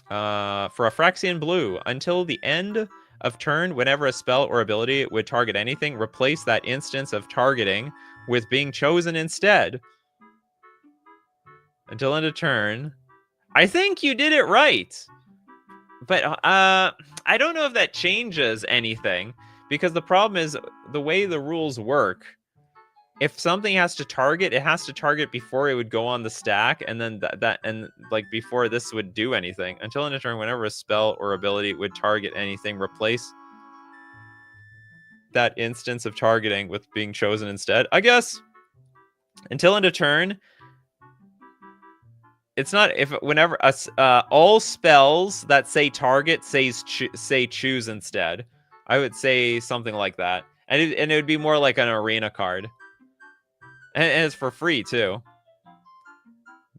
For a Phyrexian blue, until the end of turn, whenever a spell or ability would target anything, replace that instance of targeting with being chosen instead. Until end of turn. I think you did it right. But I don't know if that changes anything, because the problem is the way the rules work. If something has to target, it has to target before it would go on the stack, and then like before this would do anything. Until end of turn, whenever a spell or ability would target anything, replace that instance of targeting with being chosen instead. I guess until end of turn, it's not if whenever all spells that say target say choose instead. I would say something like that, and it would be more like an arena card, and it's for free too.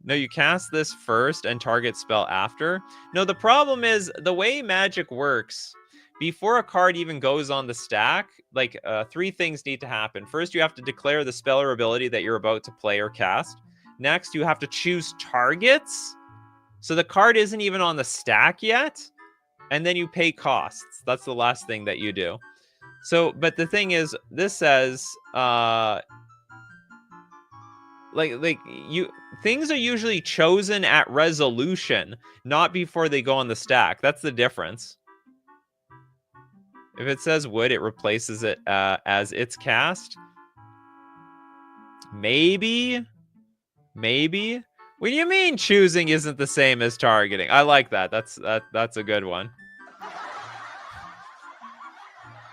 No, you cast this first and target spell after. No, the problem is the way Magic works. Before a card even goes on the stack, like 3 things need to happen. First, you have to declare the spell or ability that you're about to play or cast. Next, you have to choose targets. So the card isn't even on the stack yet. And then you pay costs. That's the last thing that you do. So, but the thing is, this says, things are usually chosen at resolution, not before they go on the stack. That's the difference. If it says wood, it replaces it as it's cast. Maybe. What do you mean choosing isn't the same as targeting? I like that. That's a good one.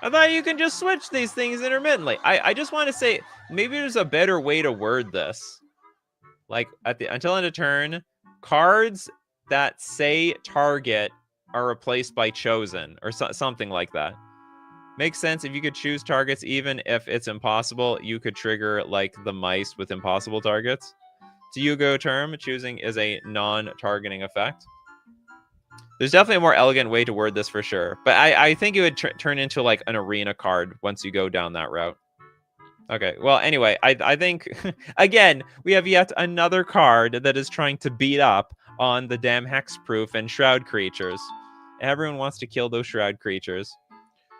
I thought you can just switch these things intermittently. I just want to say maybe there's a better way to word this. Like until end of turn, cards that say target are replaced by chosen, or something like that. Makes sense. If you could choose targets, even if it's impossible, you could trigger like the mice with impossible targets. To Yugo term, choosing is a non-targeting effect. There's definitely a more elegant way to word this for sure. But I think it would turn into like an arena card once you go down that route. Okay, well, anyway, I think, again, we have yet another card that is trying to beat up on the damn hexproof and shroud creatures. Everyone wants to kill those shroud creatures.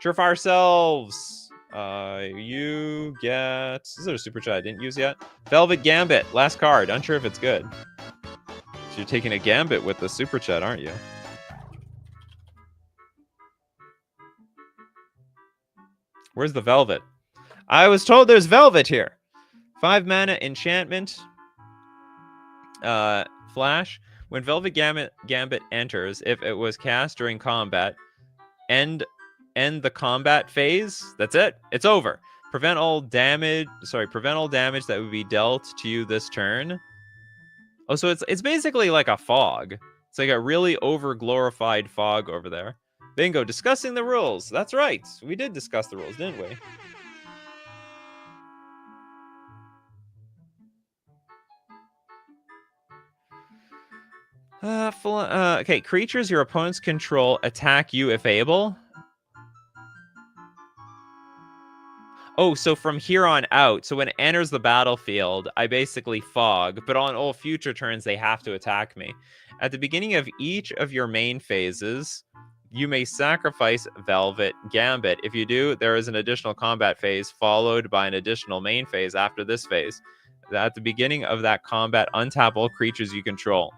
Surefire Selves. You get... Is there a super chat I didn't use yet? Velvet Gambit. Last card. Unsure if it's good. So you're taking a Gambit with the super chat, aren't you? Where's the Velvet? I was told there's Velvet here. 5 mana enchantment. Flash. When Velvet Gambit enters, if it was cast during combat, end the combat phase. That's it. It's over. Prevent all damage that would be dealt to you this turn. Oh, so it's basically like a fog. It's like a really over-glorified fog over there. Bingo, discussing the rules. That's right. We did discuss the rules, didn't we? Okay, creatures your opponents control attack you if able. Oh, so from here on out, so when it enters the battlefield, I basically fog, but on all future turns, they have to attack me. At the beginning of each of your main phases, you may sacrifice Velvet Gambit. If you do, there is an additional combat phase followed by an additional main phase after this phase. At the beginning of that combat, untap all creatures you control.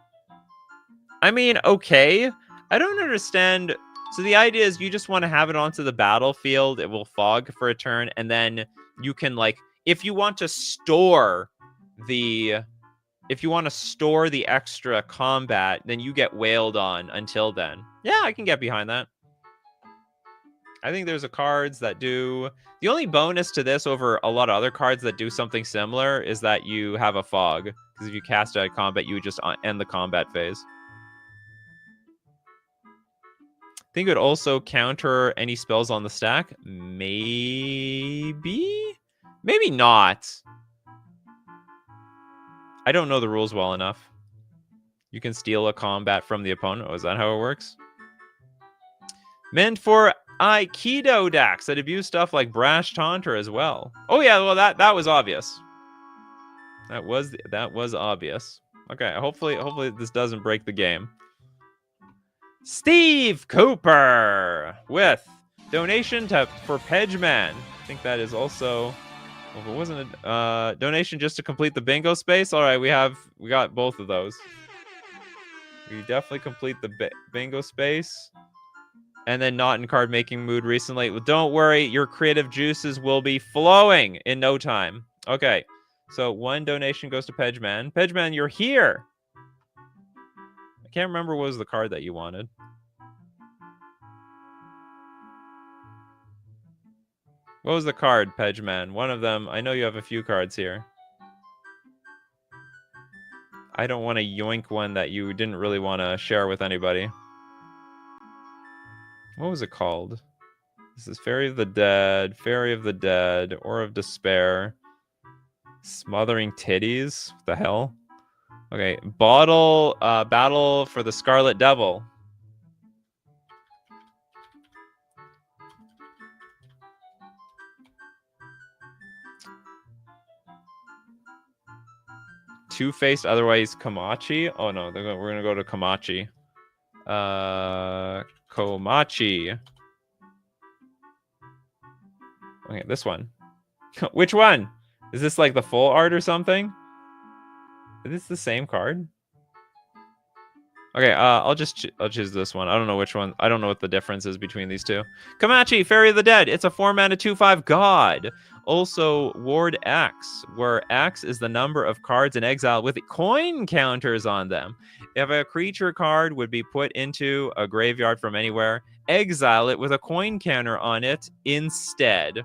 I mean, okay. I don't understand. So the idea is you just want to have it onto the battlefield. It will fog for a turn, and then you can, like, if you want to store the extra combat, then you get wailed on until then. Yeah, I can get behind that. I think there's cards that do... The only bonus to this over a lot of other cards that do something similar is that you have a fog. Because if you cast it at combat, you would just end the combat phase. I think it would also counter any spells on the stack. Maybe? Maybe not. I don't know the rules well enough. You can steal a combat from the opponent. Oh, is that how it works? Meant for Aikido decks that abuse stuff like Brash Taunter as well. Oh yeah, well that was obvious. That was obvious. Okay, hopefully this doesn't break the game. Steve Cooper with donation for Pedgeman. I think that is also... Well, if it wasn't a donation just to complete the bingo space, all right, we got both of those. We definitely complete the bingo space. And then not in card making mood recently. Well, don't worry, your creative juices will be flowing in no time. Okay, so one donation goes to Pedgeman. Pedgeman, you're here. I can't remember what was the card that you wanted. What was the card, Pedgeman? One of them. I know you have a few cards here. I don't want to yoink one that you didn't really want to share with anybody. What was it called? This is Fairy of the Dead, Aura of Despair, Smothering Titties. What the hell? Okay, Battle for the Scarlet Devil. Two-Faced, otherwise Komachi. Oh no, we're gonna go to Komachi. Komachi. Okay, this one. Which one? Is this like the full art or something? Is this the same card? Okay, I'll choose this one. I don't know which one. I don't know what the difference is between these two. Komachi, Fairy of the Dead. It's a 4-mana 2/5 god. Also, Ward X, where X is the number of cards in exile with coin counters on them. If a creature card would be put into a graveyard from anywhere, exile it with a coin counter on it instead.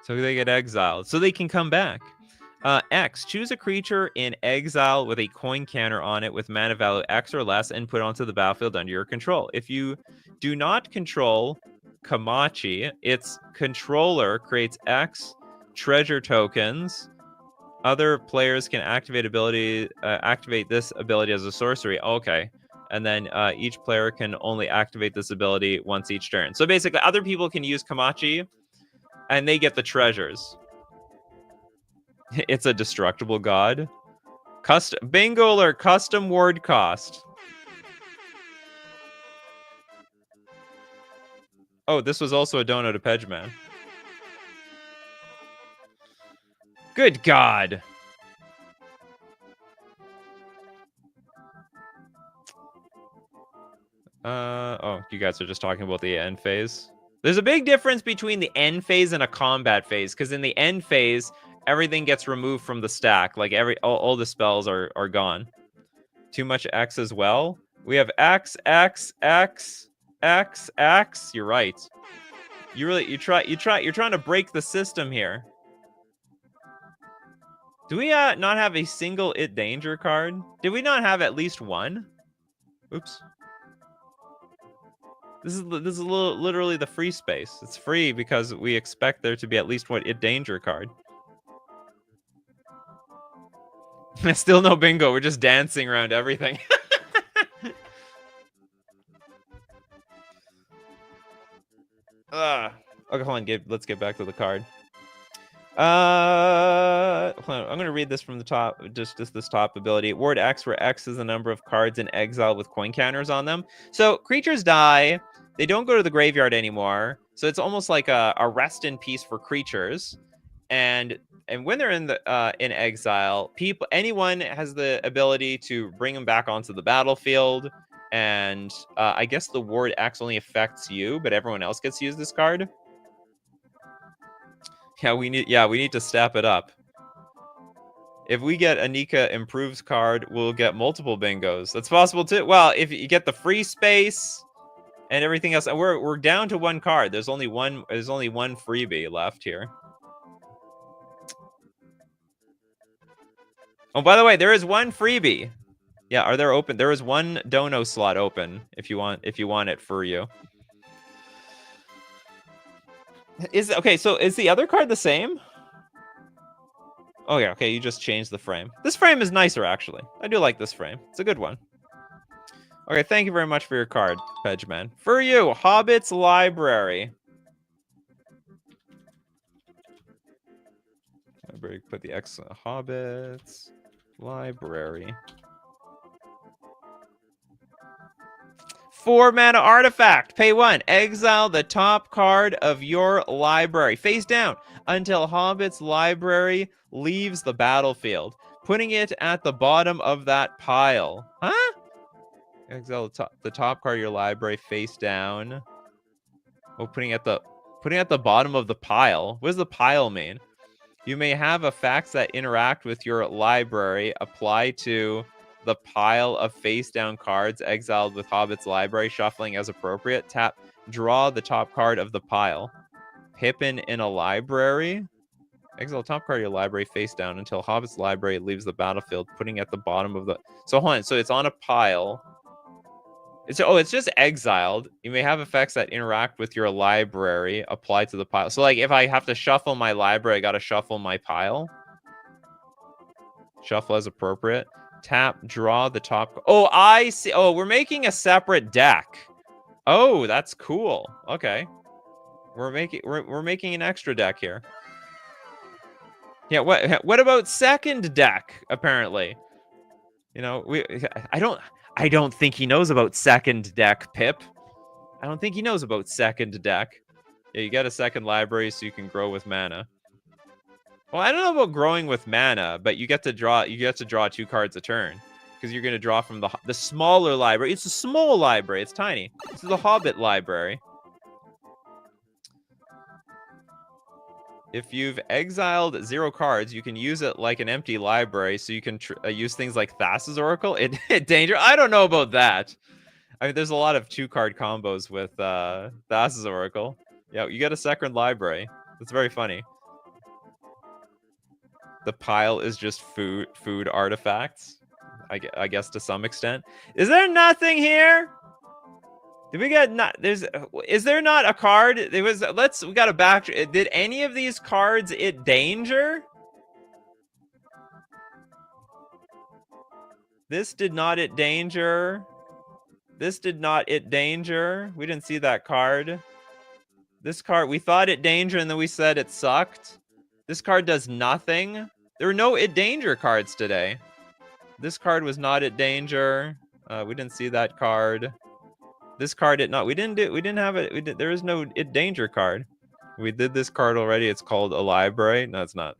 So they get exiled. So they can come back. X, choose a creature in exile with a coin counter on it with mana value X or less and put onto the battlefield under your control. If you do not control Komachi, its controller creates X treasure tokens. Other players can activate this ability as a sorcery. Okay. And then each player can only activate this ability once each turn. So basically, other people can use Komachi, and they get the treasures. It's a destructible god. Bingo alert, custom ward cost. Oh, this was also a dono to Pedgeman. Good God. Oh, you guys are just talking about the end phase. There's a big difference between the end phase and a combat phase, because in the end phase, everything gets removed from the stack. Like all the spells are gone. Too much X as well. We have X, X, X, X, X. You're right. You're trying to break the system here. Do we not have a single It Danger card? Did we not have at least one? Oops. This is literally the free space. It's free because we expect there to be at least one It Danger card. Still no bingo. We're just dancing around everything. Okay, hold on. Let's get back to the card. Hold on. I'm gonna read this from the top. Just this top ability. Ward X, where X is the number of cards in exile with coin counters on them. So creatures die. They don't go to the graveyard anymore. So it's almost like a rest in peace for creatures. And when they're in exile, anyone has the ability to bring them back onto the battlefield. And I guess the Ward X only affects you, but everyone else gets to use this card. Yeah, we need to step it up. If we get a Nika Improves card, we'll get multiple bingos. That's possible too. Well, if you get the free space and everything else. We're down to one card. There's only one freebie left here. Oh, by the way, there is one freebie. Yeah, are there open? There is one dono slot open if you want it for you. Okay, so is the other card the same? Oh yeah, okay, you just changed the frame. This frame is nicer actually. I do like this frame. It's a good one. Okay, thank you very much for your card, Pedgeman. For you, Hobbit's Library. Put the X Hobbit's Library. 4 mana artifact. Pay 1. Exile the top card of your library. Face down until Hobbit's Library leaves the battlefield, putting it at the bottom of that pile. Huh? Exile the top card of your library face down. Oh, putting at the bottom of the pile. What does the pile mean? You may have effects that interact with your library apply to the pile of face-down cards exiled with Hobbit's Library, shuffling as appropriate. Tap, draw the top card of the pile. Pippin in a library. Exile top card of your library face down until Hobbit's Library leaves the battlefield, putting at the bottom of the... So hold on, so it's on a pile. It's just exiled. You may have effects that interact with your library apply to the pile. So like if I have to shuffle my library, I gotta shuffle my pile. Shuffle as appropriate. Tap, draw the top. Oh, I see. Oh, we're making a separate deck. Oh, that's cool. Okay. We're making an extra deck here. Yeah, what about second deck, apparently? You know, I don't think he knows about second deck, Pip. I don't think he knows about second deck. Yeah, you get a second library so you can grow with mana. Well, I don't know about growing with mana, but you get to draw 2 cards a turn because you're going to draw from the smaller library. It's a small library. It's tiny. This is the Hobbit Library. If you've exiled 0 cards, you can use it like an empty library, so you can use things like Thassa's Oracle. Danger. I don't know about that. I mean, there's a lot of 2-card combos with Thassa's Oracle. Yeah, you get a second library. That's very funny. The pile is just food artifacts, I guess to some extent. Is there nothing here? Did we get is there not a card? We got a back. Did any of these cards it danger? This did not it danger. This did not it danger. We didn't see that card. This card, we thought it danger and then we said it sucked. This card does nothing. There were no it danger cards today. This card was not it danger. We didn't see that card. This card did not. We didn't have it. There is no it danger card. We did this card already. It's called a library. No, it's not.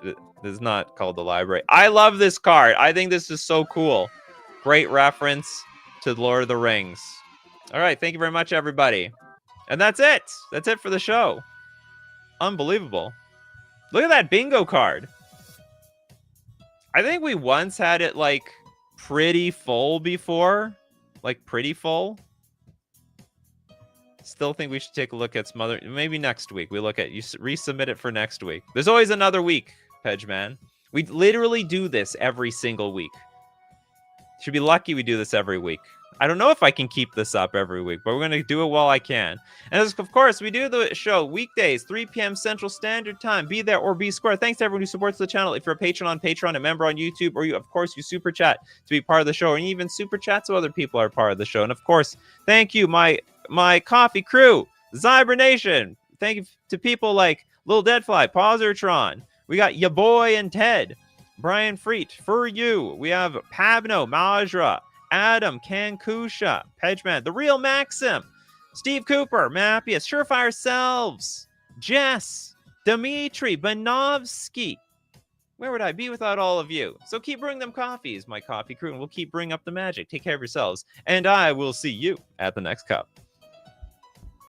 It is not called the library. I love this card. I think this is so cool. Great reference to Lord of the Rings. All right. Thank you very much, everybody. And that's it. That's it for the show. Unbelievable. Look at that bingo card. I think we once had it like pretty full before. Like pretty full. Still think we should take a look at some other... Maybe next week. We look at... You resubmit it for next week. There's always another week, Pedgeman. We literally do this every single week. Should be lucky we do this every week. I don't know if I can keep this up every week, but we're going to do it while I can. And of course, we do the show weekdays, 3 p.m. Central Standard Time. Be there or be square. Thanks to everyone who supports the channel. If you're a patron on Patreon, a member on YouTube, or you, of course, you super chat to be part of the show, and even super chat so other people are part of the show. And of course, thank you, my coffee crew, Zyber Nation. Thank you to people like Lil Deadfly, Pausertron. We got ya boy and Ted, Brian Freet, For You. We have Pabno, Majra, Adam, Kankusha, Pedgeman, The Real Maxim, Steve Cooper, Mappius, Surefire Selves, Jess, Dimitri, Banovsky. Where would I be without all of you? So keep brewing them coffees, my coffee crew, and we'll keep bringing up the magic. Take care of yourselves, and I will see you at the next cup.